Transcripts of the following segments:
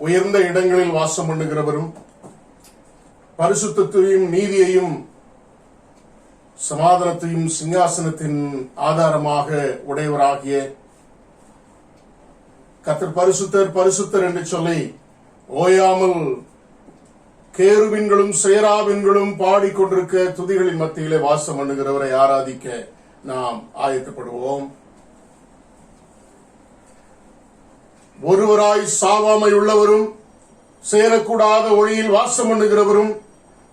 உயர்ந்த இடங்களில் வாசம் பண்ணுகிறவரும் பரிசுத்தத்தையும் நீதியையும் சமாதானத்தையும் சிங்காசனத்தின் ஆதாரமாக உடையவராகிய கர்த்தர் பரிசுத்தர் பரிசுத்தர் என்று சொல்லி ஓயாமல் கேருவின்களும் சேராவின்களும் பாடிக்கொண்டிருக்க துதிகளின் மத்தியிலே வாசம் பண்ணுகிறவரை ஆராதிக்க நாம் ஆயத்தப்படுவோம். ஒருவராய் சாவாமை உள்ளவரும் சேரக்கூடாத ஒளியில் வாசம் பண்ணுகிறவரும்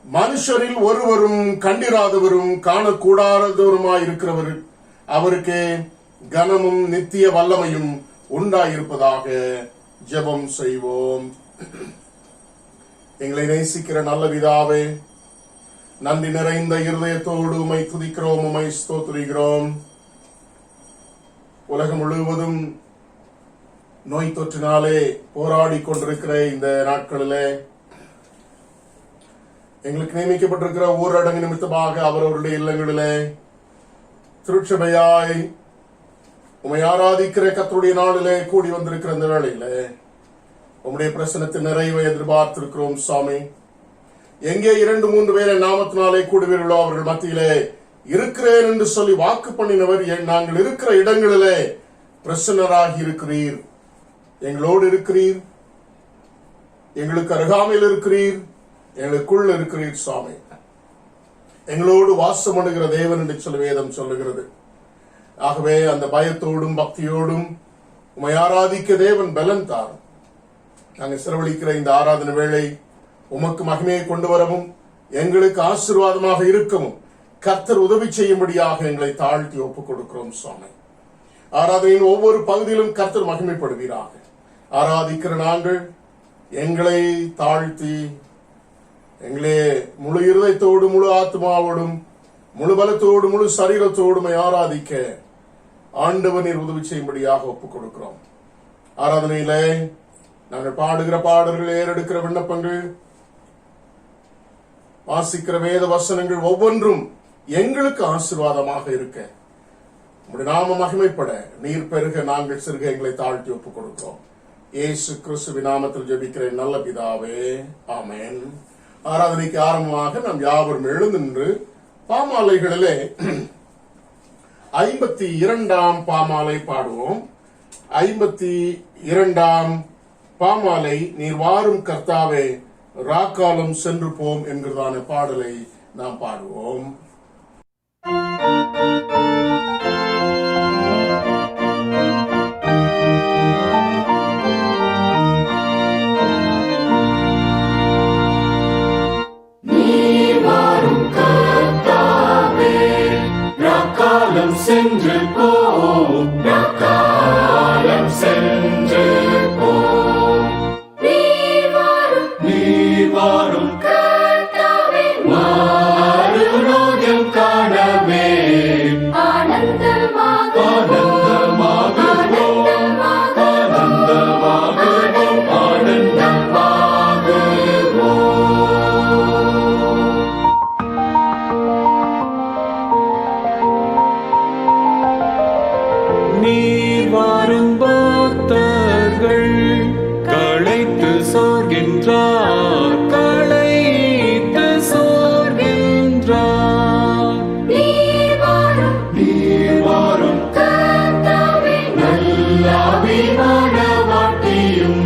மனுஷரில் ஒருவரும் கண்டிராதவரும் காணக்கூடாதவருமாயிருக்கிறவர் அவருக்கே கனமும் நித்திய வல்லமையும் உண்டாயிருப்பதாக ஜெபம் செய்வோம். எங்களை நேசிக்கிற நல்ல பிதாவே, நன்றி நிறைந்த இருதயத்தோடு உம்மை துதிக்கிறோம், உம்மை ஸ்தோத்திரிக்கிறோம். உலகம் முழுவதும் நோய் தொற்றினாலே போராடி கொண்டிருக்கிற இந்த நாட்களிலே எங்களுக்கு நியமிக்கப்பட்டிருக்கிற ஊரடங்கு நிமித்தமாக அவரவருடைய இல்லங்களிலே திருச்சபையாய் உம்மை ஆராதிக்கிற கர்த்தருடைய நாளிலே கூடி வந்திருக்கிற இந்த வேளையிலே உம்முடைய பிரசன்னத்தின் நிறைவை எதிர்பார்த்திருக்கிறோம். சுவாமி, எங்கே 2-3 பேரை நாமத்தினாலே கூடுவீர்களோ அவர்கள் மத்தியிலே இருக்கிறேன் என்று சொல்லி வாக்கு பண்ணினவர், நாங்கள் இருக்கிற இடங்களிலே பிரசன்னராகி இருக்கிறீர், எங்களோடு இருக்கிறீர், எங்களுக்கு அருகாமையில் இருக்கிறீர், எங்களுக்குள் இருக்கிறீர். சுவாமி, எங்களோடு வாசம் பண்ணுகிற தேவன் என்று சொல்லி வேதம் சொல்லுகிறது. ஆகவே அந்த பயத்தோடும் பக்தியோடும் உம்மை ஆராதிக்க தேவன் பலன் தாரும். நாங்கள் செலவழிக்கிற இந்த ஆராதனை வேளை உமக்கு மகிமையை கொண்டு வரவும் எங்களுக்கு ஆசீர்வாதமாக இருக்கவும் கர்த்தர் உதவி செய்யும்படியாக எங்களை தாழ்த்தி ஒப்புக் கொடுக்கிறோம். சுவாமி, ஆராதனையின் ஒவ்வொரு பகுதியிலும் கர்த்தர் மகிமைப்படுவீராக. ஆராதிக்கிற நாங்கள் எங்களை தாழ்த்தி எங்களே முழு இருதயத்தோடு முழு ஆத்மாவோடும் முழு பலத்தோடு முழு சரீரத்தோடும் ஆராதிக்க ஆண்டவர் நீர் உதவி செய்யும்படியாக ஒப்புக் கொடுக்கிறோம். ஆராதனையில நாங்கள் பாடுகிற பாடல்கள், ஏறெடுக்கிற விண்ணப்பங்கள், வாசிக்கிற வேத வசனங்கள் ஒவ்வொன்றும் எங்களுக்கு ஆசீர்வாதமாக இருக்க உம்முடைய நாம மகிமைப்பட நீர் பெருக நாங்கள் சிறுக எங்களை தாழ்த்தி ஒப்புக் கொடுக்கிறோம். இயேசு கிறிஸ்துவின் நாமத்தில் ஜெபிக்கிறேன் நல்ல பிதாவே, ஆமென். ஆராதனைக்கு ஆரம்பமாக நாம் யாவரும் எழுந்து நின்று பாமாலைகளிலே 52ஆம் பாமாலை பாடுவோம். 52ஆம் பாமாலை நீர் வாரும் கர்த்தாவே ராக்காலம் சென்று போம் என்கிறதான பாடலை நாம் பாடுவோம். சென்று போம், ராக்காலம் சென்று போம். நீர் வாரும் கர்த்தாவே, மறுலோகம் காணவே ஆனந்தமாகுவோம், ஆனந்தமாகுவோம், ஆனந்தமாகுவோம், ஆனந்தமாகுவோம். நீர் வாரும் பக்தர்கள் களைத்து சோர்கின்றார், களைத்து சோர்கின்றார். நீர் வாரும் கர்த்தாவே, நல்லாவிமான வாட்டியும்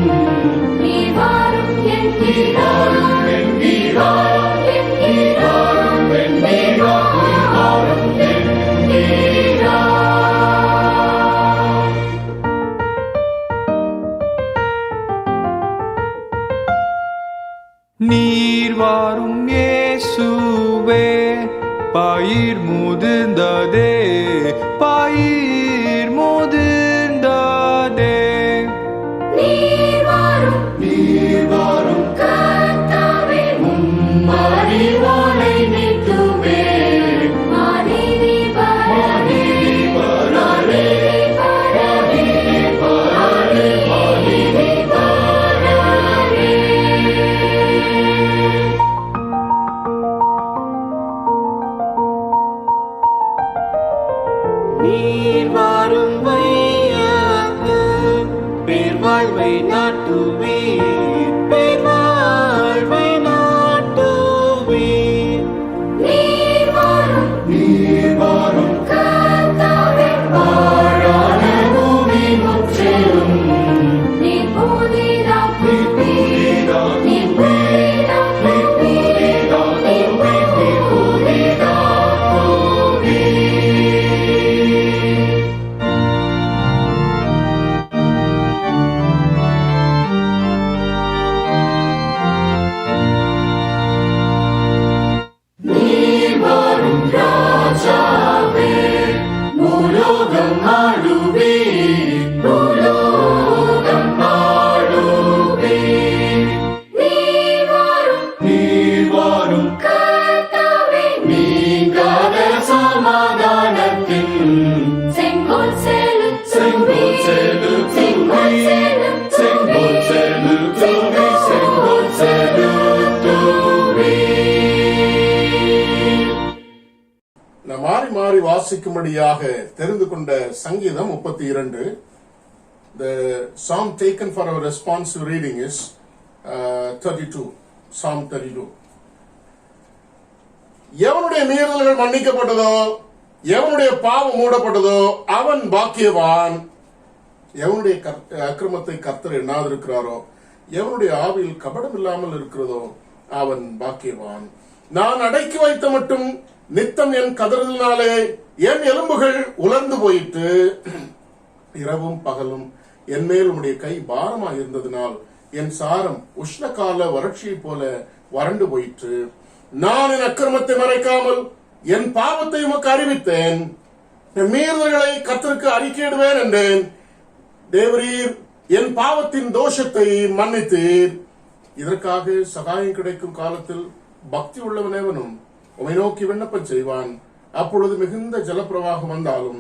நீர் வாரும் என்கிறார், என்கிறார், என்கிறார், என்கிறார், என்கிறார். நீர் வாரும் இயேசுவே, பயிர் முதிர்ந்ததே, பயிர் முதிர்ந்ததே. நீர் வாரும் கர்த்தாவே, அறிவாளை நீட்டுவே, மானினி பரலே, பரலே, பரலே, பரலே, மானினி பரலே. நீர் வாரும் வையத்து பேர் வாழ்வை நாட்டுவே, வாசிக்கும்படியாக தெரிந்து கொண்ட சங்கீதம் 32. The psalm taken for our responsive reading is 32. Psalm 32. எவனுடைய மீறல்கள் மன்னிக்கப்பட்டதோ, எவனுடைய பாவம் மூடப்பட்டதோ அவன் பாக்கியவான். எவனுடைய அக்கிரமத்தை கர்த்தர் எண்ணாதிருக்கிறாரோ, எவனுடைய ஆவியில் கபடம் இல்லாமல் இருக்கிறதோ அவன் பாக்கியவான். நான் அடக்கி வைத்த மட்டும் நித்தம் என் கதறலினாலே என் எலும்புகள் உலர்ந்து போயிட்டு, இரவும் பகலும் என் மேல் உம்முடைய கை பாரமாக இருந்ததினால் என் சாரம் உஷ்ணகால வறட்சியை போல வறண்டு போயிற்று. நான் என் அக்கிரமத்தை மறைக்காமல் என் பாவத்தை உமக்கு அறிவித்தேன், என் மீறுதல்களை கர்த்தருக்கு அறிக்கையிடுவேன் என்றேன். தேவரீர் என் பாவத்தின் தோஷத்தை மன்னித்தீர். இதற்காக சகாயம் கிடைக்கும் காலத்தில் பக்தி உள்ளவனேவனும் உமை நோக்கி விண்ணப்பம் செய்வான். அப்பொழுது மிகுந்த ஜலப்பிரவாகம் வந்தாலும்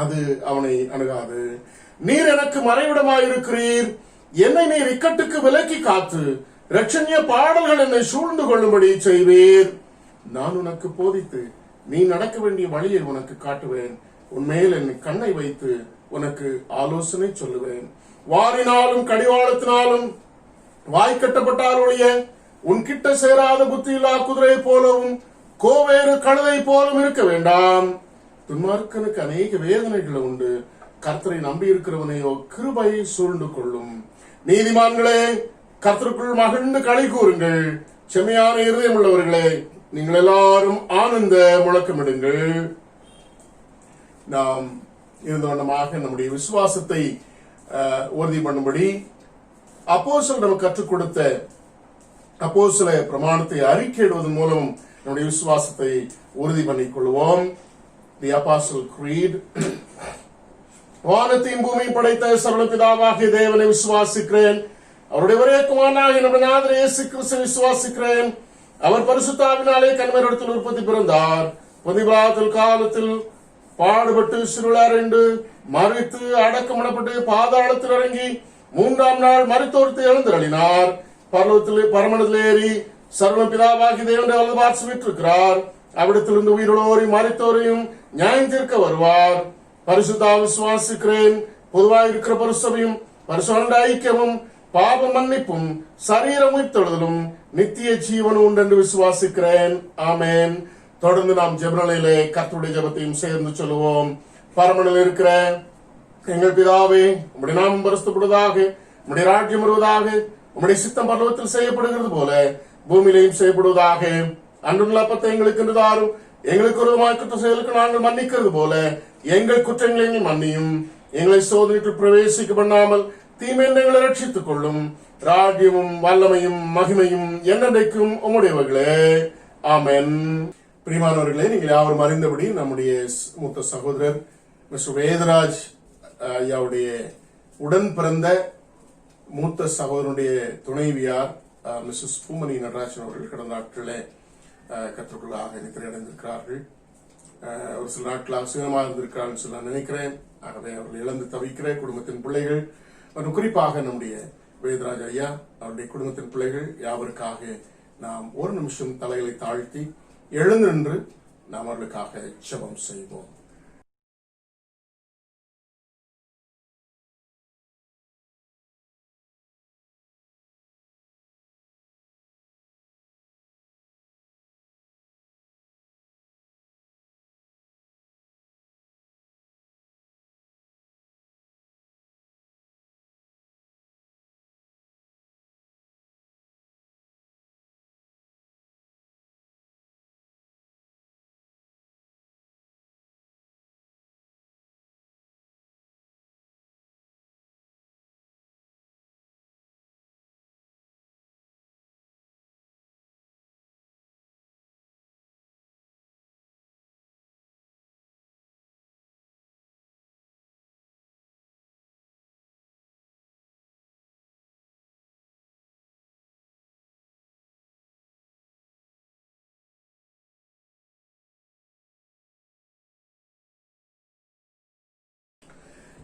அது அவனை அணுகாது. நீர் எனக்கு மறைவிடமாயிருக்கிறீர். என்னை நீர் இக்கட்டுக்கு விலக்கி காத்து இரட்சணிய பாடல்கள் என்னை சூழ்ந்து கொள்ளும்படி செய்வீர். நான் உனக்கு போதித்து நீ நடக்க வேண்டிய வழியை உனக்கு காட்டுவேன். உன்மேல் என் கண்ணை வைத்து உனக்கு ஆலோசனை சொல்லுவேன். வாரினாலும் கடிவாளத்தினாலும் வாய் கட்டப்பட்டாருடைய உன்கிட்ட சேராத புத்தியில்லா குதிரை போலவும் கோவேறு கழுதை போலும் இருக்க வேண்டாம். துன்மார்க்கனுக்கு அநேக வேதனைகள் உண்டு, கர்த்தரை நம்பி இருக்கிறவனையோ கிருபை சூழ்ந்து கொள்ளும். நீதிமான்களே, கர்த்தருக்குள் மகிழ்ந்து களி கூறுங்கள். செம்மையான இருதயம் உள்ளவர்களே, நீங்கள் எல்லாரும் ஆனந்த முழக்கமிடுங்கள். நாம் இருந்த வண்ணமாக நம்முடைய விசுவாசத்தை உறுதி பண்ணும்படி அப்போஸ்தலர் நமக்கு கற்றுக் கொடுத்த அப்போஸ்தல பிரமாணத்தை அறிக்கையிடுவதன் மூலம் நம்முடைய விசுவாசத்தை உறுதி பண்ணிக் கொள்வோம். தி அப்போஸ்டல் கிரீட். வானத்தையும் பூமியும் படைத்த சர்வபிதாவாகிய தேவனை விசுவாசிக்கிறேன். அவருடைய ஒரே குமாரனாகிய நம்முடைய நாதர் இயேசு கிறிஸ்துவை விசுவாசிக்கிறேன். அவர் பரிசுத்தாவினாலே கன்னிமரிடத்தில் உற்பத்தி பிறந்தார். பொந்திபிலாத்தில் காலத்தில் பாடுபட்டு சிறுளாரெண்டு மறித்து அடக்கமிடப்பட்டு பாதாளத்தில் இறங்கி 3ஆம் நாள் மரித்தோர்த்து எழுந்தருளினார். பரமண்டத்தில் ஏறி சர்வபிதாவாகிய தேவனுடைய வலது பார்த்து விட்டிருக்கிறார். அவ்விடத்திலிருந்து உயிரோரையும் மரித்தோரையும் நியாயம் தீர்க்க வருவார். பரிசுத்தா விசுவாசிக்கிறேன். பொதுவாக இருக்கிற பரிசுத்தமையும் பரிசுத்த ஐக்கியமும் பாப மன்னிப்பும் சரீரம் உயிர்த்தெழுதலும் நித்திய ஜீவனும் உண்டு என்று விசுவாசிக்கிறேன். ஆமேன். தொடர்ந்து நாம் ஜெபநிலையிலே கர்த்தருடைய ஜெபத்தையும் சேர்ந்து சொல்லுவோம். பரமனில் இருக்கிற எங்கள் பிதாவே, உம்முடைய நாமம் பரிசுத்தப்படுவதாக, உம்முடைய ராஜ்யம் வருவதாக, உம்முடைய சித்தம் பரலோகத்தில் செய்யப்படுகிறது போல பூமியிலையும் செய்யப்படுவதாக. அன்றுள்ள அப்பத்தை எங்களுக்கு இன்று தாரும். எங்களுக்கு விரோதமாய் குற்ற செயலுக்கு நாங்கள் மன்னிக்கிறது போல எங்கள் குற்றங்களை எங்கள் மன்னியும். எங்களை சோதனைக்கு பிரவேசிக்க பண்ணாமல் தீமையை எங்களை ரட்சித்துக் கொள்ளும். ராஜ்யமும் வல்லமையும் மகிமையும் என்னென்றைக்கும் உம்முடையவர்களே. ஆமென். பிரியமானவர்களே, நீங்கள் யாவரும் அறிந்தபடி நம்முடைய மூத்த சகோதரர் மிஸ்டர் வேதராஜ் ஐயாவுடைய உடன் பிறந்த மூத்த சகோதரனுடைய துணைவியார் மிஸ்ஸஸ் பூமணி நடராஜன் அவர்கள் கடந்த நாட்களிலே கற்றுக்கொள்ளாக நித்திரை அடைந்திருக்கிறார்கள். ஒரு சில நாட்களாக சுயமாக இருந்திருக்கிறார்கள் சொல்ல நினைக்கிறேன். ஆகவே அவர்கள் இழந்து தவிக்கிற குடும்பத்தின் பிள்ளைகள் மற்றும் குறிப்பாக நம்முடைய வேதராஜ் ஐயா அவருடைய குடும்பத்தின் பிள்ளைகள் யாவருக்காக நாம் ஒரு நிமிஷம் தலைகளை தாழ்த்தி எழுந்து நின்று நாம் அவர்களுக்காக ஜெபம் செய்வோம்.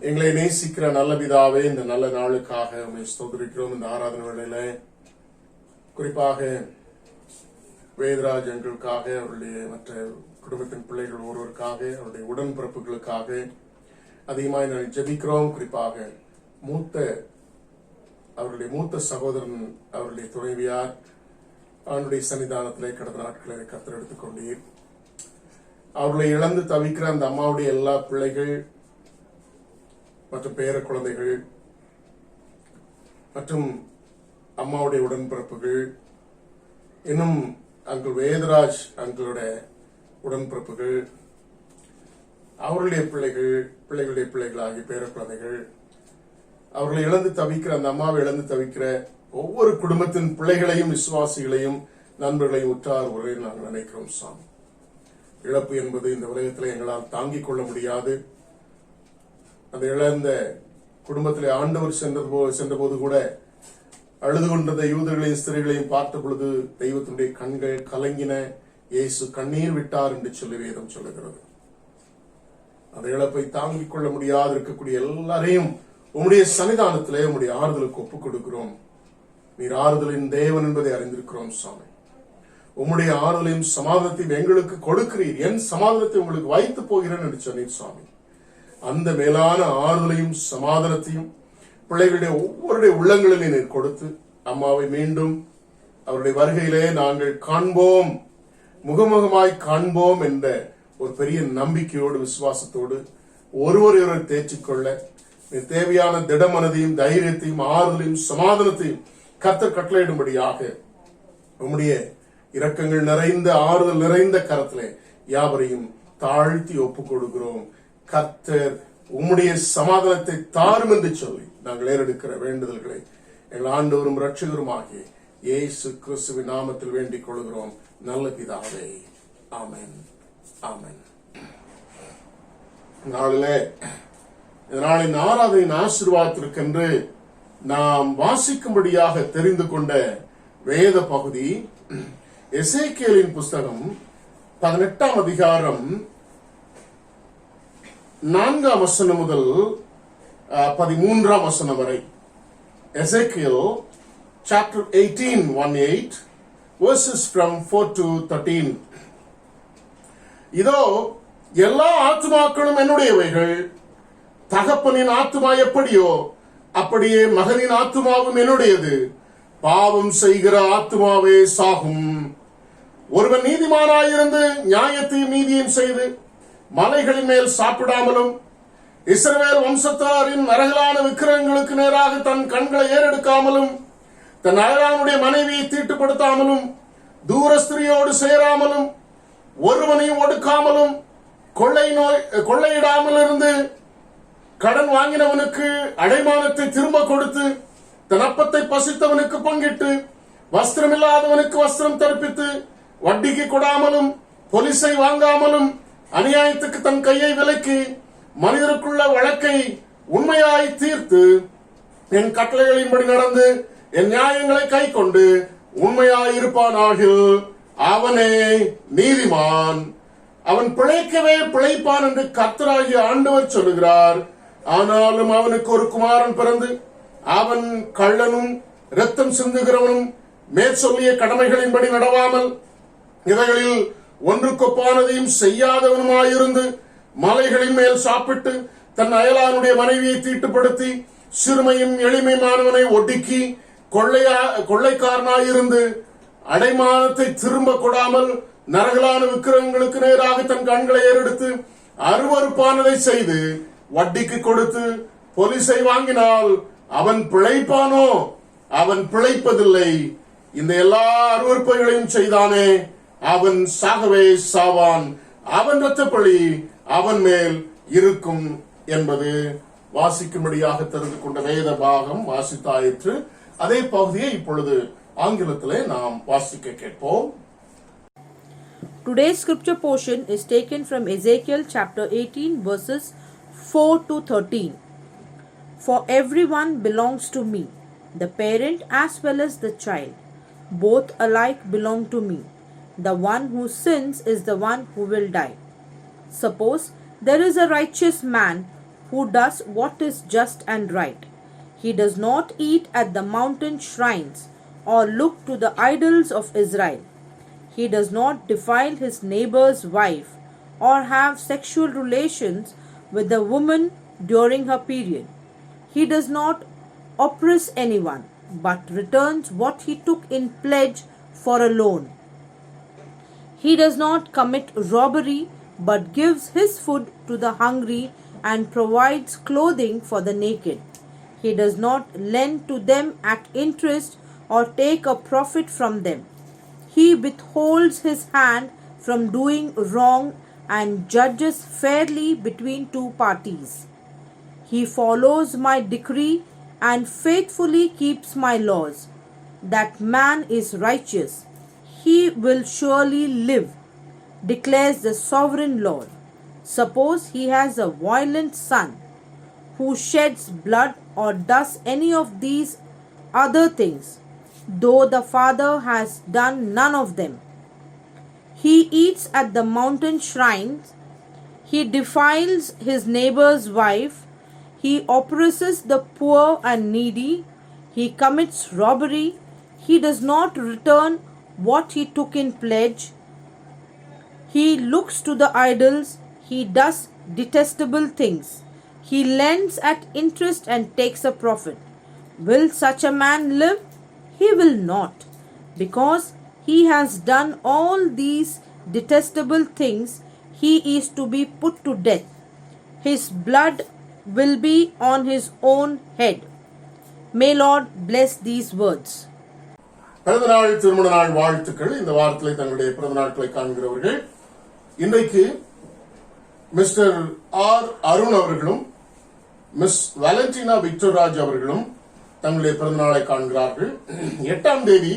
எங்களை நேசிக்கிற நல்ல பிதாவே, இந்த நல்ல நாளுக்காக உம்மை ஸ்தோத்திரிக்கிறோம். இந்த ஆராதனை வேளையில குறிப்பாக வேதராஜ் எங்களுக்காக, அவருடைய மற்ற குடும்பத்தின் பிள்ளைகள் ஒருவருக்காக, அவருடைய உடன்பிறப்புகளுக்காக அதிகமாக நாங்கள் ஜெபிக்கிறோம். குறிப்பாக அவருடைய மூத்த சகோதரன், அவருடைய துணைவியார் அவனுடைய சன்னிதானத்திலே கடந்த நாட்களை கர்த்தர் எடுத்துக் கொண்டீர். அவர்களை இழந்து தவிக்கிற அந்த அம்மாவுடைய எல்லா பிள்ளைகள் மற்றும் பேர குழந்தைகள் மற்றும் அம்மாவுடைய உடன்பிறப்புகள், இன்னும் அங்கிள் வேதராஜ் அங்களுடைய உடன்பிறப்புகள், அவருடைய பிள்ளைகளுடைய பிள்ளைகள் ஆகிய பேர குழந்தைகள், அவர்களை இழந்து தவிக்கிற அந்த அம்மாவை இழந்து தவிக்கிற ஒவ்வொரு குடும்பத்தின் பிள்ளைகளையும், விசுவாசிகளையும், நண்பர்களையும் உற்றார் உறவை நாங்கள் நினைக்கிறோம் சாமி. இழப்பு என்பது இந்த உலகத்தில் எங்களால் தாங்கிக் கொள்ள முடியாது. அந்த இழந்த குடும்பத்திலே ஆண்டவர் சென்றபோது கூட அழுது கொண்டிருந்த யூதர்களையும் ஸ்திரீகளையும் பார்த்த பொழுது தெய்வத்தினுடைய கண்கள் கலங்கின, இயேசு கண்ணீர் விட்டார் என்று சொல்லி வேதம் சொல்லுகிறது. அந்த இழப்பை தாங்கிக் கொள்ள முடியாது இருக்கக்கூடிய எல்லாரையும் உம்முடைய சன்னிதானத்திலே உம்முடைய ஆறுதலுக்கு ஒப்புக் கொடுக்கிறோம். நீர் ஆறுதலின் தேவன் என்பதை அறிந்திருக்கிறோம் சாமி. உம்முடைய ஆறுதலையும் சமாதானத்தையும் எங்களுக்கு கொடுக்கிறீர். என் சமாதானத்தை உங்களுக்கு வைத்து போகிறேன் என்று சொன்னீர் சுவாமி. அந்த மேலான ஆறுதலையும் சமாதானத்தையும் பிள்ளைகளுடைய ஒவ்வொருடைய உள்ளங்களிலே நீர் கொடுத்து அம்மாவை மீண்டும் அவருடைய வருகையிலே நாங்கள் காண்போம், முகமுகமாய் காண்போம் என்ற ஒரு பெரிய நம்பிக்கையோடு விசுவாசத்தோடு ஒருவரை தேற்றிக்கொள்ள நீர் தேவையான திடமனதையும் தைரியத்தையும் ஆறுதலையும் சமாதானத்தையும் கர்த்தர் கட்டளையிடும்படியாக உம்முடைய இரக்கங்கள் நிறைந்த ஆறுதல் நிறைந்த கரத்திலே யாவரையும் தாழ்த்தி ஒப்புக் கொடுக்கிறோம். கர்த்தர் உம்முடைய சமாதானத்தை தாரும் என்று சொல்லி நாங்கள் ஏறெடுக்கிற வேண்டுதல்களை எங்கள் ஆண்டவரும் இரட்சகரும் ஆகிய இயேசு கிறிஸ்துவின் நாமத்தில் வேண்டிக் கொள்கிறோம் நல்ல பிதாவே. ஆமென், ஆமென். நாளின் ஆராதனையின் ஆசீர்வாதத்திற்கென்று நாம் வாசிக்கும்படியாக தெரிந்து கொண்ட வேத பகுதி எசேக்கியேலின் புஸ்தகம் 18ஆம் அதிகாரம் 4ஆம் வசனம் முதல் 13ஆம் வசனம் வரை. எசேக்கியேல் chapter 18:1-8 verses from 4 to 13. இதோ எல்லா ஆத்துமாக்களும் என்னுடையவைகள், தகப்பனின் ஆத்துமா எப்படியோ அப்படியே மகனின் ஆத்துமாவும் என்னுடையது. பாவம் செய்கிற ஆத்துமாவே சாகும். ஒருவன் நீதிமானாயிருந்து நியாயத்தையும் நீதியையும் செய்து மலைகளின் மேல் சாப்பிடாமலும் இஸ்ரவேல் வம்சத்தாரின் நரகலான விக்கிரகங்களுக்கு நேராக தன் கண்களை ஏறெடுக்காமலும் தன் அயலானுடைய மனைவியை தீட்டுப்படுத்தாமலும் தூரஸ்திரியோடு சேராமலும் ஒருவனையும் ஒடுக்காமலும் கொள்ளையிடாமல் இருந்து கடன் வாங்கினவனுக்கு அடைமானத்தை திரும்ப கொடுத்து தன் அப்பத்தை பசித்தவனுக்கு பங்கிட்டு வஸ்திரமில்லாதவனுக்கு வஸ்திரம் தரிப்பித்து வட்டிக்கு கொடாமலும் பொலிசை வாங்காமலும் அநியாயத்துக்கு தன் கையை விலக்கி மனிதருக்குள்ள வழக்கை உண்மையாய் தீர்த்து என் கட்டளைகளின்படி நடந்து என் நியாயங்களை கை கொண்டு உண்மையாய் இருப்பானாகில் அவனே நீதிமான், அவன் பிழைக்கவே பிழைப்பான் என்று கர்த்தராகிய ஆண்டவர் சொல்லுகிறார். ஆனாலும் அவனுக்கு ஒரு குமாரன் பிறந்து அவன் கள்ளனும் இரத்தம் சிந்துகிறவனும் மேற்சொல்லிய கடமைகளின்படி நடவாமல் இவைகளில் ஒன்றுக்கொப்பானதையும் செய்யாதவனுமாயிருந்து மலைகளின் மேல் சாப்பிட்டு தன் அயலானுடைய மனைவியை தீட்டுப்படுத்தி சிறுமையும் எளிமையானவனை ஒடுக்கி கொள்ளைக்காரனாயிருந்து அடைமானத்தை திரும்ப கொடாமல் நரகலான விக்கிரகங்களுக்கு நேராக தன் கண்களை ஏறெடுத்து அருவருப்பானதை செய்து வட்டிக்கு கொடுத்து பொலிசை வாங்கினால் அவன் பிழைப்பானோ? அவன் பிழைப்பதில்லை. இந்த எல்லா அருவருப்பைகளையும் செய்தானே, அவன் சாகவே சாவான். அவன் இரத்தப்பழி அவன் மேல் இருக்கும் என்பது வாசிக்கும்படியாக தெரிந்து கொண்ட வேத பாகம் வாசித்தாயிற்று. அதே பகுதியை இப்பொழுது ஆங்கிலத்திலே நாம் வாசிக்க கேட்போம். Today's scripture portion is taken from Ezekiel chapter 18 verses 4 to 13. For everyone belongs to me, the parent as well as the child. Both alike belong to me. The one who sins is the one who will die. Suppose there is a righteous man who does what is just and right. He does not eat at the mountain shrines or look to the idols of Israel. He does not defile his neighbor's wife or have sexual relations with the woman during her period. He does not oppress anyone, but returns what he took in pledge for a loan. He does not commit robbery, but gives his food to the hungry and provides clothing for the naked. He does not lend to them at interest or take a profit from them. He withholds his hand from doing wrong and judges fairly between two parties. He follows my decree and faithfully keeps my laws. That man is righteous. He will surely live, declares the sovereign Lord. Suppose he has a violent son who sheds blood or does any of these other things, though the father has done none of them. He eats at the mountain shrines, he defiles his neighbor's wife, he oppresses the poor and needy, he commits robbery, he does not return what he took in pledge, he looks to the idols, he does detestable things, he lends at interest and takes a profit. Will such a man live? He will not, because he has done all these detestable things. He is to be put to death. His blood will be on his own head. May Lord bless these words. பிறந்தநாள் திருமண நாள் வாழ்த்துக்கள். இந்த வாரத்தில் தங்களுடைய பிறந்த நாட்களை காண்கிறவர்கள் இன்றைக்கு மிஸ்டர் ஆர் அருண் அவர்களும் மிஸ் வேலண்டினா விக்டர்ராஜ் அவர்களும் தங்களுடைய பிறந்த நாளை காண்கிறார்கள். 8ஆம் தேதி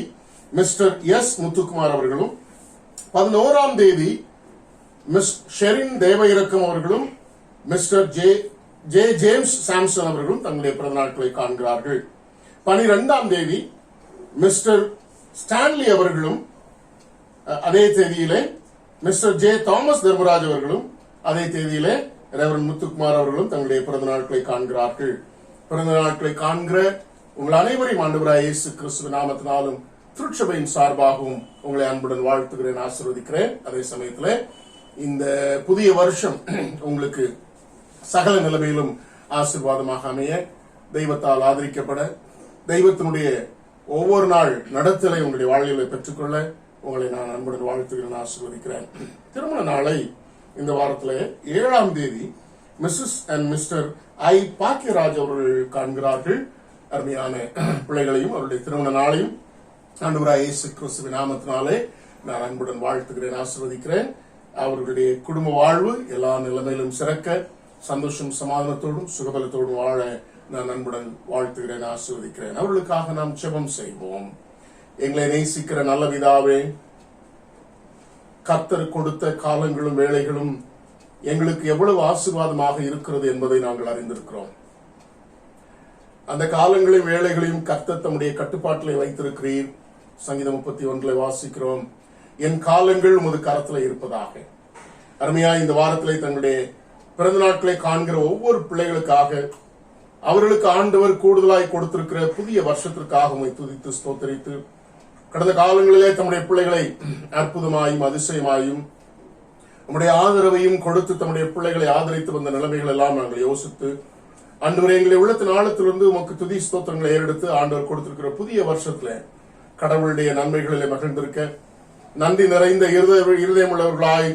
மிஸ்டர் எஸ் முத்துக்குமார் அவர்களும் 11ஆம் தேதி மிஸ் ஷெரின் தேவ இரக்கம் அவர்களும் மிஸ்டர் ஜே ஜேம்ஸ் சாம்சன் அவர்களும் தங்களுடைய பிறந்த நாட்களை காண்கிறார்கள். 12ஆம் தேதி மிஸ்டர் ஸ்டான்லி அவர்களும் அதே தேதியிலே மிஸ்டர் ஜே தாமஸ் தர்மராஜ் அவர்களும் அதே தேதியிலே ரெவரன் முத்துக்குமார் அவர்களும் தங்களுடைய பிறந்த நாட்களை காண்கிறார்கள். பிறந்த நாட்களை காண்கிற உங்கள் அனைவரையும் ஆண்டவராகிய இயேசு கிறிஸ்துவின் நாமத்தினாலும் திருச்சபையின் சார்பாகவும் உங்களை அன்புடன் வாழ்த்துகிறேன், ஆசீர்வதிக்கிறேன். அதே சமயத்தில் இந்த புதிய வருஷம் உங்களுக்கு சகல நிலைமையிலும் ஆசீர்வாதமாக அமைய, தெய்வத்தால் ஆதரிக்கப்பட, தெய்வத்தினுடைய ஒவ்வொரு நாள் நடத்தலை உங்களுடைய வாழ்வில் பெற்றுக்கொள்ள உங்களை நான் அன்புடன் வாழ்த்துகிறேன், ஆசீர்வதிக்கிறேன். திருமண நாளை இந்த வாரத்தில் 7ஆம் தேதி மிஸ்ஸஸ் அண்ட் மிஸ்டர் ஐ பாக்கியராஜ் அவர்கள் காண்கிறார்கள். அருமையான பிள்ளைகளையும் அவருடைய திருமண நாளையும் ஆண்டவராகிய இயேசு கிறிஸ்துவின் நாமத்தினாலே நான் அன்புடன் வாழ்த்துகிறேன், ஆசீர்வதிக்கிறேன். அவர்களுடைய குடும்ப வாழ்வு எல்லா நிலைமையிலும் சிறக்க, சந்தோஷம் சமாதானத்தோடும் சுகபலத்தோடும் வாழ நான் அன்புடன் வாழ்த்துகிறேன், ஆசீர்வதிக்கிறேன். அவர்களுக்காக நாம் ஜெபம் செய்வோம். எங்களை நேசிக்கிற நல்ல பிதாவே, கர்த்தர் கொடுத்த காலங்களும் வேளைகளும் எங்களுக்கு எவ்வளவு ஆசீர்வாதமாக இருக்கிறது என்பதை நாங்கள் அறிந்திருக்கிறோம். அந்த காலங்களையும் வேளைகளையும் கர்த்தர் தம்முடைய கட்டுப்பாட்டிலே வைத்திருக்கிறீர். சங்கீதம் 31 வாசிக்கிறோம், என் காலங்கள் உமது கரத்திலே இருப்பதாக. அருமையா, இந்த வாரத்திலே தங்களுடைய பிறந்த நாட்களை காண்கிற ஒவ்வொரு பிள்ளைகளுக்காக, அவர்களுக்கு ஆண்டவர் கூடுதலாய் கொடுத்திருக்கிற புதிய வருஷத்திற்காக உம்மை துதித்து ஸ்தோத்தரித்து, கடந்த காலங்களிலே தம்முடைய பிள்ளைகளை அற்புதமாயும் அதிசயமாயும் நம்முடைய ஆதரவையும் கொடுத்து தம்முடைய பிள்ளைகளை ஆதரித்து வந்த நிலைமைகள் எல்லாம் நாங்கள் யோசித்து, ஆண்டவர் எங்களை உள்ளத்தின் ஆழத்திலிருந்து உமக்கு துதி ஸ்தோத்திரங்களை ஏறெடுத்து ஆண்டவர் கொடுத்திருக்கிற புதிய வருஷத்துல கடவுளுடைய நன்மைகளிலே மகிழ்ந்திருக்க, நன்றி நிறைந்த இருதயம் உள்ளவர்களாய்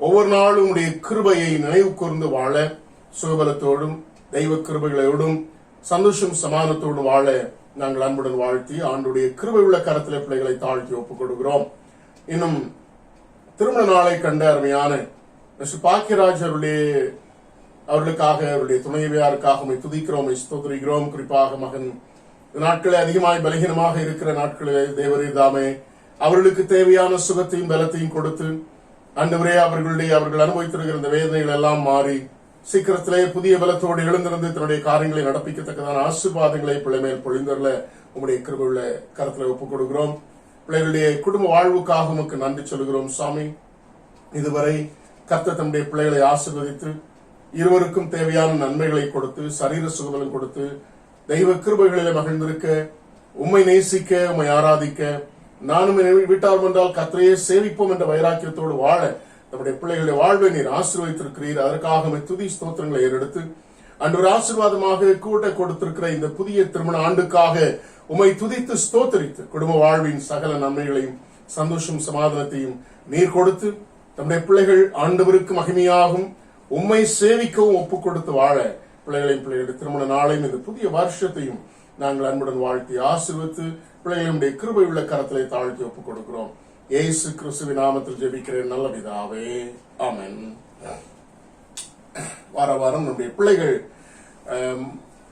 ஒவ்வொரு நாளும் உடைய கிருபையை நினைவு கூர்ந்து வாழ, சுகபலத்தோடும் தெய்வ கிருபைகளோடும் சந்தோஷம் சமாதானத்தோடும் வாழ நாங்கள் அன்புடன் வாழ்த்தி ஆண்டுடைய கிருபை உள்ள கரத்திலே பிள்ளைகளை தாழ்த்தி ஒப்புக் கொடுக்கிறோம். இன்னும் திருமண நாளை கண்ட அருமையான மிஸ்டர் பாக்கியராஜ் அவர்களுக்காக, அவருடைய துணைவியாருக்காக துதிக்கிறோம், ஸ்தோத்திரிக்கிறோம். குறிப்பாக மகன் நாட்களில் அதிகமாய் பலகீனமாக இருக்கிற நாட்களிலே தேவரீர் தாமே அவர்களுக்கு தேவையான சுகத்தையும் பலத்தையும் கொடுத்து, ஆண்டவரே அவர்கள் அனுபவித்திருக்கிற இந்த வேதனைகள் எல்லாம் மாறி சீக்கிரத்திலே புதிய பலத்தோடு எழுந்திருந்து தன்னுடைய காரியங்களை நடப்பிக்கத்தக்கதான ஆசீர்வாதங்களை பிள்ளை மேல் பொழிந்தரல உங்களுடைய கிருபையுள்ள கரத்திலே ஒப்புக் கொடுக்கிறோம். பிள்ளைகளுடைய குடும்ப வாழ்வுக்காக உமக்கு நன்றி சொல்கிறோம் சாமி. இதுவரை கர்த்தர் தம்முடைய பிள்ளைகளை ஆசீர்வதித்து இருவருக்கும் தேவையான நன்மைகளை கொடுத்து, சரீர சுகபலம் கொடுத்து, தெய்வ கிருபைகளிலே மகிழ்ந்திருக்க, உம்மை நேசிக்க, உம்மை ஆராதிக்க, நானும் என் வீட்டாரும் என்றால் கர்த்தரையே சேவிப்போம் என்ற வைராக்கியத்தோடு வாழ நம்முடைய பிள்ளைகளுடைய வாழ்வை நீர் ஆசீர்வதித்திருக்கிறீர். அதற்காக துதி ஸ்தோத்திரங்களை ஏறெடுத்து அன்று ஒரு ஆசீர்வாதமாக கூட்ட கொடுத்திருக்கிற இந்த புதிய திருமண ஆண்டுக்காக உம்மை துதித்து ஸ்தோத்தரித்து குடும்ப வாழ்வின் சகல நன்மைகளையும் சந்தோஷம் சமாதானத்தையும் நீர் கொடுத்து நம்முடைய பிள்ளைகள் ஆண்டவருக்கு மகிமையாகும் உம்மை சேவிக்கவும் ஒப்புக் கொடுத்து வாழ பிள்ளைகளுடைய திருமண நாளையும் இந்த புதிய வருஷத்தையும் நாங்கள் அன்புடன் வாழ்த்தி ஆசீர்வதித்து பிள்ளைகளுடைய கிருபை உள்ள கரத்திலே தாழ்த்தி ஒப்புக் கொடுக்கிறோம். இயேசு கிறிஸ்துவின் நாமத்தில் ஜெபிக்கிறேன் நல்ல பிதாவே, ஆமென். வார வாரம் நம்முடைய பிள்ளைகள்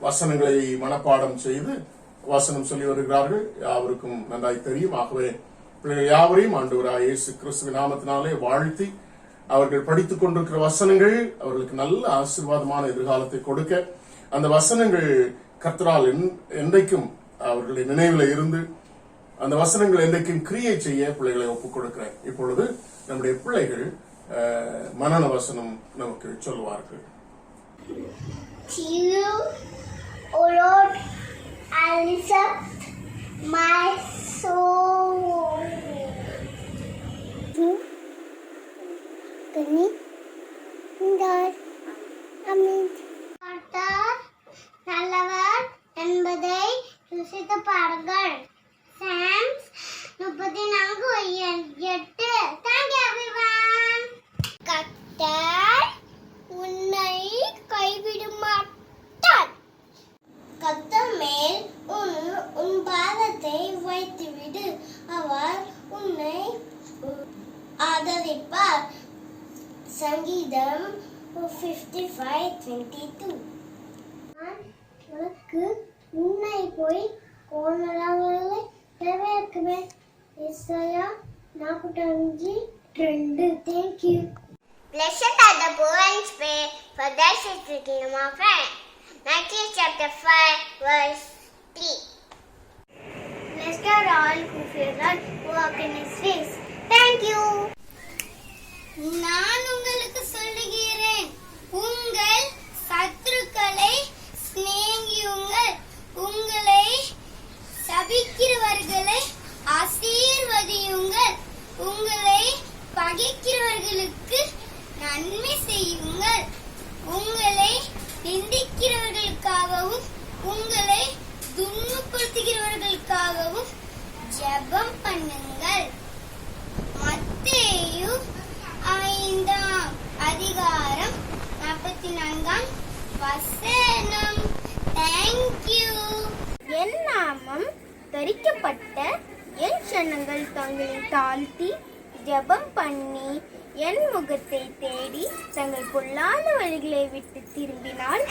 வசனங்களை மனப்பாடம் செய்து வசனம் சொல்லி வருகிறார்கள். யாவருக்கும் நன்றாய் தெரியும். ஆகவே பிள்ளைகள் யாவரையும் ஆண்டவராய் இயேசு கிறிஸ்துவின் நாமத்தினாலே வாழ்த்தி அவர்கள் படித்துக் கொண்டிருக்கிற வசனங்கள் அவர்களுக்கு நல்ல ஆசீர்வாதமான எதிர்காலத்தை கொடுக்க அந்த வசனங்கள் கர்த்தரால் என்றைக்கும் அவர்களுடைய நினைவில் இருந்து அந்த வசனங்கள் என்றைக்கும் கிரியை செய்ய பிள்ளைகளை ஒப்புக் கொடுக்கிறேன். இப்பொழுது நம்முடைய பிள்ளைகள் மனன வசனம் நமக்கு சொல்வார்கள். To you, O Lord, I lift up my soul. Kani, God, Amen. கர்த்தர் நல்லவர் என்பதை ருசித்து பாருங்கள். Psalms 34:8. Thank you everyone. கர்த்தர் உன்னை கைவிட மாட்டார். கர்த்தர் மேல் உன் பாதத்தை வைத்துவிடு, அவர் உன்னை ஆதரிப்பார். சங்கீதம் 55:22. நான் உனக்கு உன்னை போய் கோணலாங்களை நிறைவேற்றுவேன். ஏசாயா 45:2. Thank you. Blessed are the poor in spirit, for theirs is the kingdom of heaven. Matthew chapter 5:3. Blessed are all who fear God, who walk in His ways. Thank you. நான் உங்களுக்கு சொல்லுகிறேன், உங்கள் சத்துருக்களை சிநேகியுங்கள், உங்களை சபிக்கிறவர்களை ஆசீர்வதியுங்கள், உங்களை பகைக்கிறவர்களுக்கு நன்மை செய்யுங்கள், உங்களை நிந்திக்கிறவர்களுக்காகவும் உங்களை துன்பப்படுத்துகிறவர்களுக்காகவும் ஜெபம் பண்ணுங்கள். மத்தேயு 5:44. Thank you. என் நாமம் தரிக்கப்பட்ட என் ஜனங்கள் தங்களை தாழ்த்தி ஜெபம் பண்ணி என் முகத்தை தேடி தங்கள் பொல்லாத வழிகளை விட்டு திரும்பினால்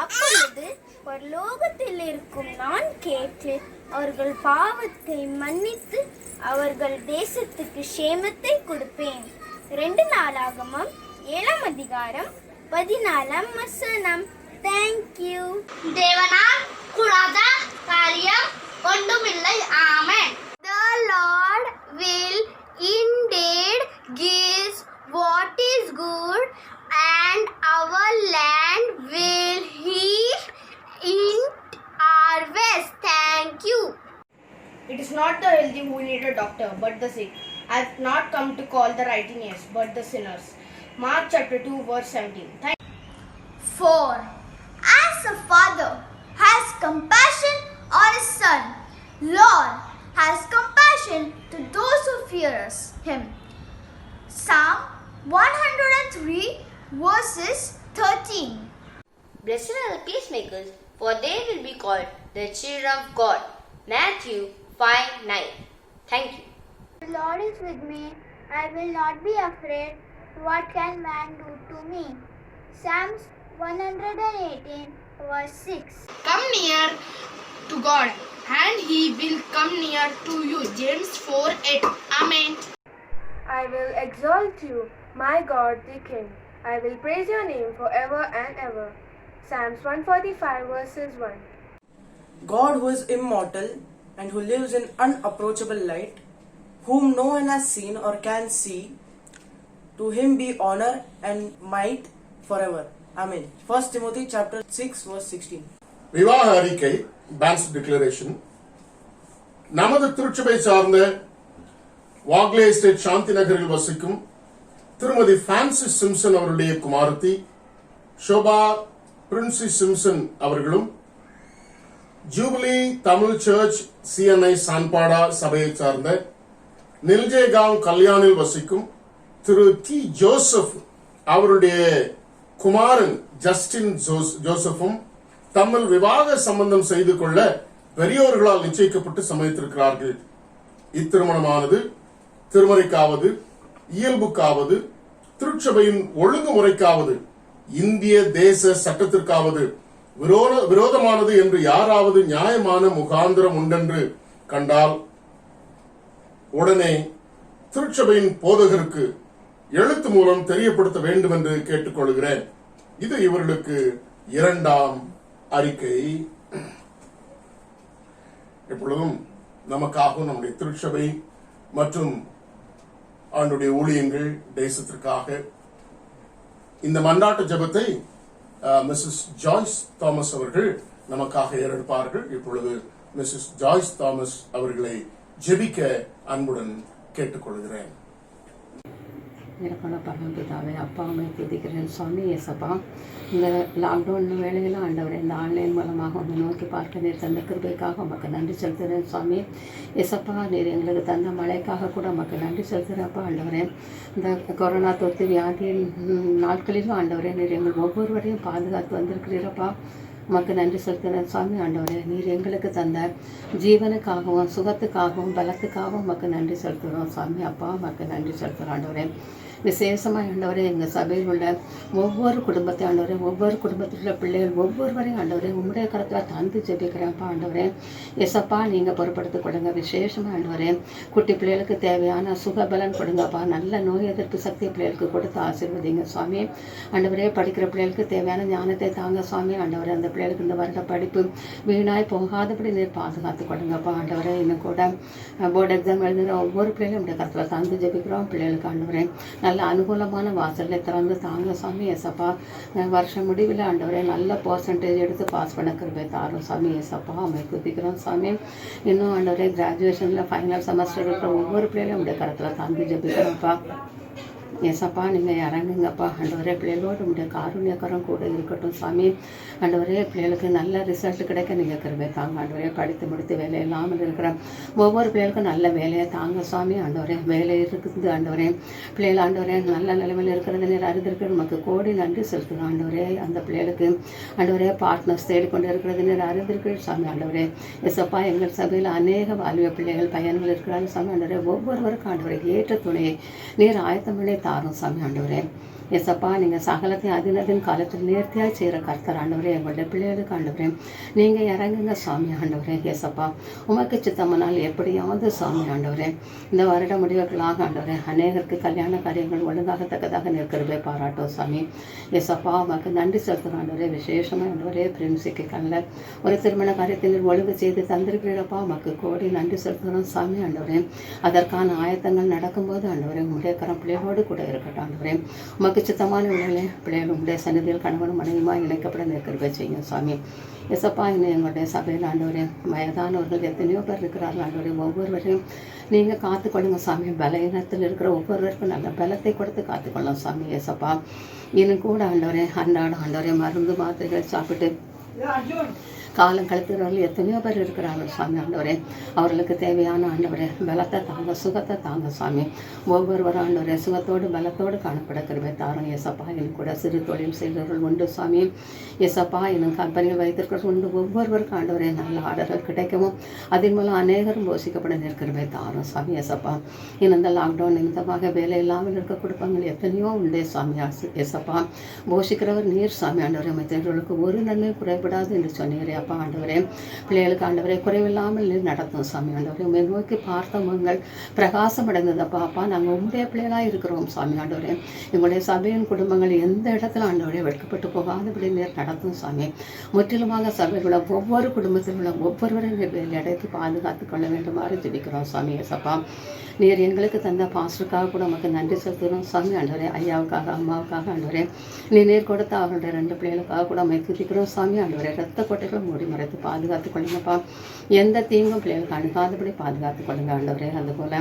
அப்பொழுது பரலோகத்தில் இருக்கும் நான் கேட்டு அவர்கள் பாவத்தை மன்னித்து அவர்கள் தேசத்துக்கு சேமத்தை கொடுப்பேன். 2 நாளாகமம் 7:14. Thank you. தேவனால் கூடாத காரியம் ஒன்றுமில்லை. ஆமென். The Lord will indeed give what is good, and our land will He harvest. Thank you. It is not the healthy who need a doctor, but the sick. I have not come to call the righteous, but the sinners. Mark chapter 2:17. For as a father has compassion on his son, Lord has compassion to those who fear Him. Psalm 103:13. Blessed are the peacemakers, for they will be called the children of God. Matthew 5:9. Thank you. The Lord is with me. I will not be afraid. What can man do to me? Psalms 118:6. Come near to God, and He will come near to you. James 4:8. Amen. I will exalt you, my God the King. I will praise your name forever and ever. Psalms 145:1. God, who is immortal and who lives in unapproachable light, whom no one has seen or can see, to Him be honor and might forever. Amen. 1 Timothy chapter 6:16. விவாக அறிக்கை, பேன்ஸ் declaration. நமது திருச்சபை சார்ந்த வாக்லே estate சாந்தி நகரில் வசிக்கும் திருமதி Francis Simpson அவருடைய குமாரத்தி Shobha princess Simpson அவர்களும், ஜூபிலி தமிழ் சர்ச் CNI சான்பாடா சபையை சார்ந்த நில்ஜேகாவ் கல்யாணில் வசிக்கும் திரு டி ஜோசப் அவருடைய குமாரன் ஜஸ்டின் ஜோசப்பும் தம்மில் விவாக சம்பந்தம் செய்து கொள்ள பெரியோர்களால் நிச்சயிக்கப்பட்டு சம்மதித்திருக்கிறார்கள். இத்திருமணமானது திருமறைக்காவது, இயல்புக்காவது, திருச்சபையின் ஒழுங்குமுறைக்காவது, இந்திய தேச சட்டத்திற்காவது விரோதமானது என்று யாராவது நியாயமான முகாந்திரம் உண்டென்று கண்டால் உடனே திருச்சபையின் போதகருக்கு எழுத்து மூலம் தெரியப்படுத்த வேண்டும் என்று கேட்டுக்கொள்கிறேன். இது இவர்களுக்கு 2ஆம் அறிக்கை. எப்பொழுதும் நமக்காகவும் நம்முடைய திருச்சபை மற்றும் ஆண்டுடைய ஊழியங்கள் தேசத்திற்காக இந்த மன்றாட்டு ஜெபத்தை மிஸ்ஸஸ் ஜாய்ஸ் தாமஸ் அவர்கள் நமக்காக ஏறெடுப்பார்கள். இப்பொழுது மிஸ்ஸஸ் ஜாய்ஸ் தாமஸ் அவர்களை ஜெபிக்க அன்புடன் கேட்டுக்கொள்கிறேன். எனக்கான பரமபிதாவே, அப்பாவை துதிக்கிறேன் சுவாமி. ஏசப்பா, இந்த லாக்டவுன் வேளையில் ஆண்டவரே இந்த ஆன்லைன் மூலமாக உங்களை நோக்கி பார்க்க நீர் தந்த கிருபைக்காக உமக்கு நன்றி செலுத்துகிறேன் சுவாமி. ஏசப்பா, நீர் எங்களுக்கு தந்த மழைக்காக கூட உமக்கு நன்றி செலுத்துகிறப்பா. ஆண்டவரே, இந்த கொரோனா தொற்று வியாதியின் நாட்களிலும் ஆண்டவரே நீர் எங்கள் ஒவ்வொருவரையும் பாதுகாத்து வந்திருக்கிறீரப்பா. உமக்கு நன்றி செலுத்துகிறேன் சுவாமி. ஆண்டவரே, நீர் எங்களுக்கு தந்த ஜீவனுக்காகவும் சுகத்துக்காகவும் பலத்துக்காகவும் உமக்கு நன்றி செலுத்துகிறோம் சுவாமி. அப்பா, உமக்கு நன்றி செலுத்துகிறோம் ஆண்டவரே. விசேஷமாக ஆண்டவரே, எங்கள் சபையில் உள்ள ஒவ்வொரு குடும்பத்தை ஆண்டவரே, ஒவ்வொரு குடும்பத்தில் உள்ள பிள்ளைகள் ஒவ்வொருவரையும் ஆண்டவரே உம்முடைய கரத்தில் தந்து ஜெபிக்கிறேன்ப்பா. ஆண்டவரே எசப்பா, நீங்கள் பொறுப்படுத்திக் கொடுங்க. விசேஷமாக ஆண்டவரே, குட்டி பிள்ளைகளுக்கு தேவையான சுகபலன் கொடுங்கப்பா. நல்ல நோய் எதிர்ப்பு சக்தி பிள்ளைகளுக்கு கொடுத்து ஆசீர்வதிங்க சுவாமி. ஆண்டவரே, படிக்கிற பிள்ளைகளுக்கு தேவையான ஞானத்தை தாங்க சுவாமி. ஆண்டவரே, அந்த பிள்ளைகளுக்கு இந்த வருட படிப்பு வீணாய் போகாதபடி நீர் பாதுகாத்து கொடுங்கப்பா. ஆண்டவரே, இன்னும் கூட போர்டு எக்ஸாம் எழுதுகிற ஒவ்வொரு பிள்ளைகளும் உடைய கரத்தில் தந்து ஜெபிக்கிறோம். பிள்ளைகளுக்கு ஆண்டவரே நல்ல அனுகூலமான வாசலை திறந்து தாங்க சாமி. ஏசப்பா, வருஷம் முடிவில் ஆண்டவரே நல்ல பர்சன்டேஜ் எடுத்து பாஸ் பண்ண கிருபை தாரும் சாமி. ஏசப்பா, அமை குதிக்கிறோம் சாமி. இன்னும் ஆண்டவரே கிராஜுவேஷனில் ஃபைனல் செமஸ்டர் இருக்கிற ஒவ்வொரு பிள்ளைகளும் உடைய கரத்தில் தந்து ஜெபிக்கிறோம்ப்பா. ஏசப்பா, நீங்கள் இறங்குங்கப்பா. ஆண்டவரே, பிள்ளைகளோடு உடைய காருண்யக்கரம் கூட இருக்கட்டும் சாமி. ஆண்டவரே, பிள்ளைகளுக்கு நல்ல ரிசல்ட் கிடைக்க நீங்கள் கிருபை தாங்க. ஆண்டவரே, படித்து முடித்து வேலை இல்லாமல் இருக்கிற ஒவ்வொரு பிள்ளைகளுக்கும் நல்ல வேலையை தாங்க சுவாமி. ஆண்டவரே, வேலை இருக்குது ஆண்டவரே. பிள்ளைகள் ஆண்டவரே நல்ல நிலைமையில் இருக்கிறது நீர் அறிந்திருக்கிற நமக்கு கோடி நன்றி செலுத்துகிறோம் ஆண்டவரே. அந்த பிள்ளைகளுக்கு ஆண்டவரே பார்ட்னர்ஸ் தேடிக்கொண்டு இருக்கிறது நீர் அறிந்திருக்கிற சாமி. ஆண்டவரே எசப்பா, எங்கள் சபையில் அநேக வாலிப பிள்ளைகள் பையன்கள் இருக்கிறாங்க சாமி. ஆண்டவரே, ஒவ்வொருவருக்கும் ஆண்டவரே ஏற்ற துணையை நீர் ஆயத்தம் பண்ணி தாரும் சாமி. ஆண்டவரே எசப்பா, நீங்கள் சகலத்தையும் அதினதின் காலத்தில் நேர்த்தியாக செய்கிற கர்த்தர் ஆண்டவரே. எங்களுடைய பிள்ளைகளுக்கு ஆண்டவரே நீங்கள் இறங்குங்க சுவாமி. ஆண்டவரே எசப்பா, உமக்கு சித்தமனால் எப்படியாவது சுவாமி ஆண்டவரே இந்த வருட முடிவுகளாக ஆண்டவரே அநேகருக்கு கல்யாண காரியங்கள் ஒழுங்காகத்தக்கதாக நிற்கிறதே பாராட்டும் சாமி. எசப்பா, உமக்கு நன்றி செலுத்துகிறோம் ஆண்டவரே. விசேஷமாக ஆண்டவரே பிரின்சிக்கு கல்ல ஒரு திருமண காரியத்தில் ஒழுங்கு செய்து தந்திருக்கிறப்பா. உமக்கு கோடி நன்றி செலுத்துகிறோம் சாமி. ஆண்டவரே, அதற்கான ஆயத்தங்கள் நடக்கும்போது ஆண்டவரே உடைய கரம் பிள்ளைகளோடு கூட இருக்கட்டும். ஆண்டவரே, உமக்கு சித்தமான உடனே பிள்ளைகள் உடைய சன்னதியில் கணவனும் மனைவியுமாக இணைக்கப்பட நிற்கிறப்ப செய்யும் சாமி. எசப்பா, இன்னும் எங்களுடைய சபையில் ஆண்டவரே வயதானவர்கள் எத்தனையோ பேர் இருக்கிறார்கள் ஆண்டவரே. ஒவ்வொருவரையும் நீங்கள் காத்துக்கொள்ளுங்க சாமி. பலவீனத்தில் இருக்கிற ஒவ்வொருவருக்கும் நல்ல பலத்தை கொடுத்து காத்துக்கொள்ளலாம் சாமி. எசப்பா, இன்னும் கூட ஆண்டவரே அன்றாடம் ஆண்டவரே மருந்து மாத்திரைகள் சாப்பிட்டு காலம் கழித்துறவர்கள் எத்தனையோ பேர் இருக்கிறாங்க சாமி. ஆண்டவரே, அவர்களுக்கு தேவையான ஆண்டவரே பலத்தை தாங்க, சுகத்தை தாங்க சாமி. ஒவ்வொருவரும் ஆண்டவரே சுகத்தோடு பலத்தோடு காணப்பட கிருபை தாரும். எசப்பா, இன்னும் கூட சிறு தொழில் செய்கிறவர்கள் உண்டு சாமி. எசப்பா, இன்னும் கம்பெனியில் வைத்திருக்கிறது உண்டு. ஒவ்வொருவருக்கும் ஆண்டவரே நல்ல ஆர்டர்கள் கிடைக்கவும் அதன் மூலம் அநேகரும் போஷிக்கப்பட நிற்கிறவை தாரும் சாமி. எசப்பா, இன்னும் இந்த லாக்டவுன் நிமித்தமாக வேலை இல்லாமல் இருக்க குடும்பங்கள் எத்தனையோ உண்டே சாமி. எசப்பா, போஷிக்கிறவர் நீர் சாமி. ஆண்டவரே, மற்றவர்களுக்கு ஒரு நன்மை குறைபடாது என்று சொன்னீரே அப்பா. ஆண்டவரே, பிள்ளைகளுக்கு ஆண்டவரே குறைவில்லாமல் நடத்தும் சாமி. ஆண்டவரே, உண்மை நோக்கி பார்த்த முகங்கள் பிரகாசம் அடைந்ததப்பா. அப்பா, நாங்கள் உங்களுடைய பிள்ளைகளாக இருக்கிறோம் சாமி. ஆண்டவரே, எங்களுடைய சபையின் குடும்பங்கள் எந்த இடத்துல ஆண்டவரே வெட்கப்பட்டு போகாதபடி நீர் நடத்தும் சாமி. முற்றிலுமாக சபையில் உள்ள ஒவ்வொரு குடும்பத்தில் உள்ள ஒவ்வொருவரையும் நீர் அடைத்து பாதுகாத்து கொள்ள வேண்டுமாறு ஜெபிக்கிறோம் சாமி. எசப்பா, நீர் எங்களுக்கு தந்த பாஸ்டருக்காக கூட நமக்கு நன்றி செலுத்துகிறோம் சாமி. ஆண்டவரே, ஐயாவுக்காக அம்மாவுக்காக ஆண்டவரே நீர் கொடுத்த அவருடைய 2 பிள்ளைகளுக்காக கூட நம்ம துதிக்கிறோம் சாமி. ஆண்டவரே, ரத்த கொட்டைகள் மூடி மறைத்து பாதுகாத்து கொள்ளுங்கப்பா. எந்த தீங்கும் பிள்ளைகளுக்கு அணுகாதபடி பாதுகாத்து கொள்ளுங்க ஆண்டவரே. அதுபோல்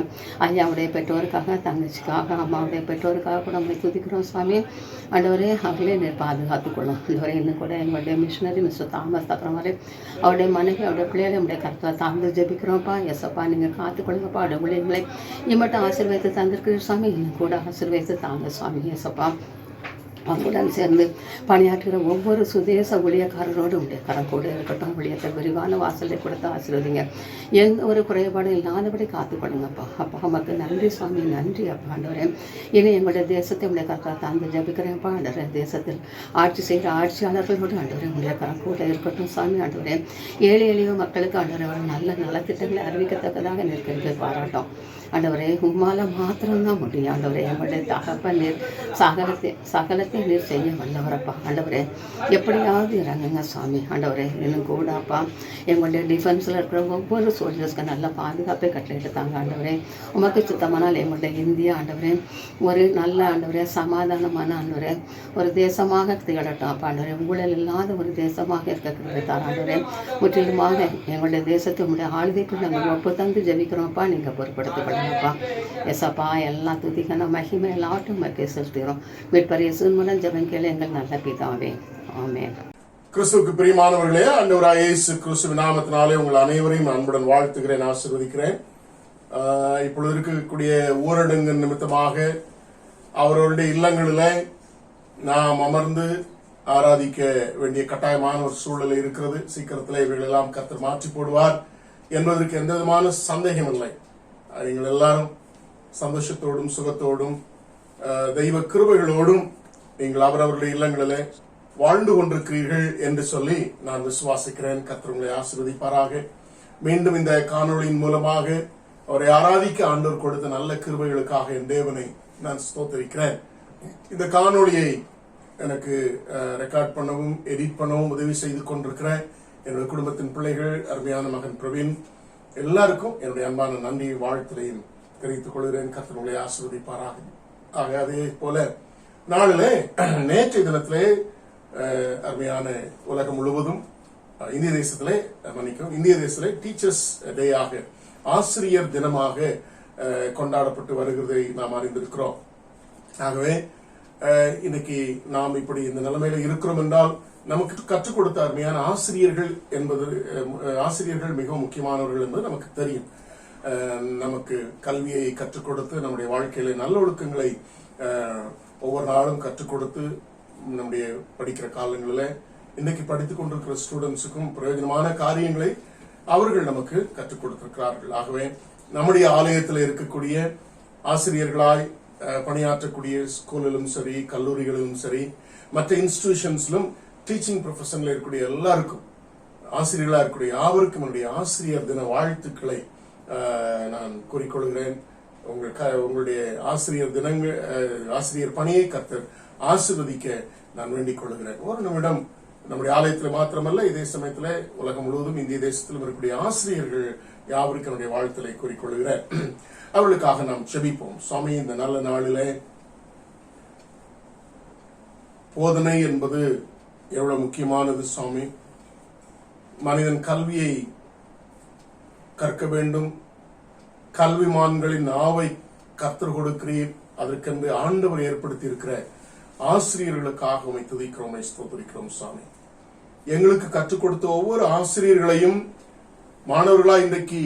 ஐயாவுடைய பெற்றோருக்காக, தங்கச்சிக்காக, அம்மாவுடைய பெற்றோருக்காக கூட நம்மளை துதிக்கிறோம் சுவாமி. ஆண்டவரே அவர்களே நீர் பாதுகாத்து கொள்ளும் ஆண்டவரே. இன்னும் கூட எங்களுடைய மிஷினரி மிஸ்டர் தாமஸ் அப்புறம் வரை அவருடைய மனைவி, அவருடைய பிள்ளைகளை நம்முடைய கருத்தில் தாழ்ந்து ஜெபிக்கிறோம்ப்பா. எஸ்ப்பா நீங்கள் காத்துக்கொள்ளுங்கப்பா. அவருடைய ஊழியர்களை இம்மட்டும் ஆசீர்வதித்து தந்திருக்கிற சுவாமி. இன்னும் கூட ஆசீர்வதித்து தாங்க சுவாமி. எஸ்ப்பா அவங்களுடன் சேர்ந்து பணியாற்றுகிற ஒவ்வொரு சுதேச ஊழியக்காரரோடு உடைய கரம் கூட இருக்கட்டும். ஊழியத்தை விரிவான வாசலை கொடுத்து ஆசீர்வதிங்க. எந்த ஒரு குறைபாடும் இல்லாதபடி காத்துக்கொள்ளுங்கப்பா. அப்பா நமக்கு நன்றி சுவாமி. நன்றி அப்பா ஆண்டவரே. இனி எங்களுடைய தேசத்தை உடைய கருத்தில் தாழ்ந்து ஜபிக்கிறேன்ப்பா ஆண்டவரே. தேசத்தில் ஆட்சி செய்கிற ஆட்சியாளர்களோடு ஆண்டவரே உடைய கரம் கூட இருக்கட்டும் சாமி. ஆண்டவரே ஏழை எளிய மக்களுக்கு ஆண்டவரே நல்ல நலத்திட்டங்களை அறிவிக்கத்தக்கதாக நிற்கிறது பாராட்டம் ஆண்டவரே. உம்மால மாத்திரம்தான் முடியும் ஆண்டவரே. எங்களுடைய தகப்பன் நீர் சகலத்தை நீர் செய்ய வல்லவரப்பா ஆண்டவரே. எப்படியாவது இறங்குங்க சுவாமி ஆண்டவரே. இன்னும் கூட அப்பா எங்களுடைய டிஃபென்ஸில் இருக்கிற ஒவ்வொரு சோல்ஜர்ஸ்க்கு நல்ல பாதுகாப்பை கட்டளையிட்டாங்க ஆண்டவரே. உமக்கு சுத்தமானால் எங்களுடைய இந்தியா ஆண்டவரே ஒரு நல்ல ஆண்டவரே சமாதானமான ஆண்டவரே ஒரு தேசமாக திகழட்டும் அப்பா ஆண்டவரே. ஊழல் இல்லாத ஒரு தேசமாக இருக்க கிடைத்தார் ஆண்டவரே. முற்றிலுமாக எங்களுடைய தேசத்தை உங்களுடைய ஆளுதைக்கு நாங்கள் ஒப்பு தந்து ஜெபிக்கிறோம்ப்பா. நீங்கள் பொறுப்படுத்திக் கொள்ளுங்கப்பா. எஸ்ப்பா எல்லாம் துதிக்கணும் மகிமை எல்லாட்டும் மக்கள் செலுத்துகிறோம். மீட்பர் இயேசுவின் மூலம் ஜெபம் கேளு எங்கள் நல்ல பிதாவே. ஆமென். கிறிஸ்துவுக்கு பிரியமானவர்களே, ஆண்டவராகிய இயேசு கிறிஸ்துவின் நாமத்தினாலே உங்கள் அனைவரையும் அன்புடன் வாழ்த்துகிறேன், ஆசீர்வதிக்கிறேன். இப்பொழுது இருக்கக்கூடிய ஊரடங்கு நிமித்தமாக அவர்களுடைய இல்லங்களில் நாம் அமர்ந்து ஆராதிக்க வேண்டிய கட்டாயமான ஒரு சூழ்நிலை இருக்கிறது. சீக்கிரத்தில் இவைகள் எல்லாம் கர்த்தர் மாற்றி போடுவார் என்பதற்கு எந்த விதமான சந்தேகம் இல்லை. நீங்கள் எல்லாரும் சந்தோஷத்தோடும் சுகத்தோடும் தெய்வ கிருபைகளோடும் நீங்கள் அவரவருடைய இல்லங்களிலே வாழ்ந்து கொண்டிருக்கிறீர்கள் என்று சொல்லி நான் விசுவாசிக்கிறேன். கர்த்தர் உங்களை ஆசீர்வதிப்பாராக. மீண்டும் இந்த காணொளியின் மூலமாக அவரை ஆராதிக்க ஆண்டவர் கொடுத்த நல்ல கிருபைகளுக்காக என் தேவனை நான் ஸ்தோத்திரிக்கிறேன். இந்த காணொளியை எனக்கு ரெக்கார்ட் பண்ணவும் எடிட் பண்ணவும் உதவி செய்து கொண்டிருக்கிற என்னுடைய குடும்பத்தின் பிள்ளைகள், அருமையான மகன் பிரவீன், எல்லாருக்கும் என்னுடைய அன்பான நன்றி வாழ்த்துறையும் தெரிவித்துக் கொள்கிறேன். கர்த்தர் உங்களை ஆசீர்வதிப்பாராக. ஆக அதே போல நாளிலே நேற்றைய தினத்திலே அருமையான உலகம் முழுவதும் இந்திய தேசத்திலே டீச்சர்ஸ் டே ஆக ஆசிரியர் தினமாக கொண்டாடப்பட்டு வருகிறதை நாம் அறிந்திருக்கிறோம். ஆகவே இன்னைக்கு நாம் இப்படி இந்த நிலைமையில இருக்கிறோம் என்றால் நமக்கு கற்றுக் கொடுத்த அருமையான ஆசிரியர்கள் மிகவும் முக்கியமானவர்கள் என்பது நமக்கு தெரியும். நமக்கு கல்வியை கற்றுக் கொடுத்து நம்முடைய வாழ்க்கையில நல்ல ஒழுக்கங்களை ஒவ்வொரு நாளும் கற்றுக் கொடுத்து நம்முடைய படிக்கிற காலங்களில் இன்னைக்கு படித்துக் கொண்டிருக்கிற ஸ்டூடெண்ட்ஸுக்கும் பிரயோஜனமான காரியங்களை அவர்கள் நமக்கு கற்றுக் கொடுத்திருக்கிறார்கள். ஆகவே நம்முடைய ஆலயத்தில் இருக்கக்கூடிய ஆசிரியர்களாய் பணியாற்றக்கூடிய ஸ்கூலிலும் சரி, கல்லூரிகளிலும் சரி, மற்ற இன்ஸ்டிடியூஷன்ஸிலும் டீச்சிங் ப்ரொஃபஷன்ல இருக்கக்கூடிய எல்லாருக்கும், ஆசிரியர்களா இருக்கக்கூடிய யாவருக்கும் என்னுடைய ஆசிரியர் தின வாழ்த்துக்களை நான் கூறிக்கொள்கிறேன். உங்களுடைய ஆசிரியர் பணியை கர்த்தர் ஆசீர்வதிக்க நான் வேண்டிக் கொள்கிறேன். ஒரு நிமிடம் நம்முடைய ஆலயத்தில் மாத்திரமல்ல, இதே சமயத்தில் உலகம் முழுவதும் இந்திய தேசத்திலும் இருக்கக்கூடிய ஆசிரியர்கள் யாவருக்கும் என்னுடைய வாழ்த்தலை கூறிக்கொள்கிறேன். அவர்களுக்காக நாம் செபிப்போம். சுவாமி, இந்த நல்ல நாளிலே போதனை என்பது எவ்வளவு முக்கியமானது சுவாமி. மனிதன் கல்வியை கற்க வேண்டும். கல்விமான்களின் நாவை கர்த்தர் கொடுக்கிறீர். அதற்கென்று ஆண்டவர் ஏற்படுத்தி இருக்கிற ஆசிரியர்களுக்காக உம்மை துதிக்கிறோம், ஸ்தோத்திரிக்கிறோம் சுவாமி. எங்களுக்கு கற்றுக் கொடுத்த ஒவ்வொரு ஆசிரியர்களையும், மாணவர்களா இன்றைக்கு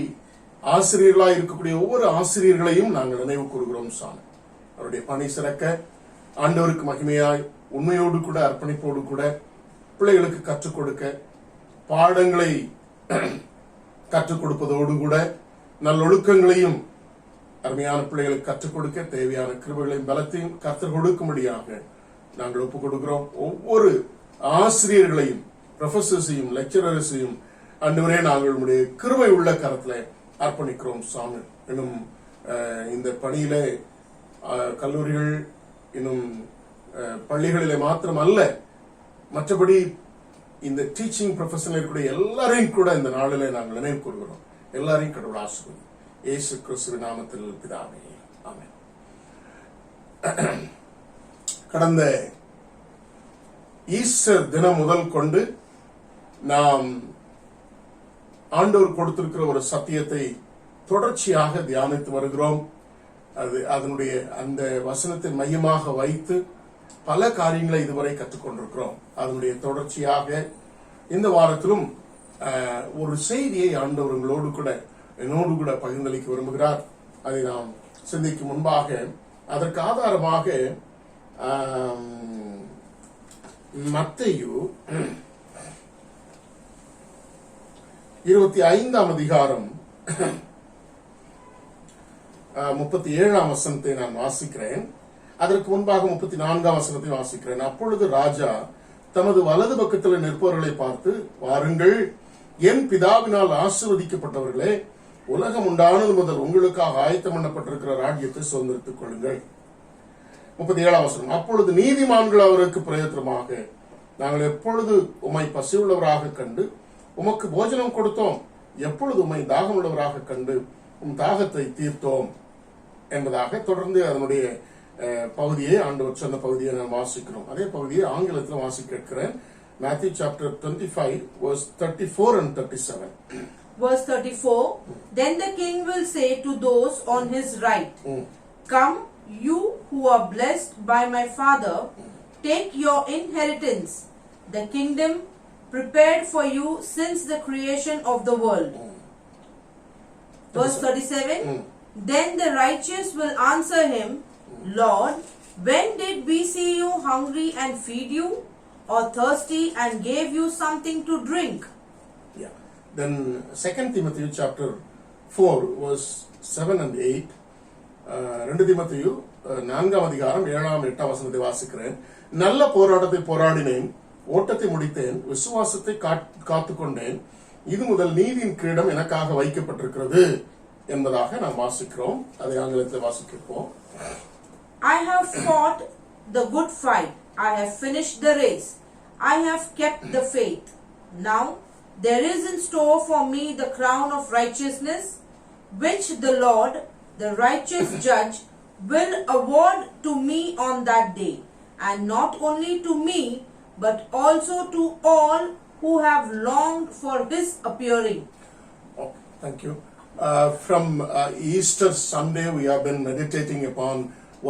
ஆசிரியர்களா இருக்கக்கூடிய ஒவ்வொரு ஆசிரியர்களையும் நாங்கள் நினைவு கூறுகிறோம் சுவாமி. அவருடைய பணி சிறக்க ஆண்டவருக்கு மகிமையாய் உண்மையோடு கூட அர்ப்பணிப்போடு கூட பிள்ளைகளுக்கு கற்றுக் கொடுக்க, பாடங்களை கற்றுக் கொடுப்பதோடு கூட நல்லொழுக்கங்களையும் அருமையான பிள்ளைகளுக்கு கற்றுக் கொடுக்க தேவையான கிருபைகளையும் பலத்தையும் கற்றுக் கொடுக்கும்படியாக நாங்கள் ஒப்புக் கொடுக்கிறோம். ஒவ்வொரு ஆசிரியர்களையும், ப்ரொஃபசர்ஸையும், லெக்சரர்ஸையும் ஆண்டவரே நாங்கள் உங்களுடைய கிருபை உள்ள கரத்துல அர்ப்பணிக்கிறோம் சுவாமி. இன்னும் இந்த பணியில கல்லூரிகள், இன்னும் பள்ளிகளிலே மாத்திரம் அல்ல, மற்றபடி இந்த டீச்சிங் ப்ரொஃபஷனில் இருக்கக்கூடிய எல்லாரையும் கூட இந்த நாளிலே நாங்கள் நினைவு கூறுகிறோம். எல்லாரையும் கடவுள் ஆசீர்வதி. இயேசு கிறிஸ்துவின் நாமத்தில் பிதாவே, ஆமென். கடந்த ஈஸ்டர் தினம் முதல் கொண்டு நாம் ஆண்டவர் கொடுத்திருக்கிற ஒரு சத்தியத்தை தொடர்ச்சியாக தியானித்து வருகிறோம். அதனுடைய அந்த வசனத்தை மையமாக வைத்து பல காரியங்களை இதுவரை கற்றுக்கொண்டிருக்கிறோம். அதனுடைய தொடர்ச்சியாக இந்த வாரத்திலும் ஒரு செய்தியை ஆண்டவர் என்னோடு கூட பகிர்ந்தளிக்க விரும்புகிறார். அதை நாம் சிந்திக்கும் முன்பாக அதற்கு ஆதாரமாக மத்தேயு 25 அதிகாரம் 37 வசனத்தை நான் வாசிக்கிறேன். அதற்கு முன்பாக 34 வசனத்தை வாசிக்கிறேன். அப்பொழுது ராஜா தமது வலது பக்கத்தில் நிற்பவர்களை பார்த்து, வாருங்கள், என் பிதாவினால் ஆசீர்வதிக்கப்பட்டவர்களே, உலகம் உண்டானது முதல் உங்களுக்காக ஆயத்தம் பண்ணப்பட்டிருக்கிற ராஜ்யத்தை சுதந்திரித்துக் கொள்ளுங்கள். 37 வசனம். அப்பொழுது நீதிமான்கள் அவருக்கு பிரயோஜனமாக, நாங்கள் எப்பொழுது உம்மை பசியுள்ளவராக கண்டு உமக்கு போஜனம் கொடுத்தோம், எப்பொழுது உம்மை தாகம் உள்ளவராக கண்டு உம் தாகத்தை தீர்த்தோம் என்பதாக தொடர்ந்து அதனுடைய பகுதியை ஆண்டவர் சொன்ன பகுதியை நான் வாசிக்கிறோம். அதே பகுதியை ஆங்கிலத்தில் வாசிக்க கேட்கிறேன். Matthew chapter 25 verse 34 and 37. Verse 34, Then the king will say to those on his right, Come, you who are blessed by my Father, take your inheritance, the kingdom prepared for you since the creation of the world. Verse 37, Then the righteous will answer him, Lord, when did we see you hungry and feed you, or thirsty and gave you something to drink? Yeah. Then 2 Timothy chapter 4 verse 7 and 8. 2 தீமோத்தேயு 4 அதிகாரம் 7-8 வசனத்தை வாசிக்கிறேன். நல்ல போராட்டத்தை போராடினேன், ஓட்டத்தை முடித்தேன், விசுவாசத்தை காத்துக்கொண்டேன், இது முதல் நீதியின் கிரீடம் எனக்காக வைக்கப்பட்டிருக்கிறது என்பதாக நாம் வாசிக்கிறோம். அதை ஆங்கிலத்தில் வாசிக்கிறோம். I have fought the good fight, I have finished the race, I have kept the faith. Now there is in store for me the crown of righteousness, which the Lord, the righteous judge, will award to me on that day, and not only to me, but also to all who have longed for his appearing. Oh, thank you. From Easter Sunday, we have been meditating upon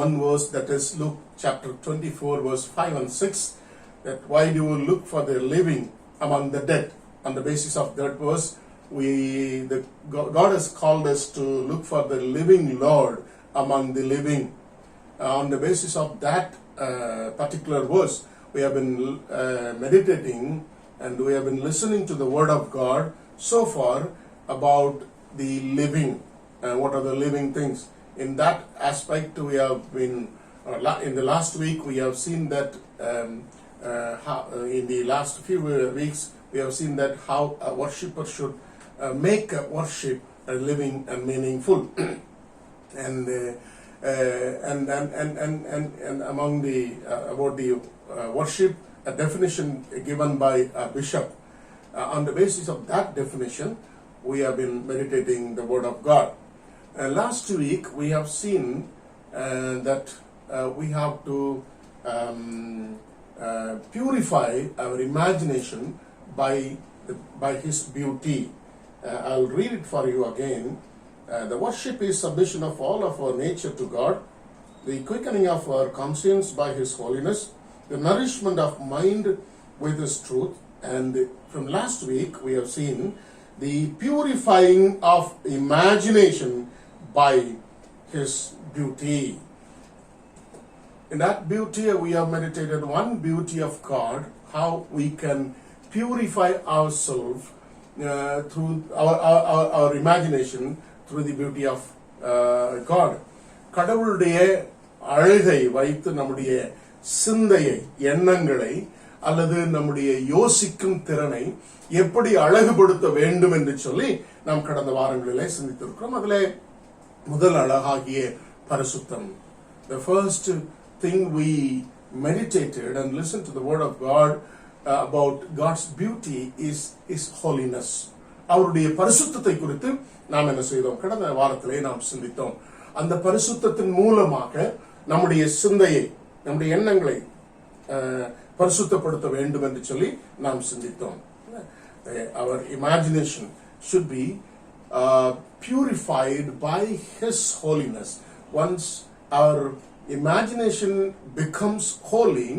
one verse, that is Luke chapter 24 verse 5 and 6, that why do you look for the living among the dead? On the basis of that verse, God has called us to look for the living Lord among the living. On the basis of that particular verse, we have been meditating and we have been listening to the word of God so far about the living. What are the living things? In that aspect, we have been, in the last week, we have seen that, in the last few weeks, we have seen that how a worshipper should make a worship living and meaningful. And among the, about the worship, a definition given by a bishop. On the basis of that definition, we have been meditating the word of God. Last week we have seen that we have to purify our imagination by his beauty. I'll read it for you again. The worship is submission of all of our nature to God, the quickening of our conscience by his holiness, the nourishment of mind with his truth, and from last week we have seen the purifying of imagination by his beauty. In that beauty we have meditated one beauty of God, how we can purify ourselves through our imagination, through the beauty of God. கடவுளுடைய அழகை வைத்து நம்முடைய சிந்தையை, எண்ணங்களை அல்லது நம்முடைய யோசிக்கும் திறனை எப்படி அழகுபடுத்த வேண்டும் என்று சொல்லி நாம் கடந்த வாரங்களிலே சிந்தித்திருக்கிறோம். அதிலே முதல் அழகாகிய பரிசுத்தம். The first thing we meditated and listened to the word of God about God's beauty is holiness. அவருடைய பரிசுத்தத்தை குறித்து நாம் என்ன செய்தோம்? கடந்த வாரத்திலே நாம் சிந்தித்தோம். அந்த பரிசுத்தத்தின் மூலமாக நம்முடைய சிந்தையை, நம்முடைய எண்ணங்களை பரிசுத்தப்படுத்த வேண்டும் என்று சொல்லி நாம் சிந்தித்தோம். Our imagination should be purified by His holiness. Once our imagination becomes holy,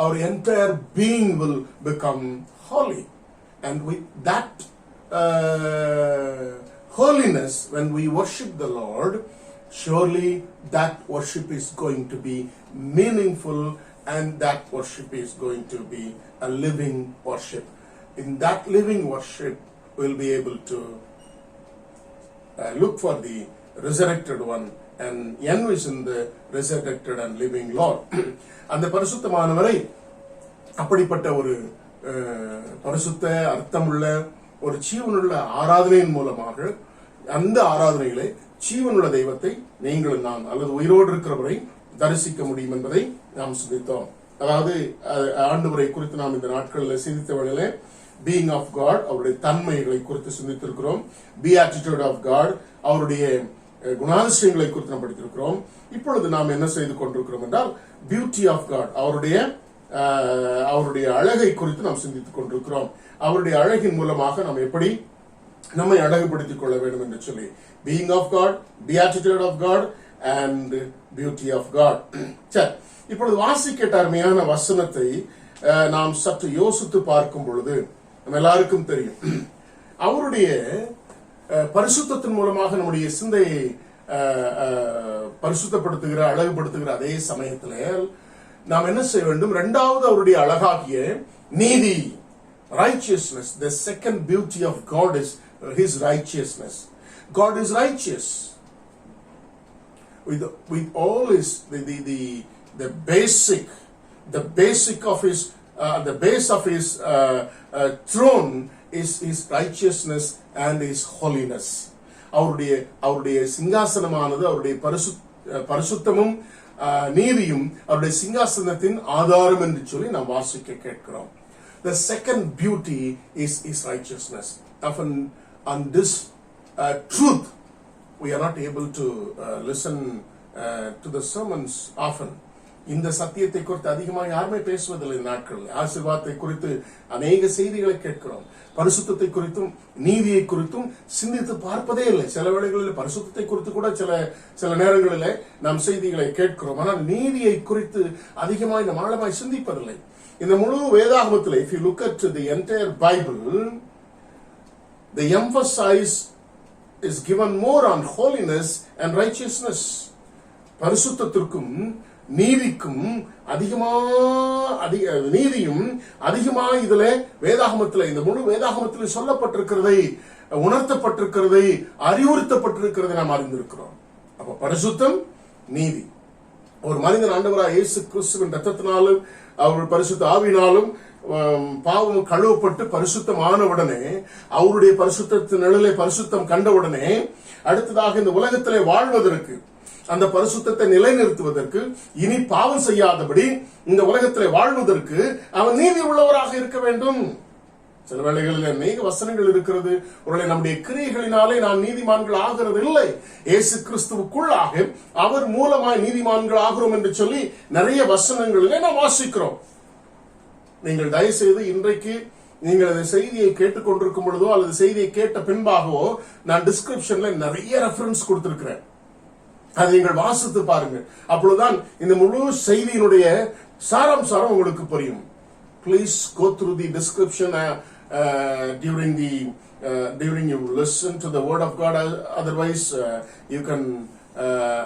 our entire being will become holy. And with that holiness, when we worship the Lord, surely that worship is going to be meaningful, and that worship is going to be a living worship. In that living worship, we'll be able to look for the resurrected one and envision the resurrected and living Lord. அந்த பரிசுத்தமானவரை அப்படிப்பட்ட ஒரு பரிசுத்த அர்த்தமுள்ள ஒரு ஜீவனுள்ள ஆராதனையின் மூலமாக அந்த ஆராதனையிலே ஜீவனுள்ள தெய்வத்தை நீங்களும் நான் அல்லது உயிரோடு இருக்கிறவரை தரிசிக்க முடியும் என்பதை நாம் சிந்தித்தோம். அதாவது ஆண்டவரை குறித்து நாம் இந்த நாட்களில் சிந்தித்த வேளையிலே பீயிங் ஆஃப் காட், அவருடைய தன்மைகளை குறித்து சிந்தித்திருக்கிறோம். பீயாட்டிட்யூட் ஆஃப் காட், அவருடைய குணாதிசயங்களை குறித்து நாம் படித்திருக்கிறோம். இப்பொழுது நாம் என்ன செய்து கொண்டிருக்கிறோம் என்றால் பியூட்டி ஆஃப் காட், அவருடைய அழகை குறித்து நாம் சிந்தித்துக் கொண்டிருக்கிறோம். அவருடைய அழகின் மூலமாக நாம் எப்படி நம்மை அழகுபடுத்திக் கொள்ள வேண்டும் என்று சொல்லி being of God, beatitude of God and beauty of God. சரி, இப்பொழுது வாசிக்கிட்ட அருமையான வசனத்தை நாம் சற்று யோசித்து பார்க்கும் பொழுது நம்ம எல்லாருக்கும் தெரியும், அவருடைய பரிசுத்தத்தின் மூலமாக நம்முடைய சிந்தையை பரிசுத்தப்படுத்துகிற அழகுபடுத்துகிற அதே சமயத்தில் நாம் என்ன செய்ய வேண்டும்? இரண்டாவது அவருடைய அழகாகிய நீதி, righteousness. The second beauty of God is His righteousness. God is righteous with all His the basic of His the base of His throne is His righteousness and His holiness. அவருடைய சிங்காசனமானது அவருடைய பரிசுத்தமும் நீதியும் அவருடைய சிங்காசனத்தின் ஆதாரம் என்று சொல்லி நாம் வாசிக்க கேட்கிறோம். The second beauty is His righteousness. Often on this truth we are not able to listen to the sermons often. இந்த சத்தியத்தை குறித்து அதிகமாக யாருமே பேசுவதில்லை. நாட்கள் ஆசீர்வாதத்தை குறித்து அநேக செய்திகளை கேட்கிறோம். பரிசுத்தத்தை குறித்தும் நீதியை குறித்தும் சிந்தித்து பார்ப்பதே இல்லை. சில வேளைகளில் பரிசுத்தத்தை குறித்து கூட சில நேரங்களில் நாம் செய்திகளை கேட்கிறோம். ஆனால் நீதியை குறித்து அதிகமாய் நாம் ஆழமாய் சிந்திப்பதில்லை. இந்த முழு வேதாகமத்தில் if you look at the entire Bible, the emphasis is given more on holiness and righteousness. பரிசுத்தத்திற்கும் நீதிக்கும் நீதியும் அதிகமாக இதுல வேதாகமத்தில் இந்த முழு வேதாகமத்தில் சொல்லப்பட்டிருக்கிறதை, உணர்த்தப்பட்டிருக்கிறதை, அறிவுறுத்தப்பட்டிருக்கிறதை நாம் அறிந்திருக்கிறோம். அப்ப பரிசுத்தம், நீதி. ஒரு மனிதன் ஆண்டவராக இயேசு கிறிஸ்துவின் ரத்தத்தினாலும் அவர் பரிசுத்த ஆவியினாலும் பாவம் கழுவப்பட்டு பரிசுத்தமானவுடனே, அவருடைய பரிசுத்தத்தின் நிழலை பரிசுத்தம் கண்டவுடனே, அடுத்ததாக இந்த உலகத்திலே வாழ்வதற்கு, அந்த பரிசுத்தத்தை நிலைநிறுத்துவதற்கு, இனி பாவம் செய்யாதபடி இந்த உலகத்திலே வாழ்வதற்கு அவன் நீதி உள்ளவராக இருக்க வேண்டும். சில வேளைகளில் அநேக வசனங்கள் இருக்கிறது, ஒருவேளை நம்முடைய கிரியைகளினாலே நாம் நீதிமான்கள் ஆகிறது இல்லை, இயேசு கிறிஸ்துவுக்குள்ளாக அவர் மூலமாய் நீதிமான்கள் ஆகிறோம் என்று சொல்லி நிறைய வசனங்களிலே நாம் வாசிக்கிறோம். நீங்கள் தயவு செய்து இன்றைக்கு நீங்கள் அந்த செய்தியை கேட்டுக்கொண்டிருக்கும் பொழுதோ அல்லது செய்தியை கேட்ட பின்பாகவோ நான் டிஸ்கிரிப்ஷன்ல நிறைய ரெஃபரன்ஸ் கொடுத்திருக்கிறேன். அதை நீங்கள் வாசித்து பாருங்க. அப்பொழுதுதான் இந்த முழு செய்தியினுடைய சாராம்சாரம் உங்களுக்கு புரியும். Please go through the description during you listen to the word of God. Otherwise, you can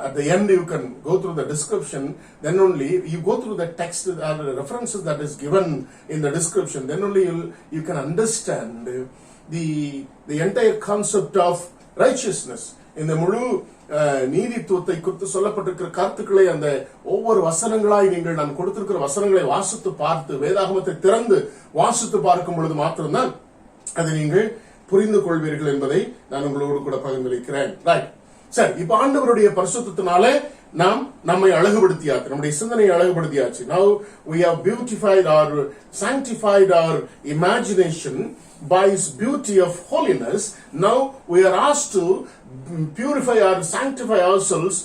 at the end you can go through the description. Then only you go through the text or the references that is given in the description. Then only you can understand the entire concept of righteousness. இந்த முழு நீதித்துவத்தை குறித்து சொல்லப்பட்டிருக்கிற கருத்துக்களை அந்த ஒவ்வொரு வசனங்களாய் நீங்கள் நான் கொடுத்திருக்கிற வசனங்களை வாசித்து பார்த்து வேதாகமத்தை திறந்து வாசித்து பார்க்கும் பொழுது மாத்திரம்தான் அதை நீங்கள் புரிந்து கொள்வீர்கள் என்பதை நான் உங்களோடு கூட பகிர்ந்தளிக்கிறேன். ரைட், சரி. இப்ப ஆண்டவருடைய பரிசுத்தத்தினாலே நாம் நம்மை அழகுபடுத்தியாச்சு, நம்முடைய சிந்தனையை அழகுபடுத்தியாச்சு. Now we have beautified or sanctified our imagination by His beauty of holiness. Now we are asked to purify or sanctify ourselves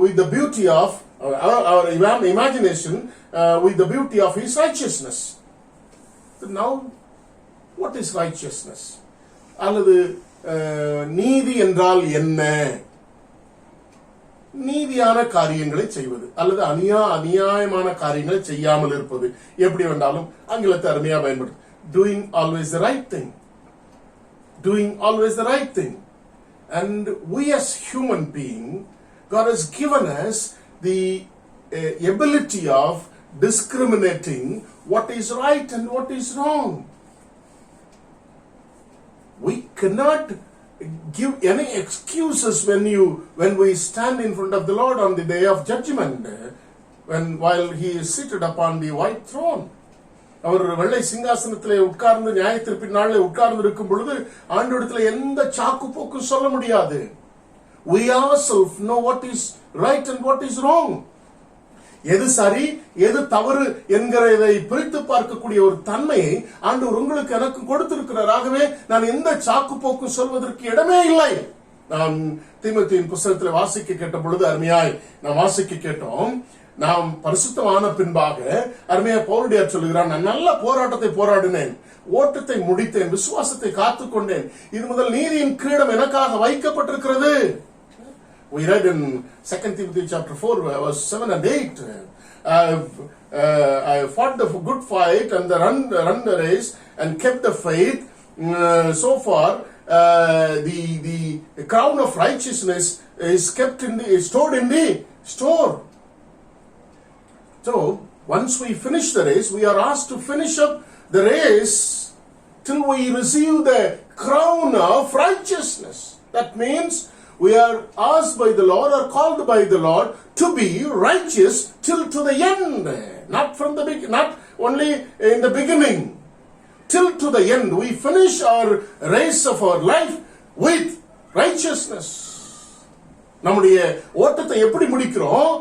with the beauty of our imagination, with the beauty of His righteousness. So now, what is righteousness? அல்லது நீதி என்றால் என்ன? நீதியான காரியங்களை செய்வது அல்லது அநியாயமான காரியங்களை செய்யாமல் இருப்பது, எப்படி வேண்டாலும் ஆங்கிலத்தை அருமையா பயன்படுத்து. Doing always the right thing. Doing always the right thing. And we as human being, God has given us the ability of discriminating what is right and what is wrong. We cannot give any excuses when we stand in front of the Lord on the day of judgment, while he is seated upon the white throne. அவர் வெள்ளை சிங்காசனத்திலே உட்கார்ந்து நியாய தீர்ப்பின் நாளிலே உட்கார்ந்து இருக்கும் பொழுது ஆண்டவரிடத்திலே எந்த சாக்கு போக்கும் சொல்ல முடியாது. We ourselves know what is right and what is wrong. எது சரி எது தவறு என்கிறதை பிரித்து பார்க்கக்கூடிய ஒரு தன்மையை ஆண்டவர் உங்களுக்கு எனக்கு கொடுத்திருக்கிறார். ஆகவே நான் எந்த சாக்கு போக்கும் சொல்வதற்கு இடமே இல்லை. நாம் தீமோத்தேயுவின் புத்தகத்தில் வாசிக்க கேட்ட பொழுது அருமையாய் நாம் வாசிக்க கேட்டோம். நாம் பரிசுத்தமான பின்பாக அருமையா பவுலடியார் சொல்லுகிறான், நான் நல்ல போராட்டத்தை போராடினேன், ஓட்டத்தை முடித்தேன், விசுவாசத்தை காத்துக்கொண்டேன், இது முதல் நீதியின் கிரீடம் எனக்காக வைக்கப்பட்டிருக்கிறது. We read in 2 Timothy chapter 4 verse 7 and 8, I fought the good fight and run the race and kept the faith. So far the crown of righteousness is stored in the store. So once we finish the race, we are asked to finish up the race till we receive the crown of righteousness. That means we are asked by the Lord or called by the Lord to be righteous till to the end, not only in the beginning, till to the end. We finish our race of our life with righteousness. நம்முடைய ஓட்டத்தை எப்படி முடிக்கிறோம்?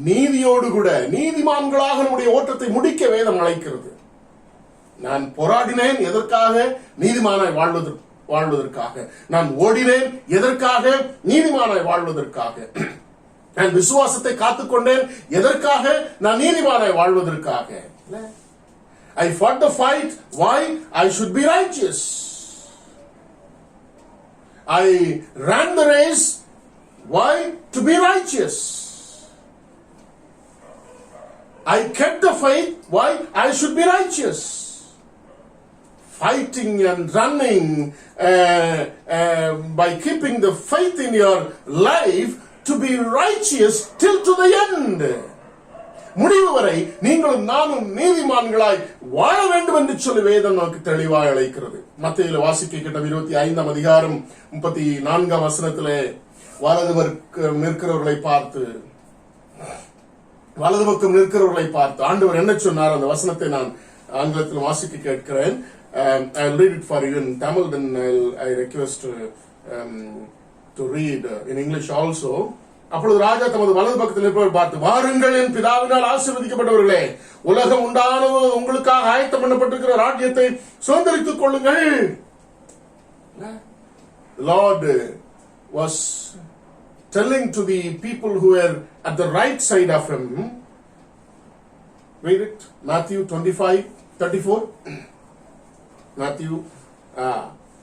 நீதியோடு கூட, நீதிமான்களாக நம்முடைய ஓட்டத்தை முடிக்க வேதம் அழைக்கிறது. நான் போராடினேன் எதற்காக? நீதிமானாய் வாழ்வதற்காக. நான் ஓடினேன் எதற்காக? நீதிமானாய் வாழ்வதற்காக. நான் விசுவாசத்தை காத்துக்கொண்டேன் எதற்காக? நான் நீதிமானாய் வாழ்வதற்காக. I fought the fight. Why? I should be righteous. I ran the race. Why? To be righteous. I kept the faith. Why? I should be righteous. Fighting and running by keeping the faith in your life to be righteous till to the end. முடிவு வரை நீங்களும் நானும் நீதிமான்களாய் வாழ வேண்டும் என்று சொல்லி வேதம் நமக்கு தெளிவாக அழைக்கிறது. மத்தேயுல வாசிக்க கேட்ட 25 அதிகாரம் 34 வசனத்திலே வலது பக்கம் நிற்கிறவர்களை பார்த்து ஆண்டவர் என்ன சொன்னார்? அந்த வசனத்தை நான் ஆங்கிலத்தில் வாசிக்க கேட்கிறேன். I'll read it for you in Tamil, then I request to read in English also. அப்பொழுது ராஜா தமது வலது பக்கத்தில் இருப்பவர் பார்த்து, வாருங்கள் என் பிதாவினால் ஆசீர்வதிக்கப்பட்டவர்களே, உலகம் உண்டானது உங்களுக்காக ஆயத்தம் பண்ணப்பட்டிருக்கிற ராஜ்யத்தை சுதந்தரித்துக் கொள்ளுங்கள். The Lord was telling to the people who were at the right side of him. Read it, Matthew 25:34. Matthew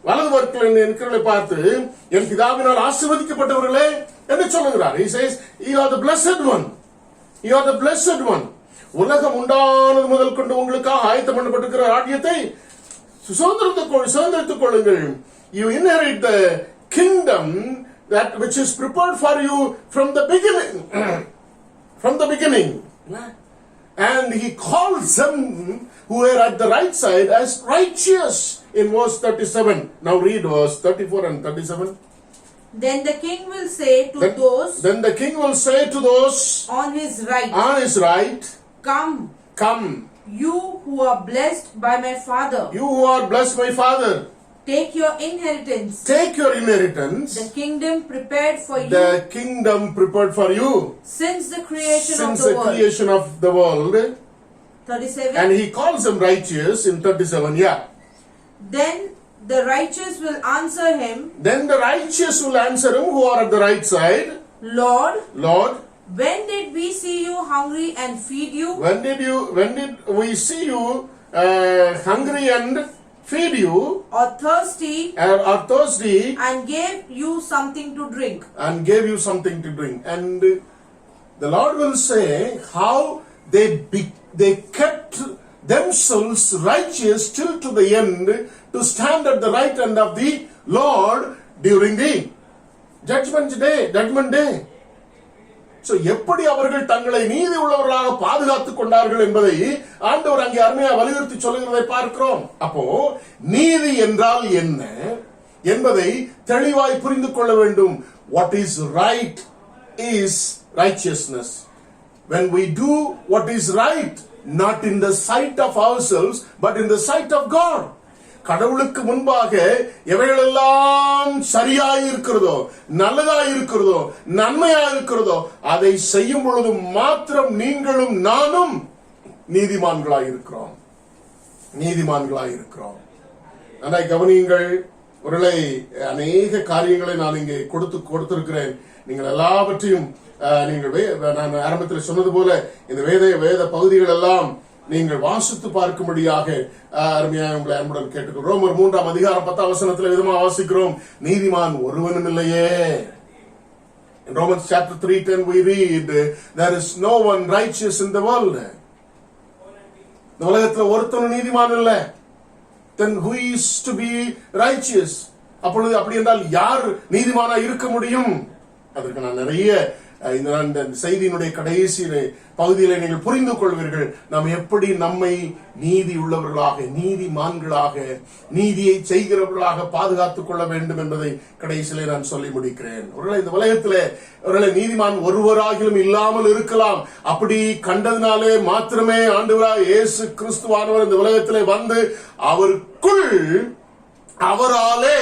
வலது பக்கத்தில் இருக்கிறவர்களை பார்த்து, என் பிதாவினால் ஆசீர்வதிக்கப்பட்டவர்களே என்று சொல்லுகிறார். He says, you are the blessed one. You are the blessed one. உலகம் உண்டானது முதல் கொண்டு உங்களுக்காக ஆயத்தம் பண்ணப்பட்டிருக்கிற ராஜ்யத்தை சுதந்திரித்துக் கொள்ளுங்கள். You inherit the kingdom that which is prepared for you from the beginning. From the beginning. And he calls them who were at the right side as righteous in verse 37. Now read verse 34 and 37. Then the king will say to those on his right, Come, you who are blessed by my Father. Take your inheritance. The kingdom prepared for you. Since the creation of the world. 37. And he calls them righteous in 37. Yeah. Then the righteous will answer him. Who are at the right side. Lord, When did we see you hungry and feed you? When did we see you hungry and feed you, or thirsty, or thirsty, and gave you something to drink. and gave you something to drink. And the Lord will say how they kept themselves righteous till to the end, to stand at the right hand of the Lord during the judgment day. So எப்படி அவர்கள் தங்களை நீதி உள்ளவர்களாக பாதுகாத்துக் கொண்டார்கள் என்பதை ஆண்டவர் அங்கே அருமையாக வலியுறுத்தி சொல்லுகிறதை பார்க்கிறோம். அப்போ நீதி என்றால் என்ன என்பதை தெளிவாய் புரிந்து கொள்ள வேண்டும். What is right is righteousness. When we do what is right, not in the sight of ourselves, but in the sight of God. கடவுளுக்கு முன்பாக எவைகளெல்லாம் சரியாய் இருக்கிறதோ, நல்லதாய் இருக்கிறதோ, நன்மையாய் இருக்கிறதோ, அதை செய்யும் பொழுது மாத்திரம் நீங்களும் நானும் நீதிமான்களாய் இருக்கிறோம். அதை கவனியுங்கள். ஒருவேளை அநேக காரியங்களை நான் இங்கே கொடுத்திருக்கிறேன். நீங்கள் எல்லாவற்றையும் நான் ஆரம்பத்தில் சொன்னது போல இந்த வேத பகுதிகள் எல்லாம் நீங்கள் வாசித்து பார்க்கும்படியாக அருமையாக உங்களை அன்புடன் கேட்டுக்கிறோம். ரோமர் 3 அதிகாரம் 10 வசனத்தில் விதமா வாசிக்கிறோம், நீதிமான் ஒருவனும் இல்லையே. In Romans chapter 3:10 we read, there is no one righteous in the world. இந்த உலகத்தில் ஒருத்தனும் நீதிமான் இல்லை. Then who is to be righteous? அப்பொழுது அப்படி என்றால் யார் நீதிமானா இருக்க முடியும்? அதற்கு நான் நிறைய இந்த செய்தியினுடைய கடைசி பகுதியில நீங்கள் புரிந்து கொள்வீர்கள், நாம் எப்படி நம்மை நீதி உள்ளவர்களாக, நீதிமான்களாக, நீதியை செய்கிறவர்களாக பாதுகாத்துக் கொள்ள வேண்டும் என்பதை கடைசியிலே நான் சொல்லி முடிக்கிறேன். ஒருவேளை இந்த உலகத்திலே ஒருவேளை நீதிமான் ஒருவராகிலும் இல்லாமல் இருக்கலாம். அப்படி கண்டதினாலே மாத்திரமே ஆண்டவராகிய இயேசு கிறிஸ்துவானவர் இந்த உலகத்திலே வந்து அவராலே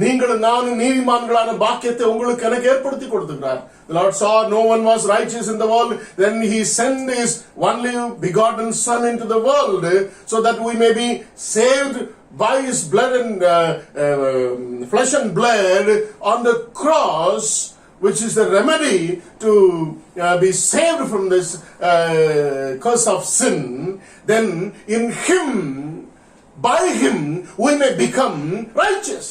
நீங்களும் நானும் நீதிமான்களான பாக்கியத்தை உங்களுக்கு எனக்கு ஏற்படுத்தி கொடுத்துக்கிறார். The Lord saw no one was righteous in the world, then he sent his only begotten Son into the world so that we may be saved by his blood and flesh and blood on the cross, which is the remedy to be saved from this curse of sin. Then in him, by him, we may become righteous.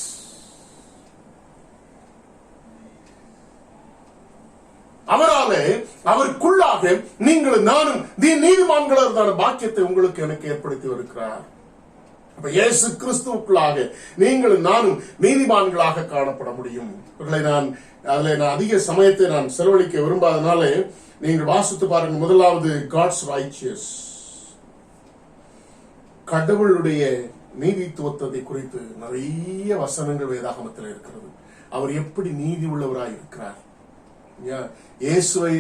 அவராலே, அவருக்குள்ளாக நீங்கள் நானும் நீதிமான்களான பாக்கியத்தை உங்களுக்கு எனக்கு ஏற்படுத்தி வருகிறார். அப்ப இயேசு கிறிஸ்துவுக்குள்ளாக நீங்கள் நானும் நீதிமான்களாக காணப்பட முடியும். நான் அதிக சமயத்தை நான் செலவழிக்க விரும்பாதனாலே நீங்கள் வாசித்து பாருங்க. முதலாவது, காட்ஸ் ரைச்சியஸ், கடவுளுடைய நீதித்துவத்தை குறித்து நிறைய வசனங்கள் வேதாகமத்தில் இருக்கிறது. அவர் எப்படி நீதி உள்ளவராய் இருக்கிறார். இயேசுவை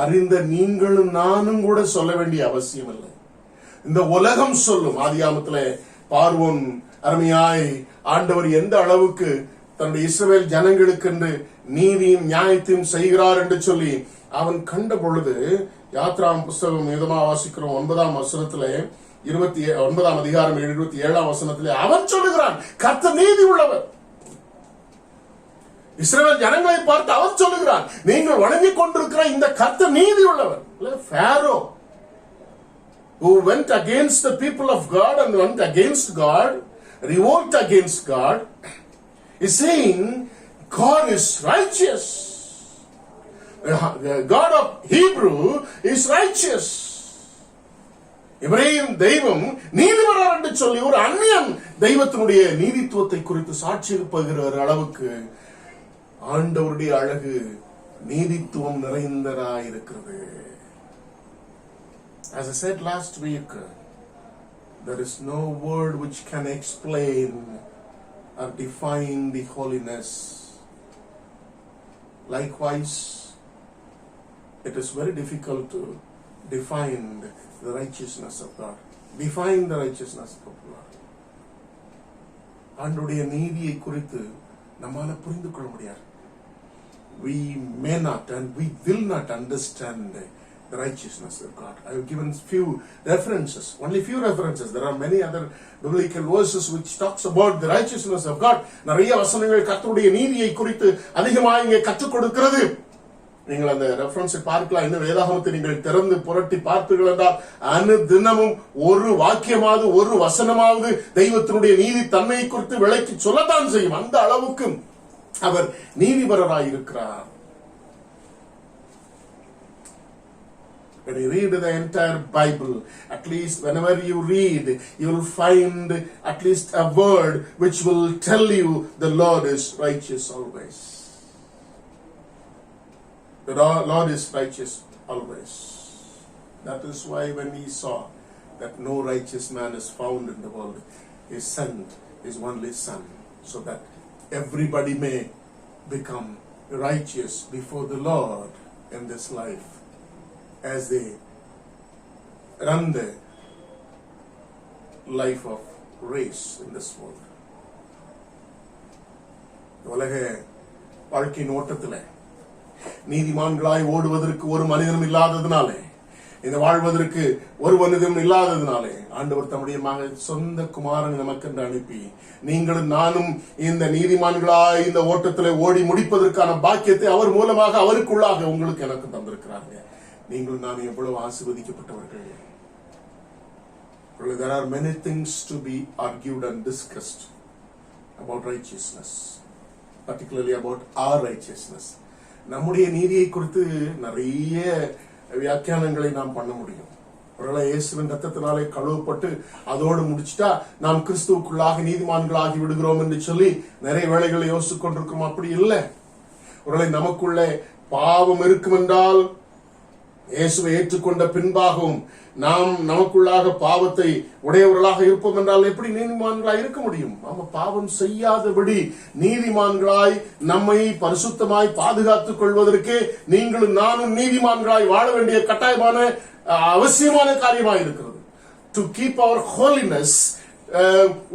அறிந்த நீங்களும் நானும் கூட சொல்ல வேண்டிய அவசியம் இல்லை. இந்த உலகம் சொல்லும். ஆதியாகமத்திலே பார்வோன் அருமையாய் ஆண்டவர் எந்த அளவுக்கு தன்னுடைய இஸ்ரவேல் ஜனங்களுக்கு என்று நீதியும் நியாயத்தையும் செய்கிறார் என்று சொல்லி அவன் கண்ட பொழுது, யாத்ராம் புஸ்தகம் விதமா வாசிக்கிறோம் 9ஆம் வசனத்திலே 29ஆம் அதிகாரம் 27ஆம் வசனத்திலே அவன் சொல்லுகிறான், கர்த்தர் நீதி உள்ளவர். இஸ்ரவேல் ஜனங்களை பார்த்து அவன் சொல்லுகிறான், நீங்கள் வணங்கிக் கொண்டிருக்கிற இந்த கர்த்தர் நீதி உள்ளவர். Pharaoh, who went against the people of God and went against God, revolt against God, is saying God is righteous. The God of Hebrew is righteous. Ibrahim தெய்வம் நீதிபரர் என்று சொல்லி ஒரு அந்நியன் தெய்வத்தினுடைய நீதித்துவத்தை குறித்து சாட்சி பகிர்கிற அளவுக்கு ஆண்டவருடைய அழகு நீதித்துவம் நிறைந்ததாயிருக்கிறது. As I said last week, there is no word which can explain or define the holiness. Likewise, it is very difficult to define the righteousness of God. Define the righteousness of God. ஆண்டவருடைய நீதியை குறித்து நம்மால புரிந்து கொள்ள முடியாது. We may not and we will not understand the righteousness of God. I have given few references, only few references. There are many other biblical verses which talks about the righteousness of God. நிறைய வசனங்கள் கர்த்தருடைய நீதியை குறித்து அதிகமாக இங்கே கற்றுக் கொடுக்கிறது. நீங்கள் அந்த ரெஃபரன்ஸை பார்க்கலாம். இன்னும் வேதாகமத்தை நீங்கள் திறந்து புரட்டி பார்ப்பீர்கள் என்றால் அனுதினமும் ஒரு வாக்கியமாவது ஒரு வசனமாவது தெய்வத்தினுடைய நீதி தன்மையை குறித்து விளக்கி சொல்லத்தான் செய்யும். அந்த அளவுக்கு அவர் நீதிபரராயிருக்கிறார். When you read the entire Bible, at least whenever you read, you will find at least a word which will tell you the Lord is righteous always. The Lord is righteous always. That is why when he saw that no righteous man is found in the world, he sent his only Son, so that everybody may become righteous before the Lord in this life, as they run the life of race in this world. உலக வாழ்க்கையின் ஓட்டத்தில் நீதிமான்களாய் ஓடுவதற்கு ஒரு மனிதனும் இல்லாததினாலே, இந்த வாழ்வதற்கு ஒரு மனிதனும் இல்லாததினாலே ஆண்டவர் தம்முடைய சொந்த குமாரனை நமக்கென்று அனுப்பி நீங்களும் நானும் இந்த நீதிமான்களாய் இந்த ஓட்டத்தில் ஓடி முடிப்பதற்கான பாக்கியத்தை அவர் மூலமாக அவருக்குள்ளாக உங்களுக்கு எனக்கு தந்திருக்கிறாங்க. நீங்கள் நான் எவ்வளவு ஆசீர்வதிக்கப்பட்டவர்கள். There are many things to be argued and discussed about righteousness, particularly about our righteousness. நம்முடைய நீதியை குறித்து நிறைய வியாக்கியானங்களை நாம் பண்ண முடியும். ஒருவேளை இயேசுவின் ரத்தத்தினாலே கழுவப்பட்டு அதோடு முடிச்சுட்டா நாம் கிறிஸ்துவுக்குள்ளாக நீதிமான்களாகி விடுகிறோம் என்று சொல்லி நிறைய வேளைகளை யோசித்துக் கொண்டிருக்கிறோம். அப்படி இல்லை. ஒருவேளை நமக்குள்ளே பாவம் இருக்கும் என்றால் இயேசுவை ஏற்றுக்கொண்ட பின்பாகவும் நாம் நமக்குள்ளாக பாவத்தை உடையவர்களாக இருப்போம் என்றால் எப்படி நீதிமான்களாய் இருக்க முடியும்? நாம பாவம் செய்யாதபடி நீதிமான்களாய் நம்மை பரிசுத்தமாய் பாதுகாத்துக் கொள்வதற்கு நீங்களும் நானும் நீதிமான்களாய் வாழ வேண்டிய கட்டாயமான அவசியமான காரியமாக இருக்கிறது. To keep our holiness,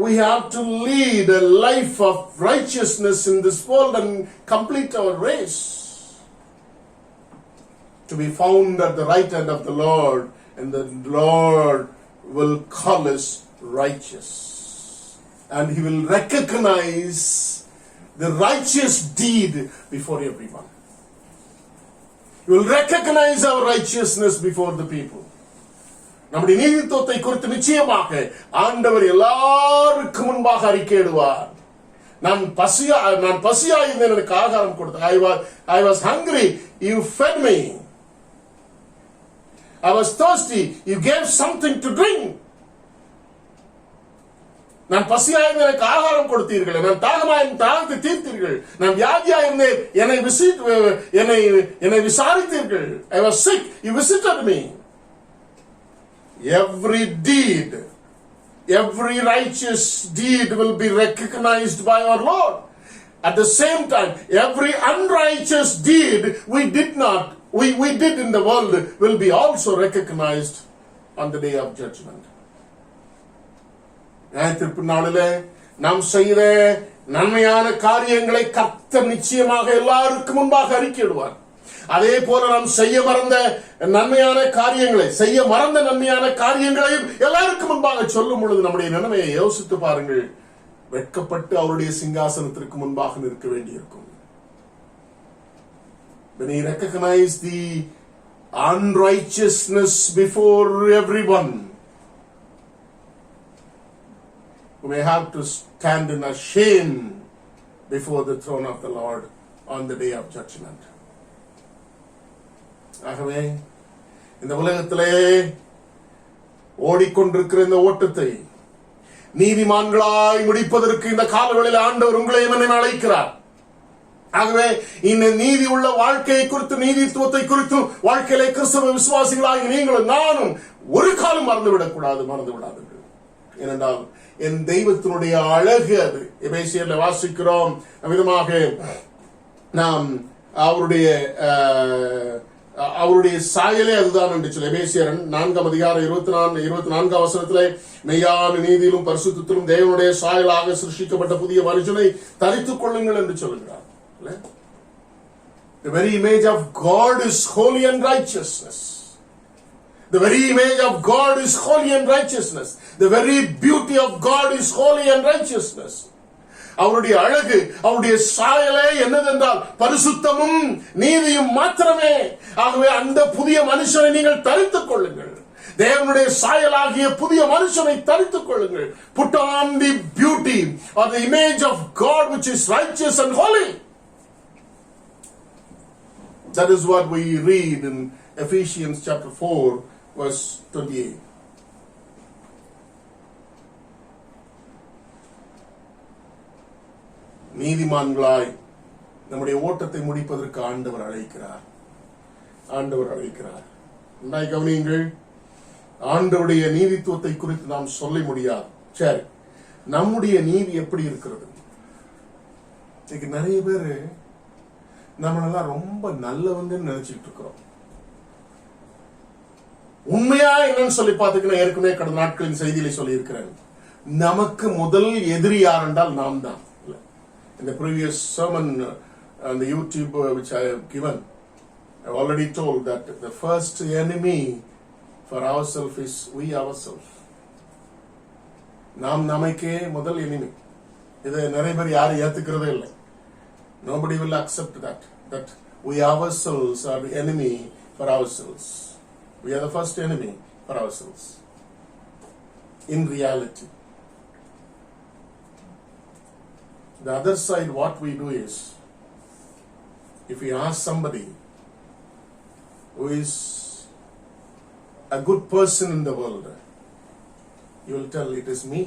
we have to lead a life of righteousness in this world and complete our race. To be found at the right hand of the Lord, and the Lord will call us righteous, and he will recognize the righteous deed before everyone. He will recognize our righteousness before the people. நம்முடைய நீதித்துவத்தை குறித்து நிச்சயமாக ஆண்டவர் எல்லாருக்கும் முன்பாக அறிக்கையிடுவார். நான் பசியா இருந்தேன், எனக்கு ஆகாரம் கொடுத்த. I was hungry, you fed me. I was thirsty, you gave something to drink. நான் பசியாயிருந்தேன், எனக்கு ஆகாரம் கொடுத்தீர்கள். நான் தாகமாயிருந்தேன், தாகத்தை தீர்த்தீர்கள். நான் வியாதியாயிருந்தேன், என்னை விசாரித்தீர்கள். I was sick, you visited me. Every deed, every righteous deed will be recognized by our Lord. At the same time, every unrighteous deed we did in the world will be also recognized on the day of judgment. நியாயத்தீர்ப்பு நாளிலே நாம் செய்த நன்மையான காரியங்களை கர்த்தர் நிச்சயமாக எல்லாருக்கும் முன்பாக அறிக்கையிடுவார். அதே போல நாம் செய்ய மறந்த நன்மையான காரியங்களையும் எல்லாருக்கும் முன்பாக சொல்லும் பொழுது நம்முடைய நிலைமையை யோசித்து பாருங்கள். வெட்கப்பட்டு அவருடைய சிங்காசனத்திற்கு முன்பாக நிற்க வேண்டியிருக்கும். When he recognized the unrighteousness before everyone, we may have to stand in a shame before the throne of the Lord on the day of judgment. ஆகவே இந்த உலகத்திலே ஓடிக்கொண்டிருக்கிற இந்த ஓட்டத்தை நீதிமான்களாய் முடிப்பதற்கு இந்த காலவெளியில் ஆண்டவர் உங்களையும் என்னை அழைக்கிறார். ஆகவே இந்த நீதி உள்ள வாழ்க்கையை குறித்து, நீதித்துவத்தை குறித்தும் வாழ்க்கையிலே கிறிஸ்தவ விசுவாசிகளாகி நீங்களும் நானும் ஒரு காலம் மறந்து விடாதீர்கள். ஏனென்றால் என் தெய்வத்தினுடைய அழகு அது. எபேசியர்ல வாசிக்கிறோம் விதமாக நாம் அவருடைய சாயலே அதுதான் என்று சொல்லி எபேசியர் 4:24 மெய்யான நீதியிலும் பரிசுத்தத்திலும் தேவனுடைய சாயலாக சிருஷ்டிக்கப்பட்ட புதிய மனுஷனை தரித்துக் கொள்ளுங்கள் என்று சொல்லுகிறார். The very image of God is holy and righteousness. The very image of God is holy and righteousness. The very beauty of God is holy and righteousness. அவருடைய அழகு, அவருடைய சாயலே என்னதென்றால் பரிசுத்தமும் நீதியும் மாத்திரமே. ஆகவே அந்த புதிய மனுஷனை நீங்கள் தரித்துக் கொள்ளுங்கள். தேவனுடைய சாயலாகிய புதிய மனுஷனை தரித்துக் கொள்ளுங்கள். Put on the beauty or the image of God which is righteous and holy. That is what we read in Ephesians chapter 4 verse 28. நீதிமான்களாய் நம்முடைய ஓட்டத்தை முடிப்பதற்கு ஆண்டவர் அழைக்கிறார். நன்றாய் கவனியுங்கள். ஆண்டவருடைய நீதித்துவத்தை குறித்து நாம் சொல்ல முடியாது. சரி, நம்முடைய நீதி எப்படி இருக்கிறது? இன்னைக்கு நிறைய பேரு நம்மளெல்லாம் ரொம்ப நல்லவங்கன்னு நினைச்சிட்டு இருக்கிறோம். உண்மையா என்னன்னு சொல்லி பார்த்துக்கணும். ஏற்கனவே கடந்த நாட்களின் செய்தியில சொல்லி இருக்கிறேன். நமக்கு முதல் எதிரி யார் என்றால் நாம் தான். In the previous sermon on the YouTube which I have given, I have already told that the first enemy for ourselves is we ourselves. நாம் நமக்கே முதல் enemy. இதை நிறைய பேர் யாரும் ஏத்துக்கிறதே இல்லை. Nobody will accept that we ourselves are the enemy for ourselves. We are the first enemy for ourselves. In reality, the other side, what we do is, if we ask somebody who is a good person in the world, you will tell it is me.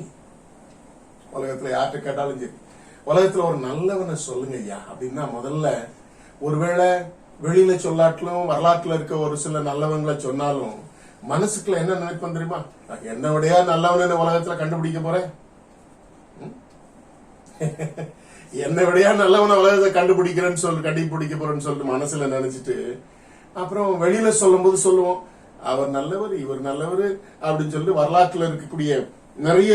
உலகத்துல யார்கிட்ட கேட்டாலும் சரி, உலகத்துல ஒரு நல்லவனை சொல்லுங்க ஐயா அப்படின்னா முதல்ல ஒருவேளை வெளியில சொல்லாட்டிலும் வரலாற்றுல இருக்க ஒரு சில நல்லவங்களை சொன்னாலும் மனசுக்குள்ள என்ன நினைப்பேன் தெரியுமா? என்னோடையா நல்லவனை உலகத்துல கண்டுபிடிக்க போறேன், என்னை விடையா நல்லவனை உலகத்தை கண்டுபிடிக்க போறேன்னு சொல்லிட்டு மனசுல நினைச்சிட்டு அப்புறம் வெளியில சொல்லும் போது சொல்லுவோம் அவர் நல்லவர், இவர் நல்லவர் அப்படின்னு சொல்லிட்டு வரலாற்றுல இருக்கக்கூடிய நிறைய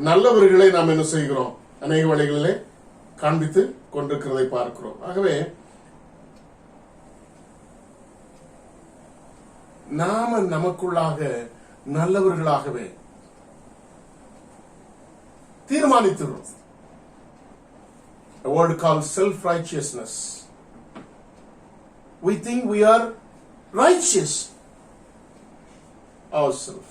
நல்லவர்களை நாம் என்ன செய்கிறோம், அநேக வழிகளிலே காண்பித்து கொண்டிருக்கிறதை பார்க்கிறோம். ஆகவே நாம நமக்குள்ளாக நல்லவர்களாகவே தீர்மானித்துறோம். A word called self-righteousness. We think we are righteous ourselves.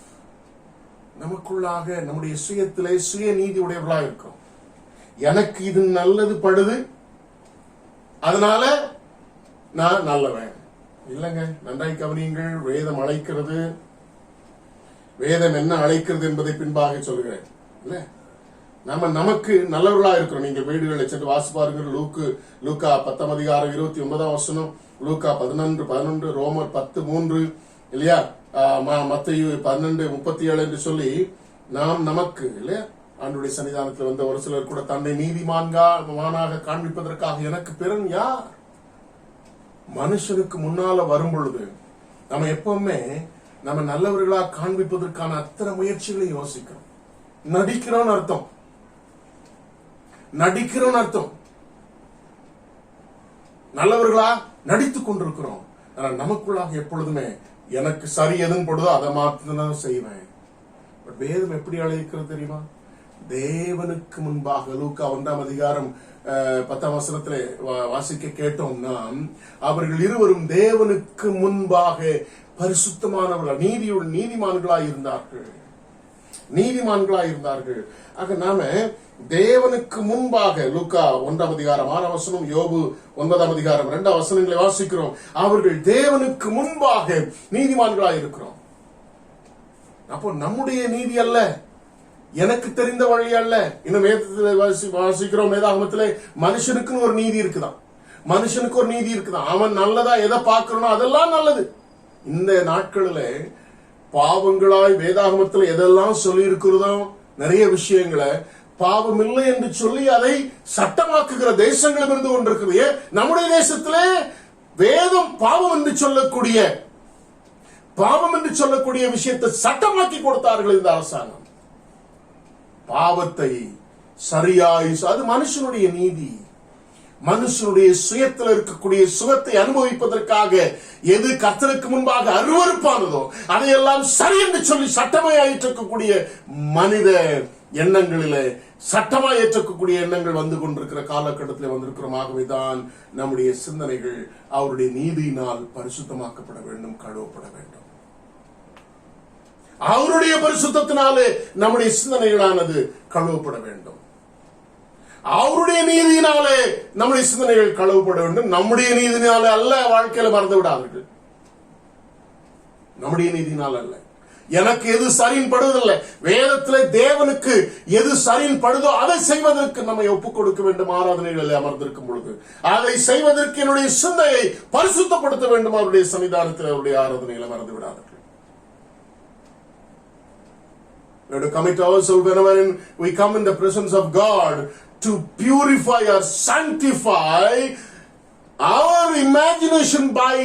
நமக்குள்ளாக நம்முடைய சுயத்திலே சுய நீதி உடையவர்களாக இருக்கும். எனக்கு இது நல்லது படுது, அதனால நான் நல்லவன் இல்லைங்க. நன்றாய் கவனியுங்கள். வேதம் அழைக்கிறது, வேதம் என்ன அழைக்கிறது என்பதை பின்பாக சொல்கிறேன். இல்ல, நாம நமக்கு நல்லவர்களா இருக்கிறோம். நீங்க வீடுகளை சென்று வாசி பாருங்கள். லூக்கா 10 அதிகாரம் 29 லூக்கா 11:11, ரோமர் 10:3 இல்லையா, மத்தேயு 12:37 என்று சொல்லி நாம் நமக்கு இல்லையா ஆண்டுடைய சன்னிதானத்தில் வந்த ஒரு சிலர் கூட தன்னை நீதிமானாக காண்பிப்பதற்காக எனக்கு பிறன் யார்? மனுஷனுக்கு முன்னால வரும் பொழுது நம்ம எப்பவுமே நம்ம நல்லவர்களா காண்பிப்பதற்கான அத்தனை முயற்சிகளை யோசிக்கிறோம். நடிக்கிறோம் அர்த்தம், நல்லவர்களா நடித்துக் கொண்டிருக்கிறோம். ஆனால் நமக்குள்ளாக எப்பொழுதுமே எனக்கு சரி எதுன்னு போடுதோ அதை மாத்திரம் செய்வேன். வேதம் எப்படி அழைக்கிறது தெரியுமா? தேவனுக்கு முன்பாக லூக்கா 1 அதிகாரம் 10 வாசிக்க கேட்டோம்னா, அவர்கள் இருவரும் தேவனுக்கு முன்பாக பரிசுத்தமானவர்கள், நீதிமான்களாய் இருந்தார்கள். ஆக நாம தேவனுக்கு முன்பாக லூக்கா 1 அதிகாரம் 6 யோபு 9 அதிகாரம் 2 வாசிக்கிறோம். அவர்கள் தேவனுக்கு முன்பாக நீதிமான்களாய் இருக்கிறோம். அப்போ நம்முடைய நீதி அல்ல, எனக்கு தெரிந்த வழி அல்ல. இன்னும் வாசிக்கிறோம் வேதாகமத்திலே மனுஷனுக்குன்னு ஒரு நீதி இருக்குதான், மனுஷனுக்கு ஒரு நீதி இருக்குதான். அவன் நல்லதா எதை பார்க்கறனோ அதெல்லாம் நல்லது. இந்த நாட்களில் பாவங்களாய் வேதாகமத்தில் எதெல்லாம் சொல்லி இருக்கிறதோ நிறைய விஷயங்களை பாவம் இல்லை என்று சொல்லி அதை சட்டமாக்குகிற தேசங்களும் இருந்து கொண்டிருக்கிறது. நம்முடைய தேசத்திலே வேதம் பாவம் என்று சொல்லக்கூடிய விஷயத்தை சட்டமாக்கி கொடுத்தார்கள் இந்த அரசாங்கம். பாவத்தை சரியாய், அது மனுஷனுடைய நீதி, மனுஷனுடைய சுயத்தில் இருக்கக்கூடிய சுகத்தை அனுபவிப்பதற்காக எது கர்த்தருக்கு முன்பாக அருவருப்பானதோ அதையெல்லாம் சரி என்று சொல்லி சட்டமாயிட்டு இருக்கக்கூடிய மனித எண்ணங்களிலே சட்டமா ஏற்றக்கூடிய எண்ணங்கள் வந்து கொண்டிருக்கிற காலகட்டத்தில் வந்திருக்கிறோம். ஆகவேதான் நம்முடைய சிந்தனைகள் அவருடைய நீதியினால் பரிசுத்தமாக்கப்பட வேண்டும், கழுவப்பட வேண்டும். அவருடைய பரிசுத்தத்தினாலே நம்முடைய சிந்தனைகளானது கழுவப்பட வேண்டும். அவருடைய நீதியினாலே நம்முடைய சிந்தனைகள் கழுவப்பட வேண்டும். நம்முடைய நீதியினாலே அல்ல. வாழ்க்கையில மறந்து விடாதீர்கள். நம்முடைய நீதியினால் அல்ல. எனக்கு எது சரின்னு படுவதில்லை. வேதத்திலே தேவனுக்கு எது சரின்னு படுதோ அதை செய்வதற்கு நம்மை ஒப்புக் கொடுக்க வேண்டும். ஆராதனைகளில் அமர்ந்திருக்கும் பொழுது அதை செய்வதற்கு என்னுடைய சிந்தையை பரிசுத்தப்படுத்த வேண்டும். அவருடைய சன்னிதானத்தில் அவருடைய ஆராதனைகளை மறந்து விடாதீர்கள். We have to commit ourselves whenever we come in the presence of God to purify or sanctify our imagination by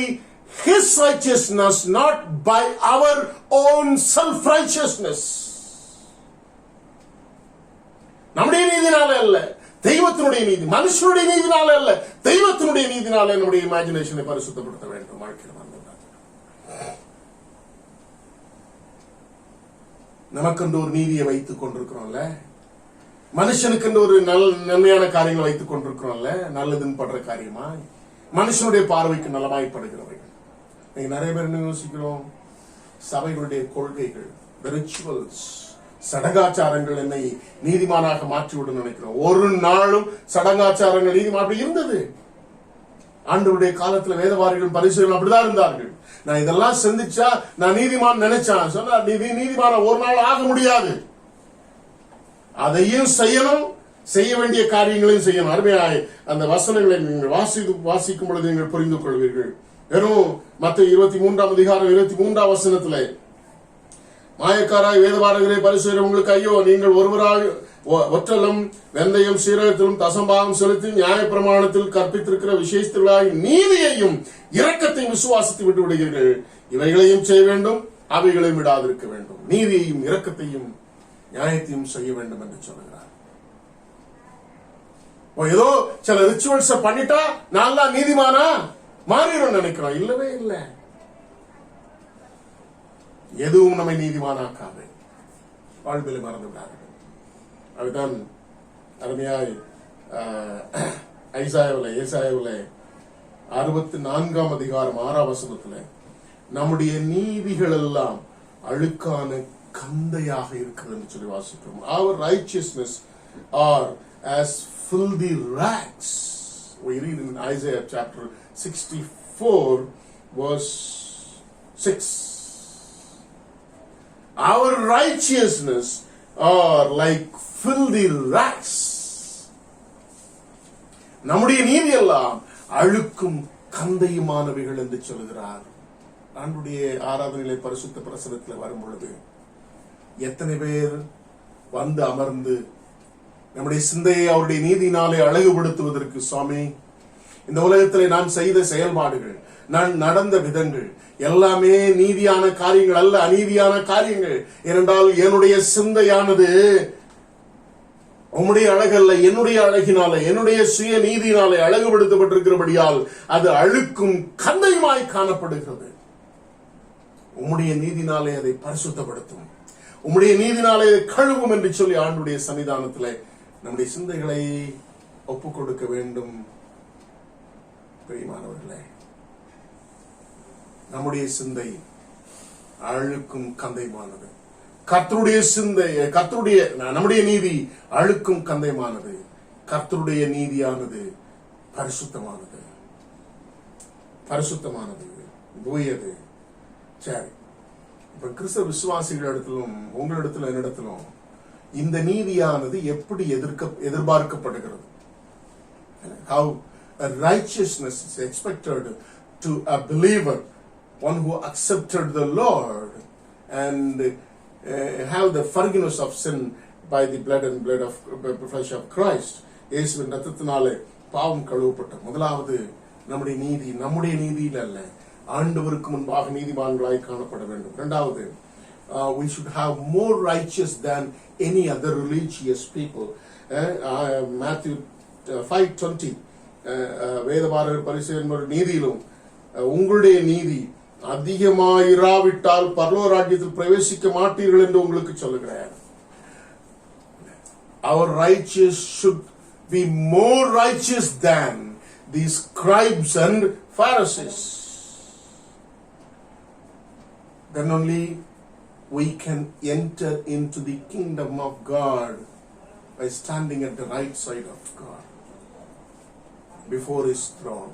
His righteousness, not by our own self-righteousness. நம்முடைய நீதினால அல்ல, தெய்வத்தினுடைய நீதி. மனுஷனுடைய நீதினால அல்ல, தெய்வத்தினுடைய நீதினால நம்முடைய இமேஜினேஷனை பரிசுத்தப்படுத்த வேண்டும். வாழ்க்கையில் நமக்கென்று ஒரு நீதியை வைத்துக் கொண்டிருக்கிறோம்ல, மனுஷனுக்கென்று ஒரு நன்மையான காரியங்களை வைத்துக் கொண்டிருக்கிறோம்ல, நல்லதுன்னு படுற காரியமா, மனுஷனுடைய பார்வைக்கு நலமாய் படுகிறவைகள். நீங்க நிறைய பேர் என்ன யோசிக்கிறோம்? சபைகளுடைய கொள்கைகள், ரிச்சுவல்ஸ், சடங்காச்சாரங்கள் என்னை நீதிமானாக மாற்றிவிடும் நினைக்கிறோம். ஒரு நாளும் சடங்காச்சாரங்கள் நீதிமான அப்படி இருந்தது. ஆண்டவருடைய காலத்துல வேதவாரிகள் பரிசுகள் அப்படிதான் இருந்தார்கள். நான் இதெல்லாம் சிந்திச்சா நான் நீதிமான் நினைச்சான் சொன்னா நீதிமான ஒரு நாள் ஆக முடியாது. அதையும் செய்யணும், செய்ய வேண்டிய காரியங்களையும் செய்யணும். அருமையாய் அந்த வசனங்களை நீங்கள் வாசிக்கும் பொழுது நீங்கள் புரிந்து கொள்வீர்கள். வெறும் மத்தேயு 23 அதிகாரம் 23 வசனத்திலே, மாயக்காராய் வேதபாரகரே பரிசுரை உங்களுக்கு ஐயோ, நீங்கள் ஒருவராய் ஒற்றலும் வெந்தயம் சீரகத்திலும் தசம்பாகம் செலுத்தி நியாயப்பிரமாணத்தில் கற்பித்திருக்கிற விசேஷத்திலாய் நீதியையும் இரக்கத்தையும் விசுவாசித்து விட்டு விடுகிறீர்கள். இவைகளையும் செய்ய வேண்டும், அவைகளையும் விடாதிருக்க வேண்டும். நீதியையும் இரக்கத்தையும் நியாயத்தையும் செய்ய வேண்டும் என்று சொல்லுகிறார். ஏதோ சில ரிச்சுவல்ஸ் பண்ணிட்டா நல்லா நீதிமானா மாறிடும் நினைக்கிறோம். இல்லவே இல்லை. எதுவும் நம்மை நீதிமானாக்காது. வாழ்வில் மறந்து விடாது. அதுதான் அருமையாய் ஏசாயாவிலே 64 அதிகாரம் 6 வசனத்துல நம்முடைய நீதிகள் எல்லாம் அழுக்கான கந்தையாக இருக்கிறது என்று சொல்லி வாசிக்கிறோம். Our righteousness are as filthy rags. We read in Isaiah chapter 64 verse 6. Our righteousness are like filthy rags. நம்முடைய நீதி எல்லாம் அழுக்கும் கந்தையுமானவைகள் என்று சொல்கிறார். ஆண்டுடைய ஆராதனையிலே பரிசுத்த பிரசனத்தில் வரும் பொழுது எத்தனை பேர் வந்து அமர்ந்து நம்முடைய சிந்தையை அவருடைய நீதினாலே அழகுபடுத்துவதற்கு, சுவாமி இந்த உலகத்திலே நான் செய்த செயல்பாடுகள், நான் நடந்த விதங்கள் எல்லாமே நீதியான காரியங்கள் அல்ல, அநீதியான காரியங்கள். ஏனென்றால் என்னுடைய சிந்தையானது உம்முடைய அழகல்ல, என்னுடைய அழகினாலே, என்னுடைய சுய நீதியினாலே அழகுபடுத்தப்பட்டிருக்கிறபடியால் அது அழுக்கும் கந்தையுமாய் காணப்படுகிறது. உம்முடைய நீதினாலே அதை பரிசுத்தப்படுத்தும், உம்முடைய நீதினாலே அதை கழுவும் என்று சொல்லி ஆண்டுடைய சன்னிதானத்திலே நம்முடைய சிந்தைகளை ஒப்புக் கொடுக்க வேண்டும். பிரியமானவர்களே, நம்முடைய சிந்தை அழுக்கும் கந்தையுமானது. கர்த்தருடைய சிந்தை, நம்முடைய நீதி அழுக்கும் கந்தையுமானது. கர்த்தருடைய நீதியானது பரிசுத்தமானது, தூயது. சரி, இப்ப கிறிஸ்தவ விசுவாசிகள் இடத்திலும் உங்களிடத்திலும் என்னிடத்திலும் இந்த நீதியானது எப்படி எதிர்பார்க்கப்படுகிறது? How a righteousness is expected to a believer, one who accepted the Lord and have the forgiveness of sin by the blood of flesh of Christ. இயேசுவின் இரத்தத்தினாலே பாவம் கழுவப்பட்ட முதலாவது நம்முடைய நீதியில் அல்ல, ஆண்டவருக்கு முன்பாக நீதிமான்களாய் காணப்பட வேண்டும். இரண்டாவது, we should have more righteous than any other religious people. Matthew 5:20 வேதபாரகர் பரிசேயர் நீதியிலும் உங்களுடைய நீதி அதிகமாயிராவிட்டால் பரலோக ராஜ்யத்தில் பிரவேசிக்க மாட்டீர்கள் என்று உங்களுக்கு சொல்லுகிறார். our righteous should be more righteous than these scribes and Pharisees. Then only we can enter into the kingdom of God by standing at the right side of God before His throne.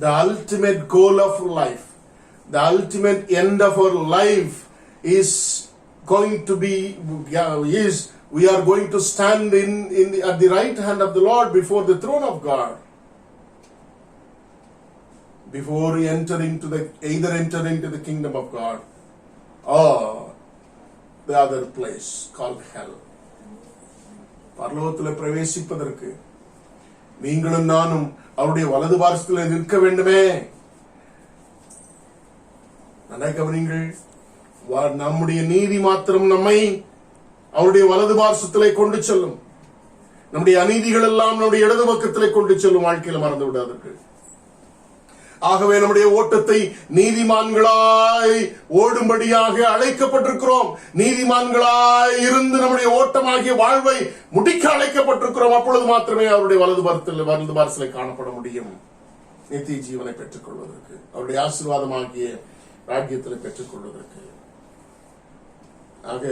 The ultimate goal of life, the ultimate end of our life is going to be, we are going to stand at the right hand of the Lord before the throne of God. Before we enter into the kingdom of God or the other place called hell. பரலோகத்தில் பிரவேசிப்பதற்கு நீங்களும் நானும் அவருடைய வலது பார்சத்தில் நிற்க வேண்டுமே. நன்றாய் கவனிங்கள். நம்முடைய நீதி மாத்திரம் நம்மை அவருடைய வலது பார்சத்திலே கொண்டு செல்லும். நம்முடைய அநீதிகள் எல்லாம் நம்முடைய இடது பக்கத்திலே கொண்டு செல்லும். வாழ்க்கையில் மறந்து விடாதீர்கள். ஆகவே நம்முடைய ஓட்டத்தை நீதிமான்களாய் ஓடும்படியாக அழைக்கப்பட்டிருக்கிறோம். நீதிமான்களாய் இருந்து நம்முடைய ஓட்டமாகிய வாழ்வை முடிக்க அழைக்கப்பட்டிருக்கிறோம். அப்பொழுது மாத்திரமே அவருடைய வலது பார்சலை காணப்பட முடியும். நித்திய ஜீவனை பெற்றுக் கொள்வதற்கு, அவருடைய ஆசீர்வாதமாகிய ராஜ்யத்தில் பெற்றுக் கொள்வதற்கு. ஆக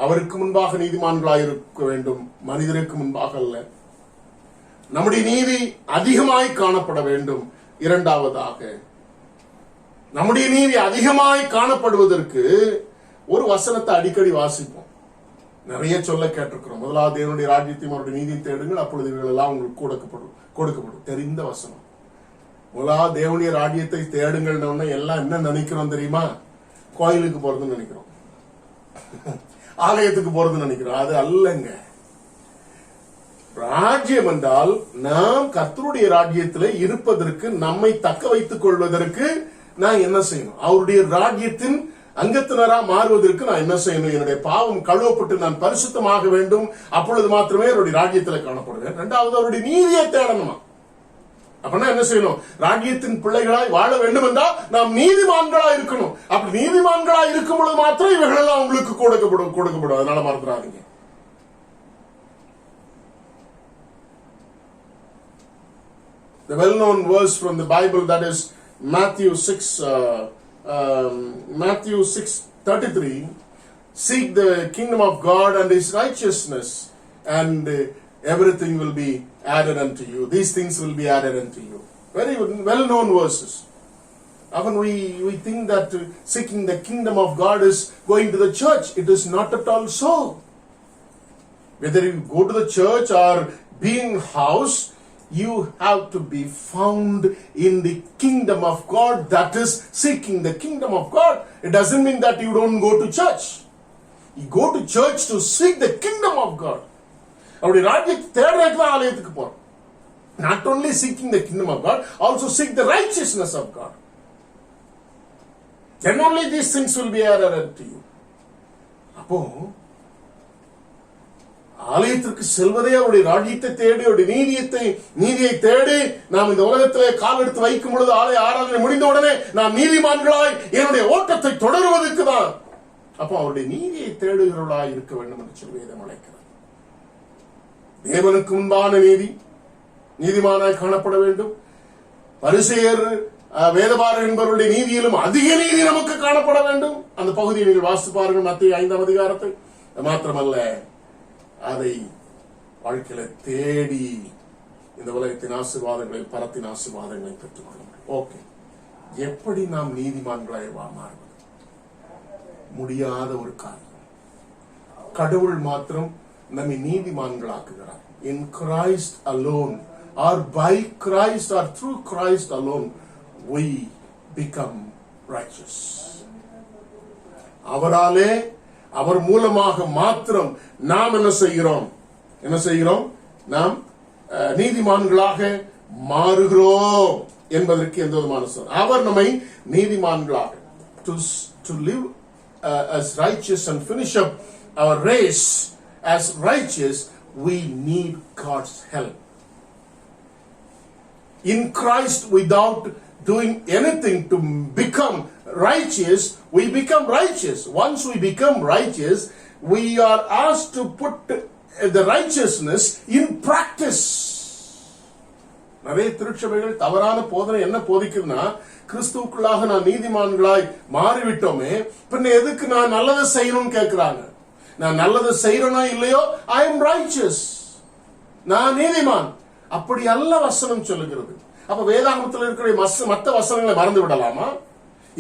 அவருக்கு முன்பாக நீதிமான்களாய் இருக்க வேண்டும், மனிதருக்கு முன்பாக அல்ல. நம்முடைய நீதி அதிகமாய் காணப்பட வேண்டும். இரண்டாவதாக, நம்முடைய நீதி அதிகமாய் காணப்படுவதற்கு ஒரு வசனத்தை அடிக்கடி வாசிப்போம். நிறைய சொல்ல கேட்டிருக்கிறோம். முதலாவது தேவனுடைய ராஜ்யத்தையும் அவருடைய நீதியை தேடுங்கள், அப்பொழுது இவைகள் எல்லாம் உங்களுக்கு கொடுக்கப்படும். தெரிந்த வசனம். முதலாவது தேவனுடைய ராஜ்யத்தை தேடுங்கள் எல்லாம் என்ன நினைக்கிறோம் தெரியுமா? கோயிலுக்கு போறதுன்னு நினைக்கிறோம், ஆலயத்துக்கு போறதுன்னு நினைக்கிறோம். அது அல்லங்க. ராஜ்யம் என்றால் நாம் கர்த்தருடைய ராஜ்யத்தில் இருப்பதற்கு, நம்மை தக்க வைத்துக் கொள்வதற்கு நான் என்ன செய்யணும்? அவருடைய ராஜ்யத்தின் அங்கத்தினரா மாறுவதற்கு நான் என்ன செய்யணும்? என்னுடைய பாவம் கழுவப்பட்டு நான் பரிசுத்தமாக வேண்டும். அப்பொழுது மாத்திரமே அவருடைய ராஜ்யத்தில் காணப்படுவேன். இரண்டாவது, அவருடைய நீதியை தேடணுமா? அப்படின்னா என்ன செய்யணும்? ராஜ்யத்தின் பிள்ளைகளாய் வாழ வேண்டும் என்றால் நாம் நீதிமான்களா இருக்கணும். அப்படி நீதிமான்களா இருக்கும் பொழுது மாத்திரம் இவைகள் எல்லாம் உங்களுக்கு கொடுக்கப்படும். அதனால மறந்துடாதீங்க. The well-known verse from the Bible, that is Matthew 6:33, seek the kingdom of God and His righteousness, and everything will be added unto you. These things will be added unto you. Very well-known verses. Often we think that seeking the kingdom of God is going to the church. It is not at all so. Whether you go to the church or be in house, you have to be found in the kingdom of God. That is seeking the kingdom of God. It doesn't mean that you don't go to church. You go to church to seek the kingdom of God. அவருடைய ராஜ்யத்தை தேடுறதுக்கு தான் ஆலயத்துக்கு போறோம். Not only seeking the kingdom of God, also seek the righteousness of God. Then only these things will be added to you. அப்போ ஆலயத்திற்கு செல்வதே அவருடைய ராஜ்யத்தை தேடி, அவருடைய நீதியை தேடி நாம் இந்த உலகத்திலே கால் எடுத்து வைக்கும் பொழுது, ஆலய ஆராதனை முடிந்த உடனே நாம் நீதிமான்களாய் என்னுடைய ஓட்டத்தை தொடருவதற்கு தான். அப்போ அவருடைய நீதியை தேடுகிறவர்களாய் இருக்க வேண்டும் என்று சொல்லி வேதம் அழைக்கிறார். தேவனுக்கு முன்பான நீதிமானாய் காணப்பட வேண்டும். பரிசேயர் வேதபாரகர் என்பவருடைய நீதியிலும் அதிக நீதி நமக்கு காணப்பட வேண்டும். அந்த பகுதியை நீங்கள் வாசித்து பாருங்கள், மத்திய 5ஆம் அதிகாரத்தை. மாத்திரமல்ல, அதை வாழ்க்கையில தேடி இந்த உலகத்தின் ஆசீர்வாதங்களை, பரத்தின் ஆசீர்வாதங்களை பெற்றுக்கொள்ள முடியும். ஓகே, எப்படி நாம் நீதிமான்களாய் மாறுவது? முடியாத ஒரு காரியம். கடவுள் மாத்திரம் நம்மை நீதிமான்களாக்குகிறார். In Christ alone, or by Christ, or through Christ alone, we become righteous. அவராலே, அவர் மூலமாக மாத்திரம் நாம் என்ன செய்கிறோம்? நாம் நீதிமான்களாக மாறுகிறோம் என்பதற்கு எந்த விதமான சொல். அவர் நம்மை நீதிமான்களாக, to live as righteous and finish up our race as righteous, we need God's help. In Christ, without doing anything to become righteous, we become righteous. Once we become righteous, we are asked to put the righteousness in practice. நிறைய திருச்சபைகள் தவறான போதனை என்ன போதிக்குதுன்னா, கிறிஸ்துவுக்குள்ளாக நான் நீதிமான்களாய் மாறிவிட்டோமே, பின்ன எதுக்கு நான் நல்லதை செய்யணும்னு கேட்கிறாங்க. நான் நல்லதை செய்யறனோ இல்லையோ, I am righteous, நான் நீதிமான். அப்படி அல்ல வசனம் சொல்லுகிறது. அப்ப வேதாகமத்தில் இருக்கிற மற்ற வசனங்களை மறந்து விடலாமா?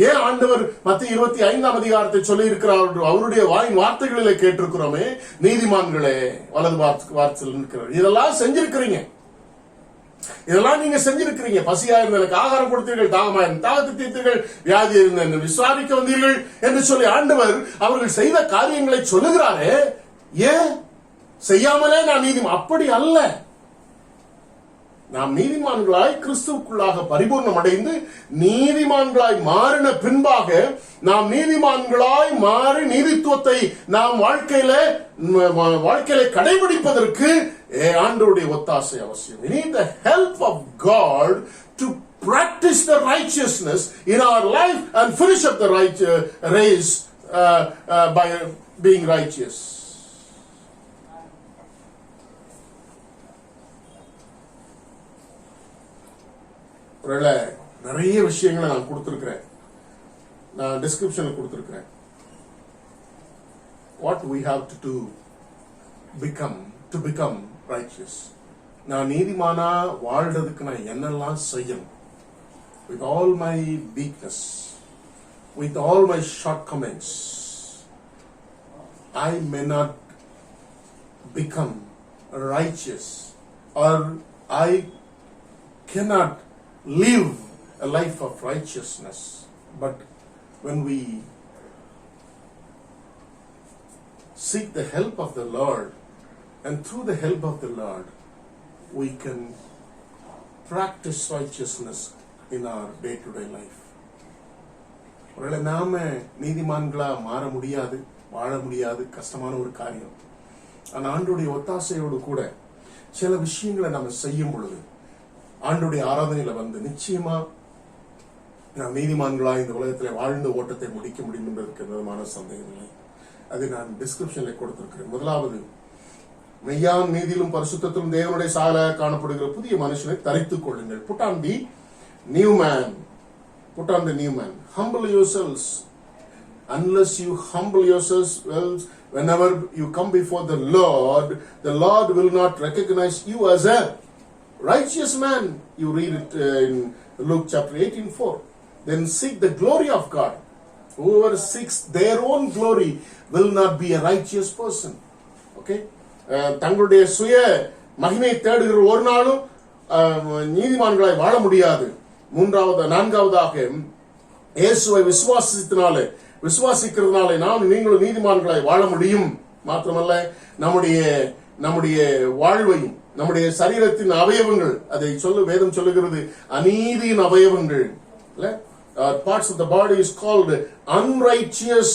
ஏன் ஆண்டவர் மத்திய 25ஆம் அதிகாரத்தை சொல்லி இருக்கிறார்? அவருடைய வாயின் வார்த்தைகளிலே கேட்டிருக்கிறோமே, நீதிமான்களே வலது வார்த்தையில் இருக்கிறார். இதெல்லாம் செஞ்சிருக்கிறீங்க, இதெல்லாம் நீங்க செஞ்சிருக்கிறீங்க. பசியா இருந்த எனக்கு ஆகாரம் கொடுத்தீர்கள், தாகமாயிருந்த தாகத்தை தீர்த்தீர்கள், வியாதி இருந்த விசாரிக்க வந்தீர்கள் என்று சொல்லி ஆண்டவர் அவர்கள் செய்த காரியங்களை சொல்லுகிறாரே. ஏன் செய்யாமலே நான் நீதிமான்? அப்படி அல்ல. நாம் நீதிமான்களாய் கிறிஸ்துவுக்குள்ளாக பரிபூர்ணம் அடைந்து நீதிமான்களாய் மாறின பின்பாக நாம் நீதிமான்களாய் மாறி நீதித்துவத்தை நாம் வாழ்க்கையில கடைபிடிப்பதற்கு ஆண்டவருடைய ஒத்தாசை அவசியம். We need the help of God to practice the righteousness in our life and finish up the race by being righteous. நிறைய விஷயங்களை நான் கொடுத்திருக்கிறேன், நான் டிஸ்கிரிப்ஷன்ல கொடுத்திருக்கிறேன். What we have to do to become righteous. நான் நீதிமானா வாழ்றதுக்கு நான் என்னெல்லாம் செய்யணும்? With all my weakness, with all my shortcomings, I may not become righteous, or I cannot live a life of righteousness. But when we seek the help of the Lord, and through the help of the Lord, we can practice righteousness in our day-to-day life. ஒருவேளை நாம நீதிமான்களா மாற முடியாது, வாழ முடியாது, கஷ்டமான ஒரு காரியம். ஆனா ஆண்டவருடைய ஒத்தாசையோடு கூட சில விஷயங்களை நாம செய்யும் பொழுது ஆண்டவருடைய ஆராதனையில வந்து நிச்சயமா நாம் நீதிமான்களா இந்த உலகத்தில் வாழ்ந்த ஓட்டத்தை முடிக்க முடியும் என்பதற்கு விதமான சந்தேகம் இல்லை. அதை நான் டிஸ்கிரிப்ஷன்ல கொடுத்திருக்கிறேன். முதலாவது, மெய்யான் நீதியிலும் பரிசுத்தத்திலும் தேவனுடைய சாயலாக காணப்படுகிற புதிய மனுஷனை தரித்துக் கொள்ளுங்கள். Put on the new man. Put on the new man. Humble yourselves. Unless you humble yourselves, well, whenever you come before the Lord will not recognize you as a righteous man. You read it in Luke chapter 18:4. Then seek the glory of God. Whoever seeks their own glory will not be a righteous person. Okay? தங்களுடைய சுய மகிமையை தேடுகிற ஒரு நாளும் நீதிமான்களாய் வாழ முடியாது. நான்காவதாக, இயேசுவை விசுவாசிக்கிறதுனாலே நாம் நீங்களும் நீதிமான்களாய் வாழ முடியும். மாத்திரமல்ல, நம்முடைய வாழ்வையும் நம்முடைய சரீரத்தின் அவயவங்கள், அதை வேதம் சொல்லுகிறது, அநீதியின் அவயவங்கள். Parts of the body is called unrighteous.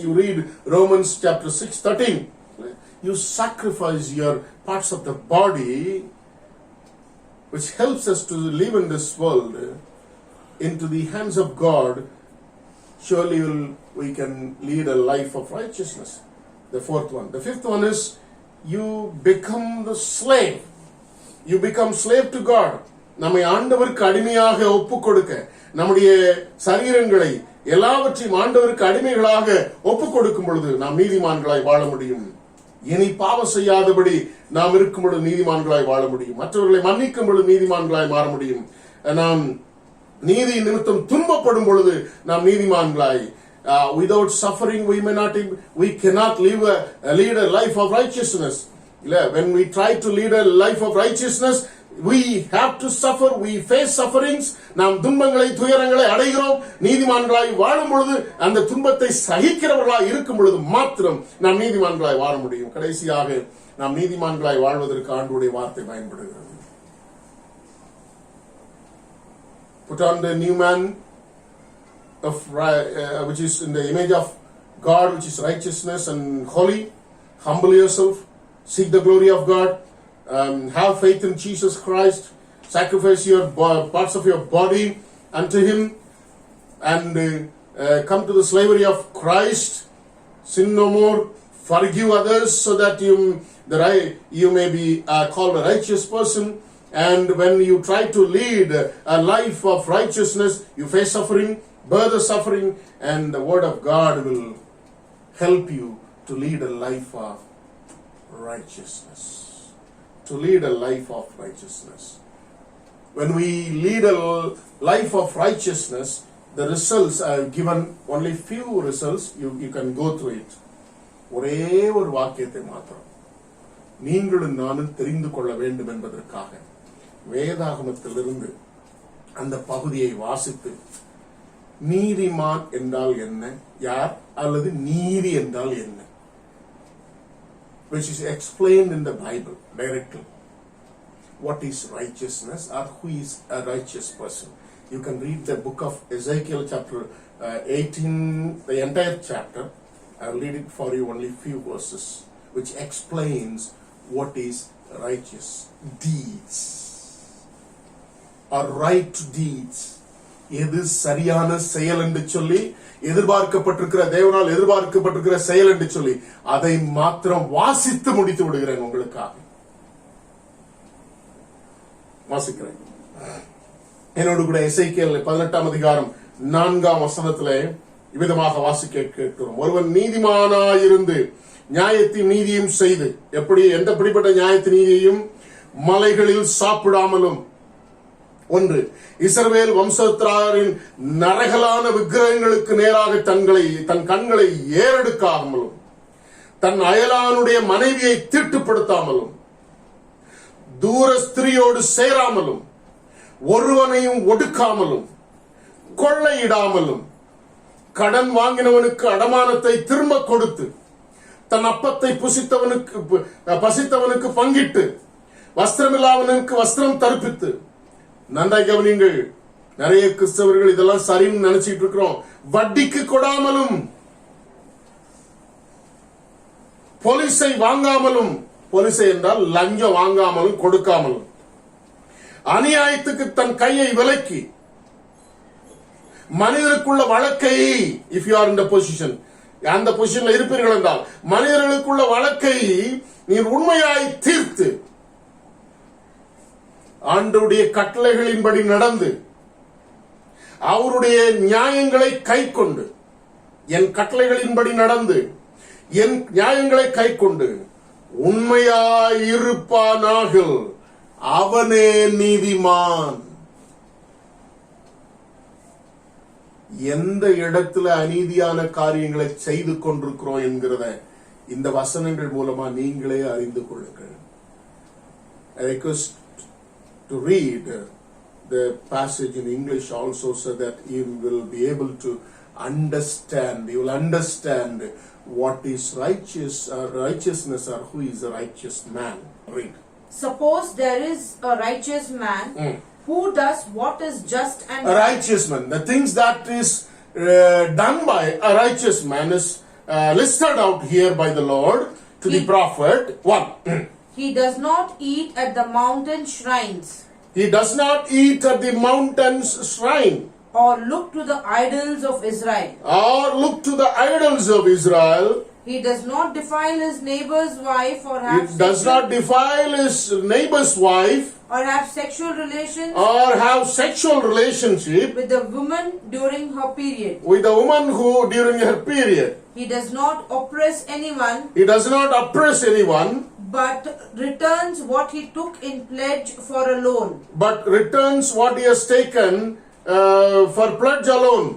You read Romans chapter 6:13. You sacrifice your parts of the body, which helps us to live in this world, into the hands of God. Surely we can lead a life of righteousness. The fourth one. The fifth one is, you become the slave. You become slave to God. நம்மை ஆண்டவருக்கு அடிமையாக ஒப்புக் கொடுக்க, நம்முடைய சரீரங்களை எல்லாவற்றையும் ஆண்டவருக்கு அடிமைகளாக ஒப்புக் கொடுக்கும் பொழுது நாம் நீதிமான்களாய் வாழ முடியும். இனி பாவம் செய்யாதபடி நாம் இருக்கும் பொழுது நீதிமான்களாய் வாழ முடியும். மற்றவர்களை மன்னிக்கும் பொழுது நீதிமான்களாய் மாற முடியும். நாம் நீதி நிமித்தம் துன்பப்படும் பொழுது நாம் நீதிமான்களாய், without suffering we cannot lead a life of righteousness. When we try to lead a life of righteousness, we have to suffer. We face sufferings. நாம் துன்பங்களை துயரங்களை அடைகிறோம். நீதிமான்களாய் வாழும் பொழுது, அந்த துன்பத்தை சகிக்கிறவர்களாய் இருக்கும் பொழுது மாத்திரம் நாம் நீதிமான்களாய் வாழ முடியும். கடைசியாக, நாம் நீதிமான்களாய் வாழ்வதற்கு ஆண்டவருடைய வார்த்தை பயன்படுகிறது. Put on the new man which is in the image of God, which is righteousness and holy. Humble yourself, seek the glory of God, have faith in Jesus Christ, sacrifice your parts of your body unto Him, and come to the slavery of Christ, sin no more, forgive others so that you may be called a righteous person. And when you try to lead a life of righteousness, you face suffering, bear the suffering, and the word of God will help you to lead a life of righteousness. To lead a life of righteousness. When we lead a life of righteousness, the results I have given only few results. You can go through it. ஒரே ஒரு வாக்கியத்தை மாத்திரம் நீங்களும் நானும் தெரிந்து கொள்ள வேண்டும் என்பதற்காக வேதாகமத்திலிருந்து அந்த பகுதியை வாசித்து, நீதிமான் என்றால் என்ன, யார், அல்லது நீதி என்றால் என்ன, which is explained in the Bible directly. What is righteousness, or who is a righteous person? You can read the book of Ezekiel chapter 18, the entire chapter. I will read it for you, only few verses, which explains what is righteous deeds or right deeds. எது சரியான செயல் என்று சொல்லி, எதிர்பார்க்கப்பட்டிருக்கிற, தேவனால் எதிர்பார்க்கப்பட்டிருக்கிற செயல் என்று சொல்லி, அதை மாத்திரம் வாசித்து முடித்து விடுகிறேன் உங்களுக்காக. வாசிக்கிறேன். என்னோடு கூட எசேக்கியேல் 18ஆம் அதிகாரம் 4ஆம் வசனத்திலே இவ்விதமாக வாசிக்க கேட்கிறோம். ஒருவன் நீதிமானாயிருந்து நியாயத்தையும் நீதியும் செய்து, எந்த பிடிப்பட்ட நியாயத்தின் நீதியையும், மலைகளில் சாப்பிடாமலும், ஒன்று, இஸ்ரவேல் வம்சத்தாரின் நரகலான விக்கிரகங்களுக்கு நேராக தன் கண்களை ஏறெடுக்காமலும், தன் அயலானுடைய மனைவியை தீட்டுப்படுத்தாமலும், தூர ஸ்திரியோடு சேராமலும், ஒருவனையும் ஒடுக்காமலும், கொள்ளையிடாமலும், கடன் வாங்கினவனுக்கு அடமானத்தை திரும்ப கொடுத்து, தன் அப்பத்தை பசித்தவனுக்கு பங்கிட்டு, வஸ்திரமில்லாதவனுக்கு வஸ்திரம் தரிப்பித்து. நன்றாய் கவனிங்கள். நிறைய கிறிஸ்தவர்கள் இதெல்லாம் சரின்னு நினைச்சிட்டு இருக்கிறோம். வட்டிக்கு கொடாமலும், போலீஸை வாங்காமலும், போலீஸை என்றால் லஞ்சம் வாங்காமலும் கொடுக்காமலும், அநியாயத்துக்கு தன் கையை விலக்கி, மனிதருக்குள்ள வழக்கை, if you are in the position, அந்த பொசிஷன்ல இருப்பீர்கள் என்றால், மனிதர்களுக்குள்ள வழக்கை நீர் உண்மையாய் தீர்த்து, ஆண்டவருடைய கட்டளைகளின்படி நடந்து, அவருடைய நியாயங்களை கை கொண்டு, என் கட்டளைகளின்படி நடந்து, என் நியாயங்களை கை கொண்டு உண்மையாயிருப்பானாக, அவனே நீதிமான். எந்த இடத்துல அநீதியான காரியங்களை செய்து கொண்டிருக்கிறோம் என்கிறத இந்த வசனங்கள் மூலமா நீங்களே அறிந்து கொள்ளுங்கள். I request to read the passage in English also, so that you will be able to understand. You will understand what is righteousness, or who is a righteous man. Read. Suppose there is a righteous man who does what is just and a righteous man. The things that is done by a righteous man is listed out here by the Lord to the prophet. 1. He does not eat at the mountain shrines. He does not eat at the mountain's shrine. Or look to the idols of Israel. Or look to the idols of Israel. He does not defile his neighbor's wife or have does not defile his neighbor's wife. Or have sexual relations. Or have sexual relationship. With the woman during her period. With the woman who during her period. He does not oppress anyone. He does not oppress anyone. But returns what he took in pledge for a loan. But returns what he has taken for pledge alone.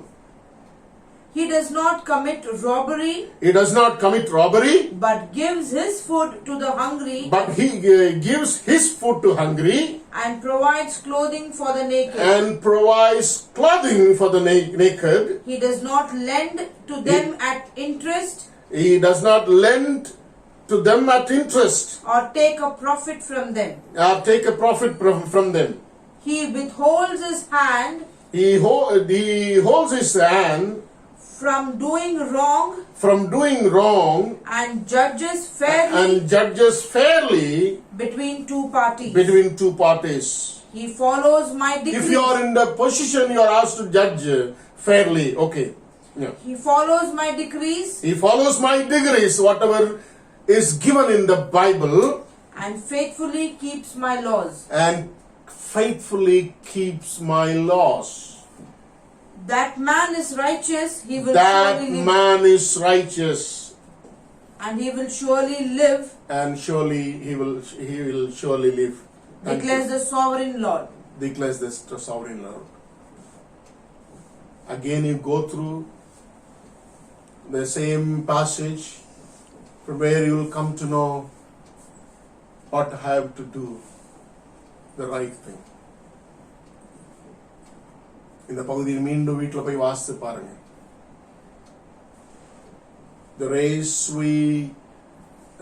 He does not commit robbery. He does not commit robbery. But gives his food to the hungry. But he gives his food to hungry. And provides clothing for the naked. And provides clothing for the naked. He does not lend to them at interest. He does not lend to them at interest. Or take a profit from them. Or take a profit from them. He withholds his hand. He holds his hand from doing wrong. From doing wrong. And judges fairly. And judges fairly. Between two parties. Between two parties. He follows my decree. If you are in the position, you are asked to judge fairly. Okay. Yeah. He follows my decrees He follows my degrees, whatever is given in the Bible, and faithfully keeps my laws. and faithfully keeps my laws. That man is righteous, he will That surely live. man is righteous, And he will surely live, and surely he will surely live. Thank declares you. the sovereign Lord. Declares this to sovereign Lord. Again, you go through the same passage from where you will come to know what I have to do, the right thing. இந்த பகுதியில் மீண்டும் வீட்டில் போய் வாசித்து பாருங்க. The race we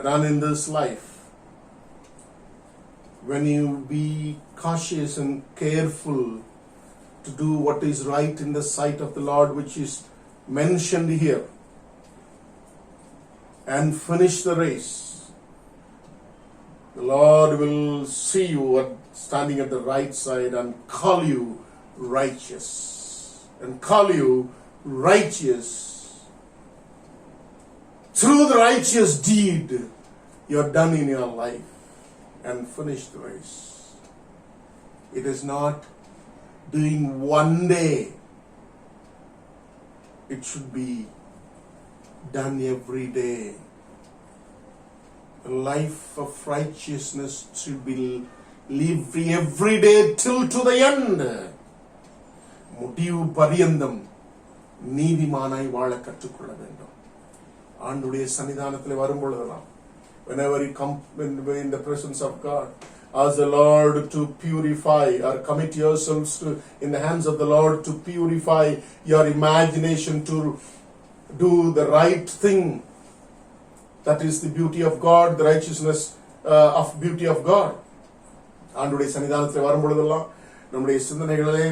run in this life, when you be cautious and careful to do what is right in the sight of the Lord, which is mentioned here, and finish the race, the Lord will see you standing at the right side and call you righteous, and call you righteous through the righteous deed you have done in your life, and finish the race. It is not doing one day, it should be done every day. A life of righteousness should be lived every day till to the end. முடிவு பரியந்தம் நீதிமானாய் வாழ கற்றுக்கொள்ள வேண்டும். ஆண்டுடைய சன்னிதானத்தில் வரும் பொழுதெல்லாம், whenever you come in the presence of God, ask the Lord to purify, or commit yourselves to in the hands of the Lord to purify your imagination to do the right thing. That is the beauty of God, the righteousness of beauty of God. ஆண்டுடைய சன்னிதானத்தில் வரும் பொழுதெல்லாம் நம்முடைய சிந்தனைகளிலே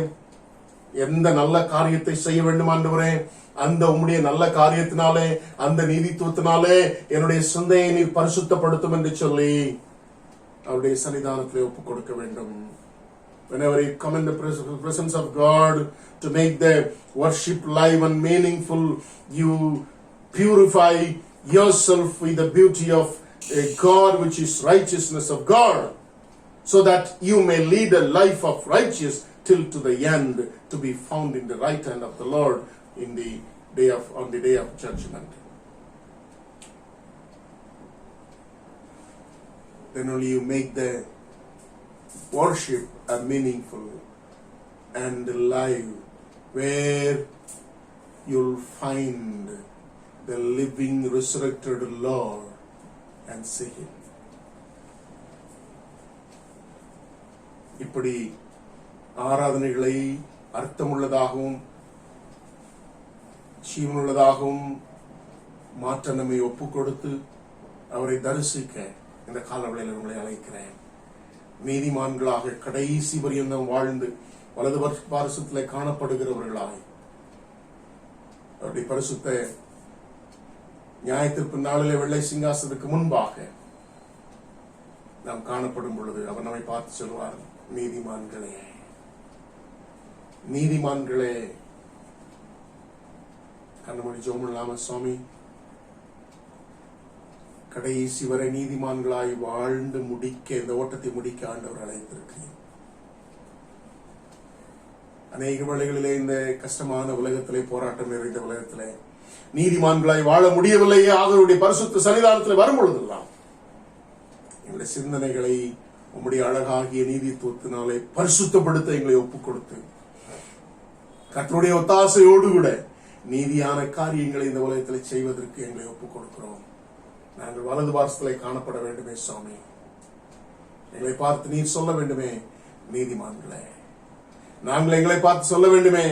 எந்த நல்ல காரியத்தை செய்ய வேண்டும் ஆண்டவரே, அந்த உம்முடைய நல்ல காரியத்தினாலே, அந்த நீதித்துவத்தினாலே என்னுடைய சிந்தையை நீர் பரிசுத்தப்படுத்தும் என்று சொல்லி அவருடைய சன்னிதானத்திலே ஒப்புக் கொடுக்க வேண்டும். Whenever you come in the presence of God to make the worship live and meaningful, you purify yourself with the beauty of a God, which is righteousness of God, so that you may lead a life of righteousness till to the end, to be found in the right hand of the Lord on the day of judgment. Then only you make the worship a meaningful and live, where you'll find the living resurrected Lord and see Him. இப்படி ஆராதனைகளை அர்த்தமுள்ளதாகவும் ஜீவனுள்ளதாகவும் மாற்ற நம்மை ஒப்புக் கொடுத்து அவரை தரிசிக்க இந்த காலவளையில் உங்களை அழைக்கிறேன். நீதிமான்களாக கடைசி பரியந்தம் வாழ்ந்து வலது பாரசத்திலே காணப்படுகிறவர்களாய் அவருடைய பரிசுத்த நியாயத்திற்கு நாளிலே வெள்ளை சிங்காசனத்துக்கு முன்பாக நாம் காணப்படும் பொழுது அவர் நம்மை பார்த்து சொல்வார், நீதிமான்களே, நீதிமான்களே. கண்ணமொழி ஜோமுல்லாம சுவாமி, கடைசி வரை நீதிமான்களாய் வாழ்ந்து முடிக்க, இந்த ஓட்டத்தை முடிக்க ஆண்டவர் அழைத்திருக்கிறேன். அநேக வேளைகளிலே இந்த கஷ்டமான உலகத்திலே, போராட்டம் நிறைந்த உலகத்திலே நீதிமான்களாய் வாழ முடியவில்லையே. அவருடைய பரிசுத்த சன்னிதானத்தில் வரும் பொழுதெல்லாம் எங்களுடைய சிந்தனைகளை உம்முடைய அழகாகிய நீதித்துவத்தினாலே பரிசுத்தப்படுத்த எங்களை ஒப்புக் கொடுத்து, கர்த்தருடைய ஒத்தாசையோடு கூட நீதியான காரியங்களை இந்த உலகத்தில் செய்வதற்கு எங்களை ஒப்புக் கொடுக்கிறோம். நாங்கள் வலது பாரசத்திலே காணப்பட வேண்டுமே சுவாமி. எங்களை பார்த்து நீர் சொல்ல வேண்டுமே, நீதிமான்களே. நாங்கள் எங்களை பார்த்து சொல்ல வேண்டுமே,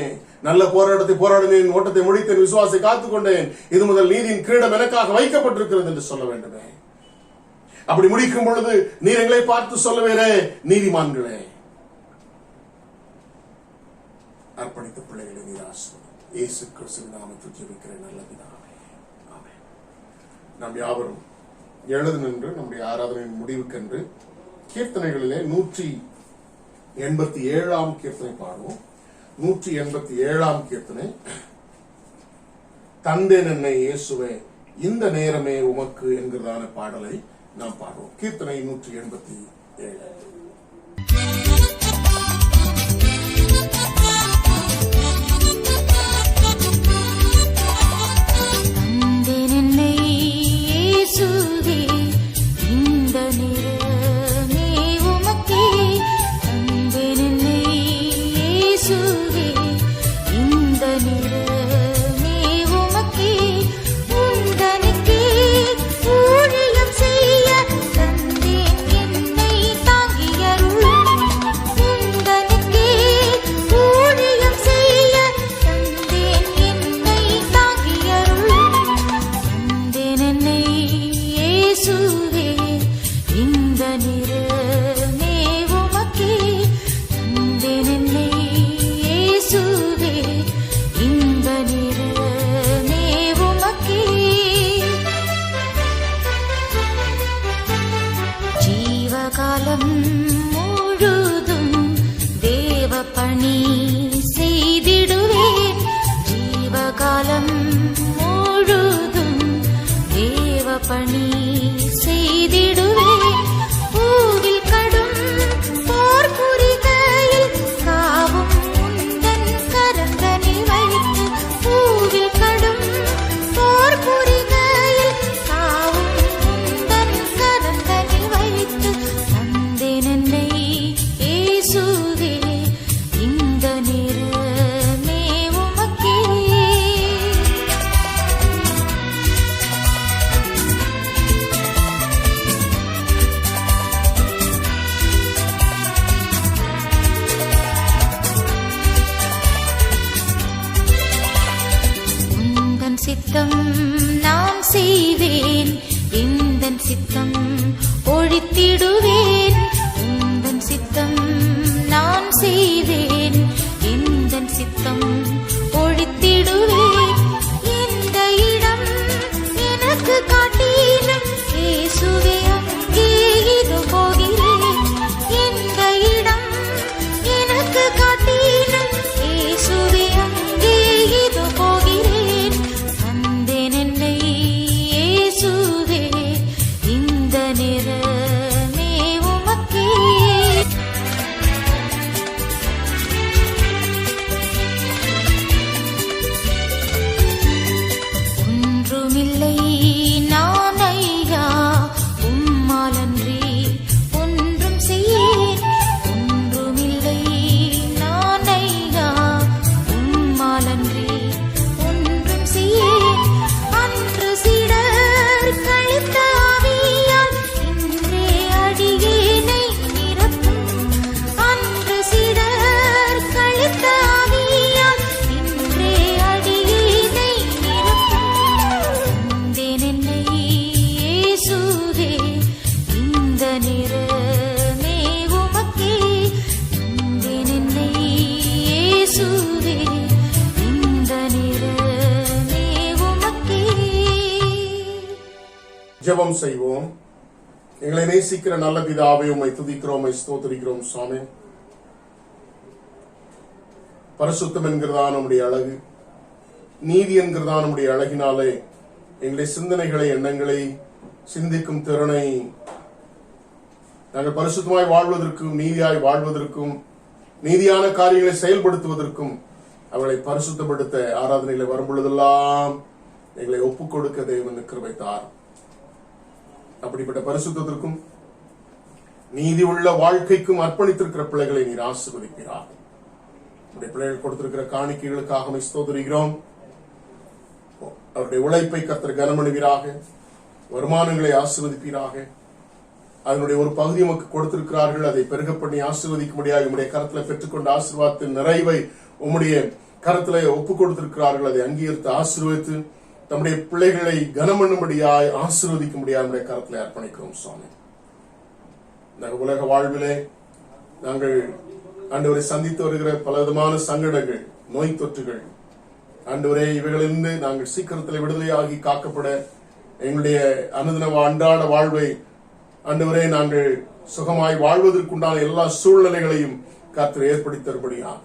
நல்ல போராட்டத்தை போராடினேன், ஓட்டத்தை முடித்தேன், விசுவாசத்தை காத்துக்கொண்டேன், இது முதல் நீதியின் கிரீடம் எனக்காக வைக்கப்பட்டிருக்கிறது என்று சொல்ல வேண்டுமே. அப்படி முடிக்கும் பொழுது நீர் எங்களை பார்த்து சொல்லுவீரே, நீதிமான்களே. அர்ப்பணித்த பிள்ளைகளை நீர் ஆசீர்வதியும். இயேசு கிறிஸ்துவின் நாமத்தில் ஜெபிக்கிறேன் நல்ல பிதாவே, ஆமென். நாம் யாவரும் எழுது நின்று நம்முடைய ஆராதனையின் முடிவுக்கென்று கீர்த்தனைகளிலே 187 கீர்த்தனை பாடுவோம். 187 கீர்த்தனை தந்தேன் என்னை இயேசுவே, இந்த நேரமே உமக்கு என்கிறதான பாடலை நாம் பாடுவோம். கீர்த்தனை 187. பணி செய்திடுவேன். பூவில் கடும் போர் புரிகையில் காவும் உந்தன் கரந்தனில் வைத்து, பூவில் கடும் போர் புரிகையில் காவும் உந்தன் கரந்தனில் வைத்து, தந்தேன் என்னை இயேசுவே இந்த நேரமே உமக்கே. சித்தம் நான் செய்வேன், எந்தன் சித்தம் ஒழித்திடுவேன். உந்தன் சித்தம் நான் செய்வேன், எந்தன் சித்தம் ஒழித்திடுவேன். எந்த இடம் எனக்கு காட்டினும் இயேசுவே அங்கே இது போகிறேன். எந்த இடம் எனக்கு காட்டினும் இயேசுவே அங்கே இது போகிறேன். ஜெபம் செய்வோம். எங்களை நேசிக்கிற நல்ல பிதாவே, உம்மை துதிக்கிறோம், ஸ்தோத்திரிக்கிறோம் சுவாமி. பரிசுத்தம் என்கிறதா நம்முடைய அழகு, நீதி என்கிறதா நம்முடைய அழகினாலே எங்களுடைய சிந்தனைகளை, எண்ணங்களை, சிந்திக்கும் திறனை நாங்கள் பரிசுத்தமாய் வாழ்வதற்கும், நீதியாய் வாழ்வதற்கும், நீதியான காரியங்களை செயல்படுத்துவதற்கும், அவளை பரிசுத்தப்படுத்த ஆராதனைகளை வரும் பொழுதெல்லாம் எங்களை ஒப்புக் கொடுக்க தேவன் கிருபை தார். அப்படிப்பட்ட பரிசுத்தத்திற்கும் நீதி உள்ள வாழ்க்கைக்கும் அர்ப்பணித்திருக்கிற பிள்ளைகளை நீர் ஆசீர்வதிப்பீராக. நம்முடைய பிள்ளைகள் கொடுத்திருக்கிற காணிக்கைகளுக்காக ஸ்தோத்திரிக்கிறோம். அவருடைய உழைப்பை கர்த்தர் கனமணிவீராக, வருமானங்களை ஆசீர்வதிப்பீராக. அதனுடைய ஒரு பகுதி நமக்கு கொடுத்திருக்கிறார்கள், அதை பெருக பண்ணி ஆசீர்வதிக்க முடியாது. உம்முடைய கரத்துல பெற்றுக்கொண்ட ஆசீர்வாதத்தின் நிறைவை உம்முடைய கரத்துல ஒப்புக் கொடுத்திருக்கிறார்கள், அதை அங்கீகரித்து ஆசீர்வதித்து தம்முடைய பிள்ளைகளை கனமண்ணும்படியாய் ஆசீர்வதிக்க முடியாது நம்முடைய கரத்தில் அர்ப்பணிக்கிறோம் சுவாமி. இந்த உலக வாழ்விலே நாங்கள் ஆண்டவரை சந்தித்து வருகிற பல விதமான சங்கடங்கள், நோய் தொற்றுகள், ஆண்டவரே இவைகளிலிருந்து நாங்கள் சீக்கிரத்தில் விடுதலையாகி காக்கப்பட எங்களுடைய அனுதின அன்றாட வாழ்வை ஆண்டவரே நாங்கள் சுகமாய் வாழ்வதற்குண்டான எல்லா சூழ்நிலைகளையும் கர்த்தர் ஏற்படுத்தி தரும்படியாக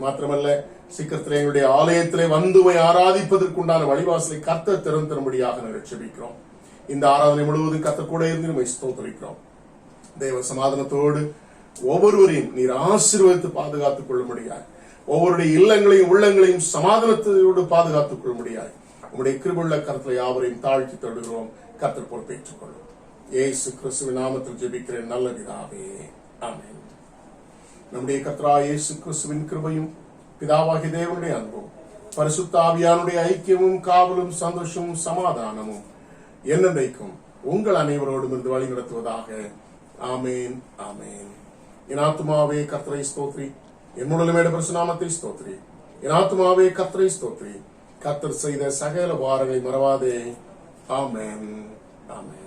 மாத்திரமல்ல, சீக்கிரத்திலே எங்களுடைய ஆலயத்திலே வந்து ஆராதிப்பதற்குண்டான வழிவாசலை கர்த்தர் திறந்தரும்படியாக நாங்கள் ஜெபிக்கிறோம். இந்த ஆராதனை முழுவதும் கர்த்தர் கூட இருந்து நம்மை ஸ்தோத்திரிக்கிறோம். தேவ சமாதானத்தோடு ஒவ்வொருவரையும் நீர் ஆசீர்வதித்து பாதுகாத்துக் கொள்ள முடியாது. ஒவ்வொருடைய இல்லங்களையும் உள்ளங்களையும் சமாதானத்தோடு பாதுகாத்துக் கொள்ள முடியாது. உங்களுடைய கிருபையுள்ள கர்த்தரை யாவரையும் தாழ்த்தி தொடுகிறோம். கர்த்தர் பொறுப்பேற்றுக் கொள்ளும். இயேசு கிறிஸ்துவின் நாமத்தில் ஜெபிக்கிறேன் நல்ல பிதாவே, ஆமென். நம்முடைய கர்த்தராகிய இயேசு கிறிஸ்துவின் கிருபையும் பிதாவாகிய தேவனுடைய அன்பும் பரிசுத்த ஆவியானுடைய ஐக்கியமும் காவலும் சந்தோஷமும் சமாதானமும் என்னென்றைக்கும் உங்கள் அனைவரோடும் இருந்து வழி நடத்துவதாக. ஆமேன், ஆமேன். என் ஆத்துமாவே கர்த்தரை ஸ்தோத்ரி, என் முழுமையோட பரிசுநாமத்தை ஸ்தோத்ரி. என் ஆத்துமாவே கர்த்தரை ஸ்தோத்ரி, கர்த்தர் செய்த சகல வாரங்களை மறவாதே. ஆமேன், ஆமேன்.